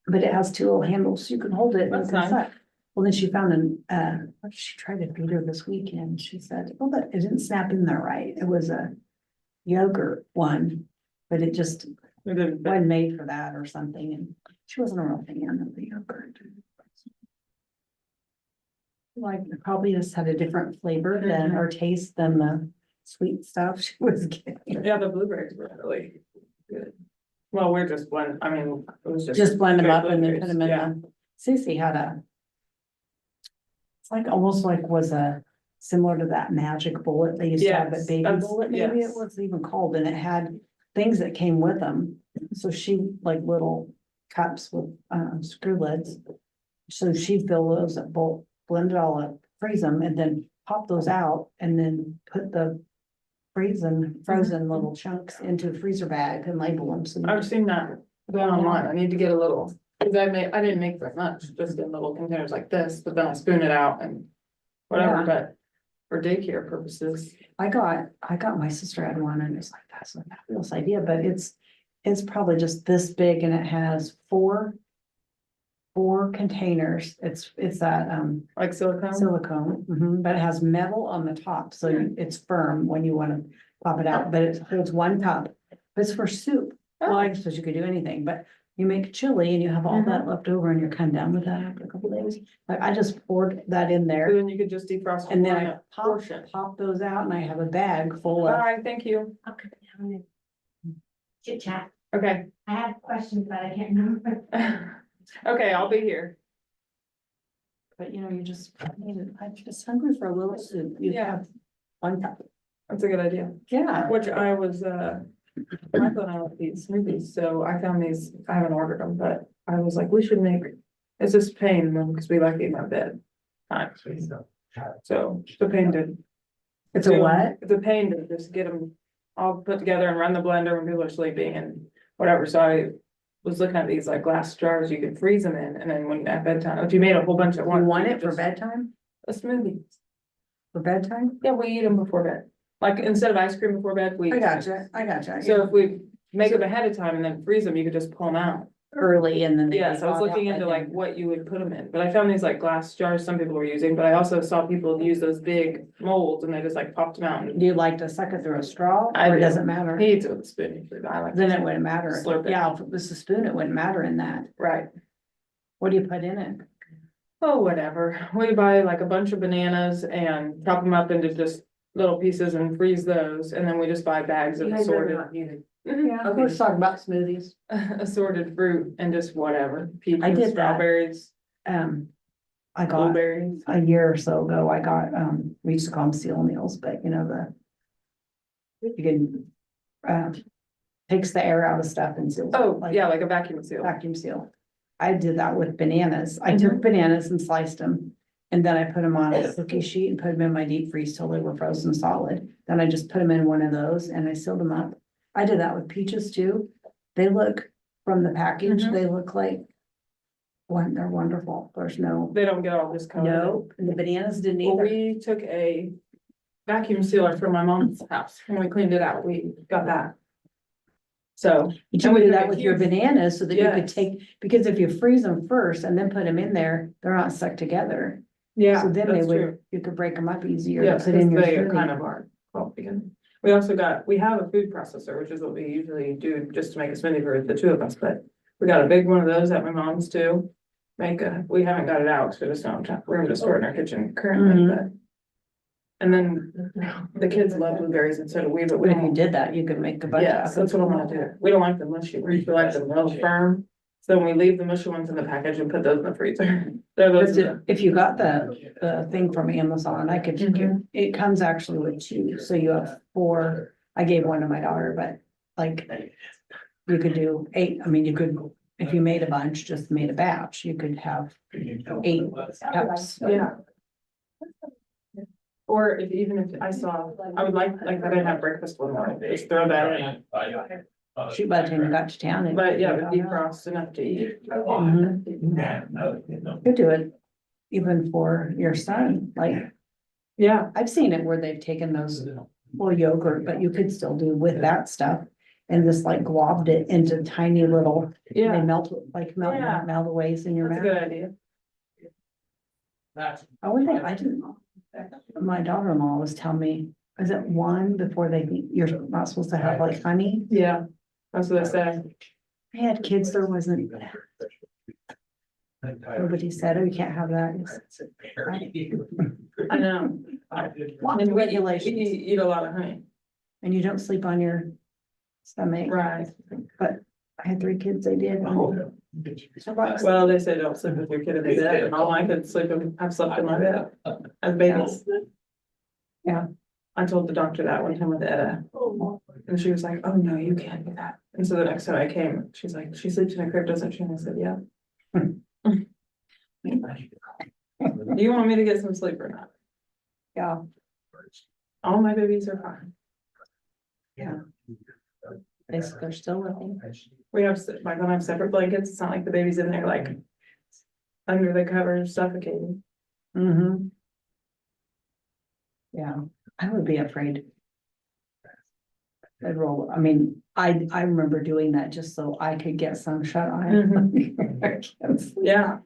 Speaker 13: But it has 2 little handles, so you can hold it and you can suck. Well, then she found what did she tried to feed her this weekend? She said, oh, but it didn't snap in there right. It was a yogurt one, but it just wasn't made for that or something, and she wasn't a real fan of the yogurt. Like, it probably just had a different flavor than, or taste than the sweet stuff she was getting.
Speaker 15: Yeah, the blueberries were really good. Well, we're just blend, I mean, it was just.
Speaker 13: Just blend them
Speaker 15: straight
Speaker 13: up and then put them in
Speaker 15: yeah.
Speaker 13: the, Cece had a. It's like, almost like was a, similar to that magic bullet they used to have,
Speaker 15: Yes,
Speaker 13: at baby
Speaker 15: that's-
Speaker 13: bullet, maybe it
Speaker 15: yes.
Speaker 13: was even called, and it had things that came with them. So she, like little cups with, screw lids. So she'd fill those at bowl, blend it all up, freeze them, and then pop those out, and then put the frozen little chunks into a freezer bag and label them, so.
Speaker 15: I've seen that done online. I need to get a little, cause I didn't make very much, just in little containers like this, but then I spoon it out and whatever,
Speaker 13: Yeah.
Speaker 15: but for daycare purposes.
Speaker 13: I got my sister had one, and it's like, that's a fabulous idea, but it's probably just this big, and it has four containers. It's that,
Speaker 15: Like silicone?
Speaker 13: silicone, but it has metal on the top, so it's firm when you wanna pop it out, but it holds one cup. It's for soup. Well, I suppose you could do anything, but you make chili and you have all that left over and you're kind of done with that after a couple days. Like, I just poured that in
Speaker 15: So
Speaker 13: there,
Speaker 15: then you could just defrost.
Speaker 13: and then
Speaker 15: one
Speaker 13: I
Speaker 15: portion.
Speaker 13: pop those out, and I have a bag full
Speaker 15: All
Speaker 13: of.
Speaker 15: right, thank you.
Speaker 16: Okay, I'm gonna chit chat.
Speaker 15: Okay.
Speaker 16: I have questions, but I can't remember.
Speaker 15: Okay, I'll be here.
Speaker 13: But I'm just hungry for a little soup. You
Speaker 15: Yeah.
Speaker 13: have one cup.
Speaker 15: That's a good idea.
Speaker 13: Yeah.
Speaker 15: Which I was, Michael and I like these smoothies, so I found these, I haven't ordered them, but I was like, we should make, it's just pain, because we like eating our bed. So, it's a pain to.
Speaker 13: It's a what?
Speaker 15: It's a pain to just get them all put together and run the blender when people are sleeping and whatever, so I was looking at these like glass jars you can freeze them in, and then when at bedtime, if you made a whole bunch at once.
Speaker 13: You want
Speaker 15: you
Speaker 13: it
Speaker 15: could
Speaker 13: for
Speaker 15: just-
Speaker 13: bedtime?
Speaker 15: A smoothie.
Speaker 13: For bedtime?
Speaker 15: Yeah, we eat them before bed. Like, instead of ice cream before bed, we.
Speaker 13: I gotcha.
Speaker 15: So if we make them ahead of time and then freeze them, you could just pull them out.
Speaker 13: Early, and then. they
Speaker 15: Yeah,
Speaker 13: get
Speaker 15: so I was
Speaker 13: thawed out
Speaker 15: looking
Speaker 13: by
Speaker 15: into like
Speaker 13: then.
Speaker 15: what you would put them in, but I found these like glass jars some people were using, but I also saw people use those big molds and they just like popped them out. And
Speaker 13: Do you like to suck it through a straw,
Speaker 15: I
Speaker 13: or
Speaker 15: do.
Speaker 13: does it matter?
Speaker 15: he eats it with a spoon usually, but I like.
Speaker 13: Then it wouldn't matter.
Speaker 15: Slurp it.
Speaker 13: Yeah, if it was a spoon, it wouldn't matter in that.
Speaker 15: Right.
Speaker 13: What do you put in it?
Speaker 15: Oh, whatever. We buy like a bunch of bananas and chop them up into just little pieces and freeze those, and then we just buy bags of assorted.
Speaker 13: Yeah, let's talk about smoothies.
Speaker 15: Assorted fruit and just whatever,
Speaker 13: I
Speaker 15: peaches,
Speaker 13: did that.
Speaker 15: strawberries,
Speaker 13: I got,
Speaker 15: blueberries.
Speaker 13: a year or so ago, I got, we used to call them seal meals, but you can, takes the air out of stuff and seals. it,
Speaker 15: Oh, yeah, like a vacuum seal.
Speaker 13: Vacuum seal. I did that with bananas. I took bananas and sliced them. And then I put them on a cookie sheet and put them in my deep freeze till they were frozen solid. Then I just put them in one of those and I sealed them up. I did that with peaches too. They look, from the package,
Speaker 15: Mhm.
Speaker 13: they look like, they're wonderful. There's no,
Speaker 15: They don't get all discolored.
Speaker 13: no, and the bananas didn't
Speaker 15: Well,
Speaker 13: either.
Speaker 15: we took a vacuum sealer from my mom's house when we cleaned it out. We got that. So,
Speaker 13: You can
Speaker 15: and we
Speaker 13: do
Speaker 15: took
Speaker 13: that
Speaker 15: a
Speaker 13: with your
Speaker 15: huge-
Speaker 13: bananas so that you could
Speaker 15: Yes.
Speaker 13: take, because if you freeze them first and then put them in there, they're not stuck together.
Speaker 15: yeah,
Speaker 13: So then they
Speaker 15: that's
Speaker 13: would,
Speaker 15: true.
Speaker 13: you could break them up easier. to
Speaker 15: Yes,
Speaker 13: put
Speaker 15: because
Speaker 13: in your
Speaker 15: they
Speaker 13: smoothie.
Speaker 15: kind of are. Well, again, we also we have a food processor, which is what we usually do just to make a smoothie for the two of us, but we got a big one of those at my mom's too. We haven't got it out, because we just don't have room to store it in our kitchen currently,
Speaker 13: Mhm.
Speaker 15: but. And then the kids love blueberries and so do we, but we
Speaker 13: But if you
Speaker 15: don't.
Speaker 13: did that, you could make a bunch of.
Speaker 15: Yes, that's what I wanna do. We don't like the mushy ones, we like the real firm. So we leave the mushy ones in the package and put those in the freezer. They're those.
Speaker 13: If you got the thing from Amazon, I could, it comes actually with two, so you have 4. I gave one to my daughter, but like. You could do 8, I mean, you could, if you made a bunch, just made a batch, you could have 8 cups.
Speaker 15: Yeah. Or even if I saw, I would like that I have breakfast one morning, just throw that in.
Speaker 13: Shoot, by the time you got to town. it-
Speaker 15: But yeah, it would defrost enough to eat.
Speaker 13: Mhm. Could do it even for your son, like,
Speaker 15: Yeah,
Speaker 13: I've seen it where they've taken those, well, yogurt, but you could still do with that stuff. And just like globbed it into tiny little, they
Speaker 15: yeah,
Speaker 13: melt
Speaker 15: Yeah.
Speaker 13: melt aways in your
Speaker 15: that's a good
Speaker 13: mouth.
Speaker 15: idea.
Speaker 13: I would think, I didn't know. My daughter-in-law was telling me, is it one before they, you're not supposed to have like honey?
Speaker 15: Yeah, that's what I said.
Speaker 13: I had kids, there wasn't. Nobody said, oh, you can't have that.
Speaker 15: I know.
Speaker 13: Lots of
Speaker 15: You
Speaker 13: regulations,
Speaker 15: eat a lot of honey.
Speaker 13: and you don't sleep on your stomach.
Speaker 15: Right.
Speaker 13: But I had 3 kids, they did.
Speaker 15: Well, they say don't sleep with your kid in the bed, and all my kids have slept in my bed as babies.
Speaker 13: Yeah.
Speaker 15: I told the doctor that one time with Etta, and she was like, oh, no, you can't do that. And so the next time I came, she's like, she sleeps in a crib, doesn't she? And I said, yeah. Do you want me to get some sleep or not?
Speaker 13: Yeah,
Speaker 15: All my babies are fine.
Speaker 13: yeah. They're still living.
Speaker 15: We have, like, when I have separate blankets, it's not like the baby's in there like under the covers suffocating.
Speaker 13: Mm-hmm. Yeah, I would be afraid. I'd roll, I mean, I remember doing that just so I could get some shut eye.
Speaker 15: Yeah,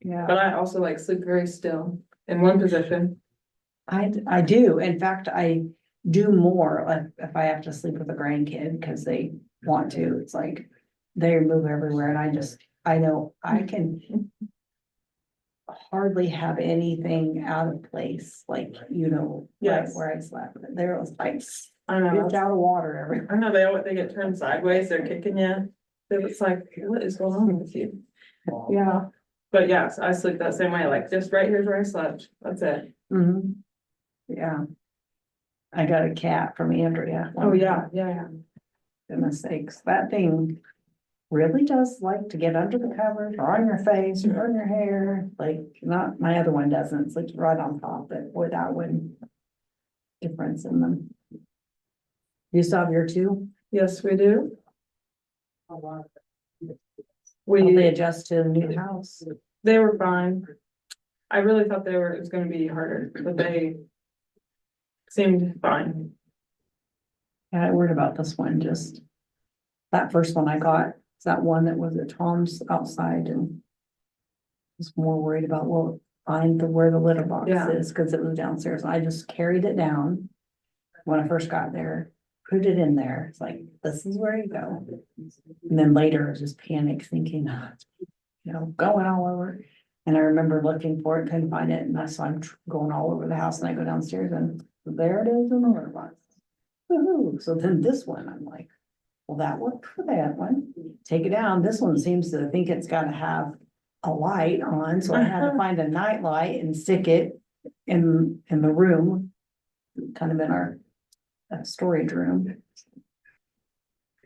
Speaker 13: Yeah,
Speaker 15: but I also like sleep very still in one position.
Speaker 13: I do. In fact, I do more, like if I have to sleep with a grandkid because they want to, it's like they move everywhere and I know I can hardly have anything out of place, like, right
Speaker 15: Yes.
Speaker 13: where I slept. There was like,
Speaker 15: I know.
Speaker 13: it's out of water everywhere.
Speaker 15: I know they get turned sideways, they're kicking you. It's like, what is going on with you?
Speaker 13: Yeah.
Speaker 15: But yes, I sleep that same way, like just right here's where I slept. That's it.
Speaker 13: Mm-hmm. Yeah. I got a cat from Andrea.
Speaker 15: Oh, yeah.
Speaker 13: Goodness sakes, that thing really does like to get under the covers or on your face or on your hair. Like, not, my other one doesn't, sleeps right on top, but boy, that one difference in them. You still have your 2?
Speaker 15: Yes, we do.
Speaker 13: Will they
Speaker 15: We,
Speaker 13: adjust to the new house?
Speaker 15: they were fine. I really thought it was gonna be harder, but they seemed fine.
Speaker 13: Yeah, I worried about this one, just that first one I got, is that one that was at Tom's outside and was more worried about, well, find where the litter box
Speaker 15: Yeah.
Speaker 13: is, because it was downstairs. I just carried it down when I first got there, put it in there. It's like, this is where you go. And then later I was just panicked thinking, going all over. And I remember looking for it, couldn't find it, and that's why I'm going all over the house, and I go downstairs and there it is in the litter box. Woohoo. So then this one, I'm like, well, that worked for that one. Take it down. This one seems to think it's gotta have a light on, so I had to find a night light and stick it in the room. Kind of in our storage room.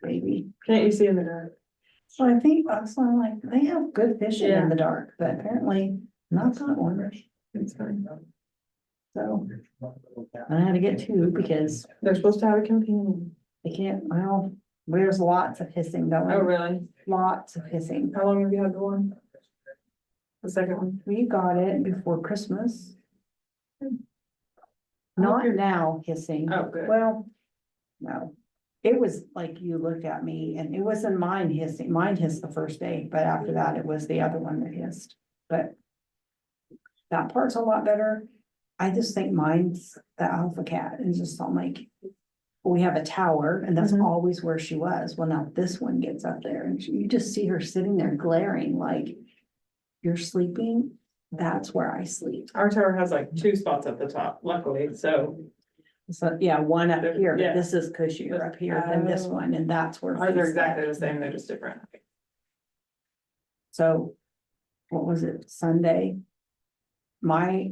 Speaker 13: Maybe.
Speaker 15: Can't you see in the dark?
Speaker 13: So I think, so I'm like, they have good vision in the dark, but apparently not that one.
Speaker 15: It's fine.
Speaker 13: So I had to get 2 because
Speaker 15: They're supposed to have a companion.
Speaker 13: they can't, well, there's lots of hissing
Speaker 15: Oh,
Speaker 13: going,
Speaker 15: really?
Speaker 13: lots of hissing.
Speaker 15: How long have you had the one? The second one?
Speaker 13: We got it before Christmas. Not now hissing.
Speaker 15: Oh, good.
Speaker 13: Well, no. It was like you looked at me and it wasn't mine hissing. Mine hissed the first day, but after that it was the other one that hissed. But that part's a lot better. I just think mine's the alpha cat and just I'm like, we have a tower and that's
Speaker 15: Mhm.
Speaker 13: always where she was. Well, now this one gets up there and you just see her sitting there glaring like, you're sleeping. That's where I sleep.
Speaker 15: Our tower has like 2 spots at the top, luckily, so
Speaker 13: So, yeah, one up here,
Speaker 15: Yeah.
Speaker 13: but this is cushier up here than this
Speaker 15: Oh.
Speaker 13: one, and that's where.
Speaker 15: ours are
Speaker 13: he's
Speaker 15: exactly
Speaker 13: at.
Speaker 15: the same, they're just different.
Speaker 13: So, what was it, Sunday? My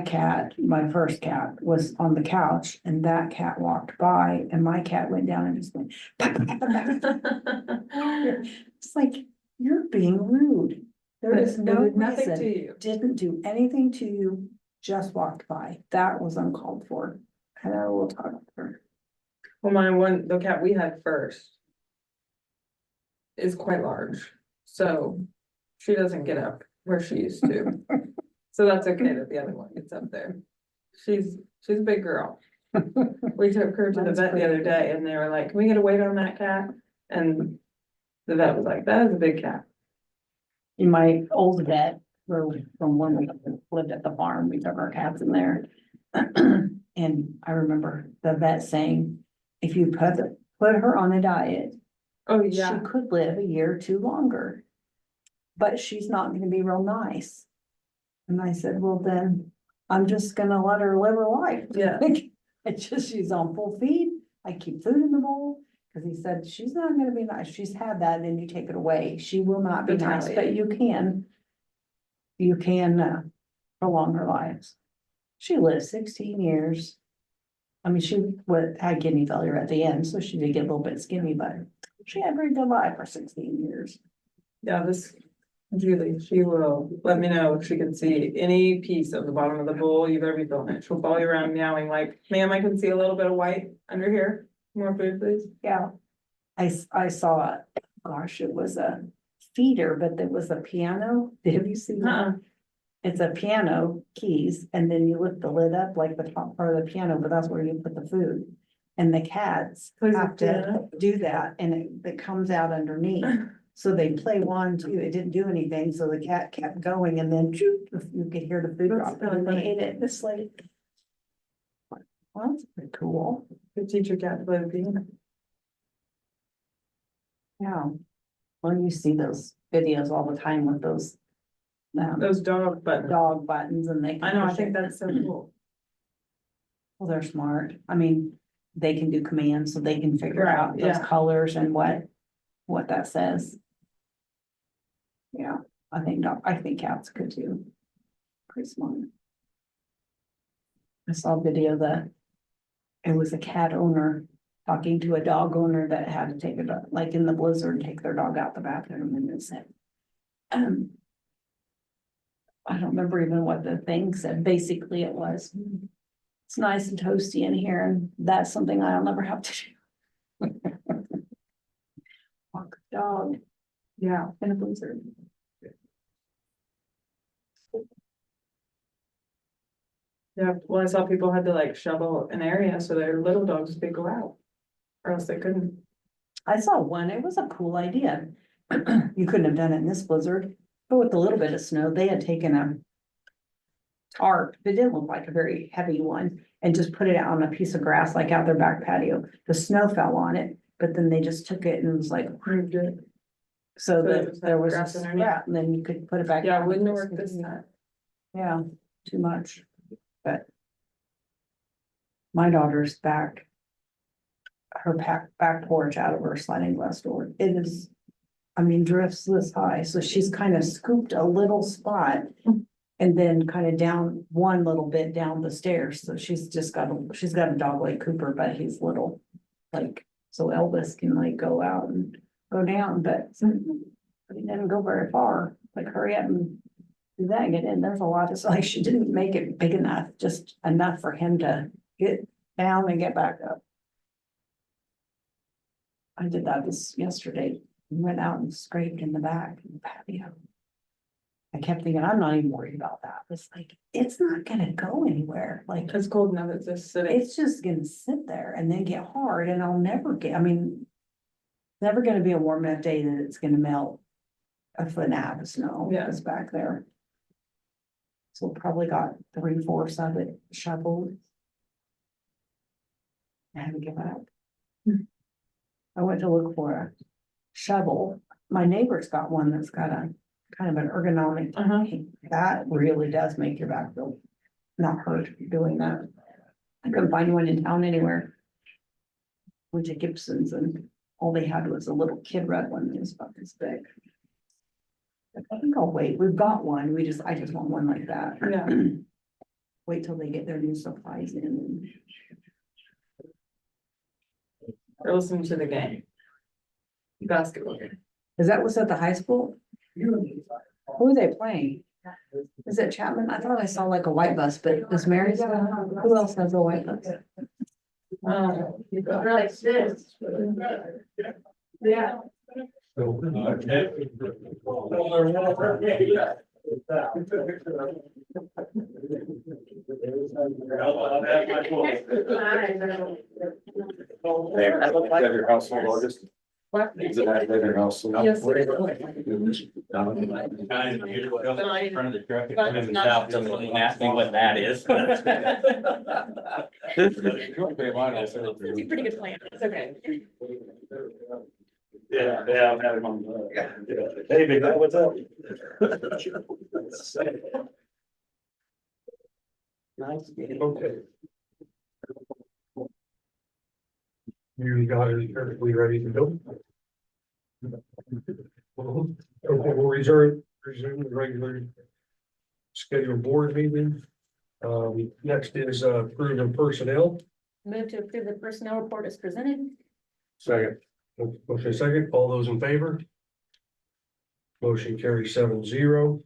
Speaker 13: cat, my first cat was on the couch and that cat walked by and my cat went down and just went. It's like, you're being rude. There is
Speaker 15: They
Speaker 13: no
Speaker 15: did nothing
Speaker 13: reason,
Speaker 15: to you.
Speaker 13: didn't do anything to you, just walked by. That was uncalled for. And I will talk to her.
Speaker 15: Well, the cat we had first is quite large, so she doesn't get up where she used to. So that's okay that the other one gets up there. She's a big girl. We took her to the
Speaker 13: Mine's
Speaker 15: vet the
Speaker 13: pretty
Speaker 15: other day and they were like, can we get a weight on that cat? And the vet was like, that is a big cat.
Speaker 13: In my old vet, from when we lived at the farm, we took our cats in there. And I remember the vet saying, if you put her on a diet,
Speaker 15: Oh,
Speaker 13: she
Speaker 15: yeah.
Speaker 13: could live a year or two longer. But she's not gonna be real nice. And I said, well, then I'm just gonna let her live her life.
Speaker 15: Yeah.
Speaker 13: It's just, she's on full feed. I keep food in the bowl. Cause he said, she's not gonna be nice. She's had that and then you take it away. She will not be nice, but you can. Prolong her lives. She lived 16 years. I mean, she had kidney failure at the end, so she did get a little bit skinny, but she had a very good life for 16 years.
Speaker 15: Yeah, this Julie, she will let me know if she can see any piece of the bottom of the bowl. You better be filming it. She'll follow you around meowing like, ma'am, I can see a little bit of white under here. More food, please.
Speaker 13: Yeah. I saw, gosh, it was a feeder, but there was a piano. Have you seen
Speaker 15: Uh-uh.
Speaker 13: that? It's a piano keys, and then you lift the lid up like the top part of the piano, but that's where you put the food. And the cats
Speaker 15: Plays the
Speaker 13: have to
Speaker 15: piano?
Speaker 13: do that, and it comes out underneath. So they play 1, 2, it didn't do anything, so the cat kept going, and then you could hear the food
Speaker 15: That's
Speaker 13: drop, and
Speaker 15: really
Speaker 13: they
Speaker 15: funny.
Speaker 13: ate it this late. Well, that's pretty cool.
Speaker 15: The teacher cat to play the piano.
Speaker 13: Yeah. Well, you see those videos all the time with those
Speaker 15: Those dog buttons.
Speaker 13: dog buttons, and they.
Speaker 15: I know, I
Speaker 13: push
Speaker 15: think
Speaker 13: it.
Speaker 15: that's so cool.
Speaker 13: Well, they're smart. I mean, they can do commands, so they can figure
Speaker 15: Right,
Speaker 13: out those
Speaker 15: yeah.
Speaker 13: colors and what that says. Yeah, I think cats could too. Pretty smart. I saw a video that it was a cat owner talking to a dog owner that had to take like in the blizzard, take their dog out the bathroom, and it said, I don't remember even what the thing said. Basically, it was, it's nice and toasty in here, and that's something I'll never have to do. Walk the dog
Speaker 15: Yeah.
Speaker 13: in a blizzard.
Speaker 15: Yeah, well, I saw people had to like shovel an area so their little dogs could go out. Or else they couldn't.
Speaker 13: I saw one, it was a cool idea. You couldn't have done it in this blizzard, but with a little bit of snow, they had taken a tarp, it didn't look like a very heavy one, and just put it out on a piece of grass, like out their back patio. The snow fell on it, but then they just took it and it was like,
Speaker 15: Moved it.
Speaker 13: so
Speaker 15: So it
Speaker 13: that
Speaker 15: was
Speaker 13: there
Speaker 15: like
Speaker 13: was
Speaker 15: grass
Speaker 13: a
Speaker 15: underneath.
Speaker 13: scrap, and then you could put it back.
Speaker 15: Yeah,
Speaker 13: down.
Speaker 15: wouldn't have worked this time.
Speaker 13: Yeah, too much, but. My daughter's back. Her back porch out of her sliding glass door, it is, I mean, drifts this high, so she's kind of scooped a little spot. And then kind of down one little bit down the stairs, so she's got a dog like Cooper, but he's little. Like, so Elvis can like go out and go down, but he didn't go very far, like hurry up and do that and get in, there's a lot of, like, she didn't make it big enough, just enough for him to get down and get back up. I did that yesterday, went out and scraped in the back of the patio. I kept thinking, I'm not even worried about that. It's like, it's not gonna go anywhere. Like,
Speaker 15: It's cold enough, it's just sitting.
Speaker 13: it's just gonna sit there and then get hard, and I'll never get, I mean, never gonna be a warm enough day that it's gonna melt a foot and a half of snow.
Speaker 15: Yeah.
Speaker 13: It's back there. So probably got 3/4 of it shoveled. I had to give up. I went to look for a shovel. My neighbor's got one that's got a kind of an ergonomic. That really does make your back feel not hurt doing that. I couldn't find one in town anywhere. Went to Gibson's and all they had was a little kid red one that was about this big. I think I'll wait. We've got one. I just want one like that.
Speaker 15: Yeah.
Speaker 13: Wait till they get their new supplies in.
Speaker 15: Or listen to the game. Basketball game.
Speaker 13: Is that what's at the high school? Who are they playing? Is it Chapman? I thought I saw like a white bus, but is Mary's? Who else has a white bus?
Speaker 15: Like this. Yeah.
Speaker 8: Your household August?
Speaker 12: Is it out there also?
Speaker 15: Yes.
Speaker 4: Front of the truck, it comes out, doesn't ask me what that is.
Speaker 7: It's a pretty good plan. It's okay.
Speaker 12: Yeah, I've had him on. Hey, big guy, what's up? Nice.
Speaker 2: Okay. You got it perfectly ready to go. Okay, we'll resume the regular scheduled board meeting. Next is approval of personnel.
Speaker 7: Move to approve the personnel report as presented.
Speaker 2: Second. Motion second, all those in favor? Motion carries 7-0.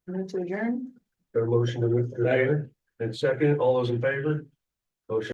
Speaker 7: Move to adjourn.
Speaker 2: Got a motion to move to adjourn. And second, all those in favor?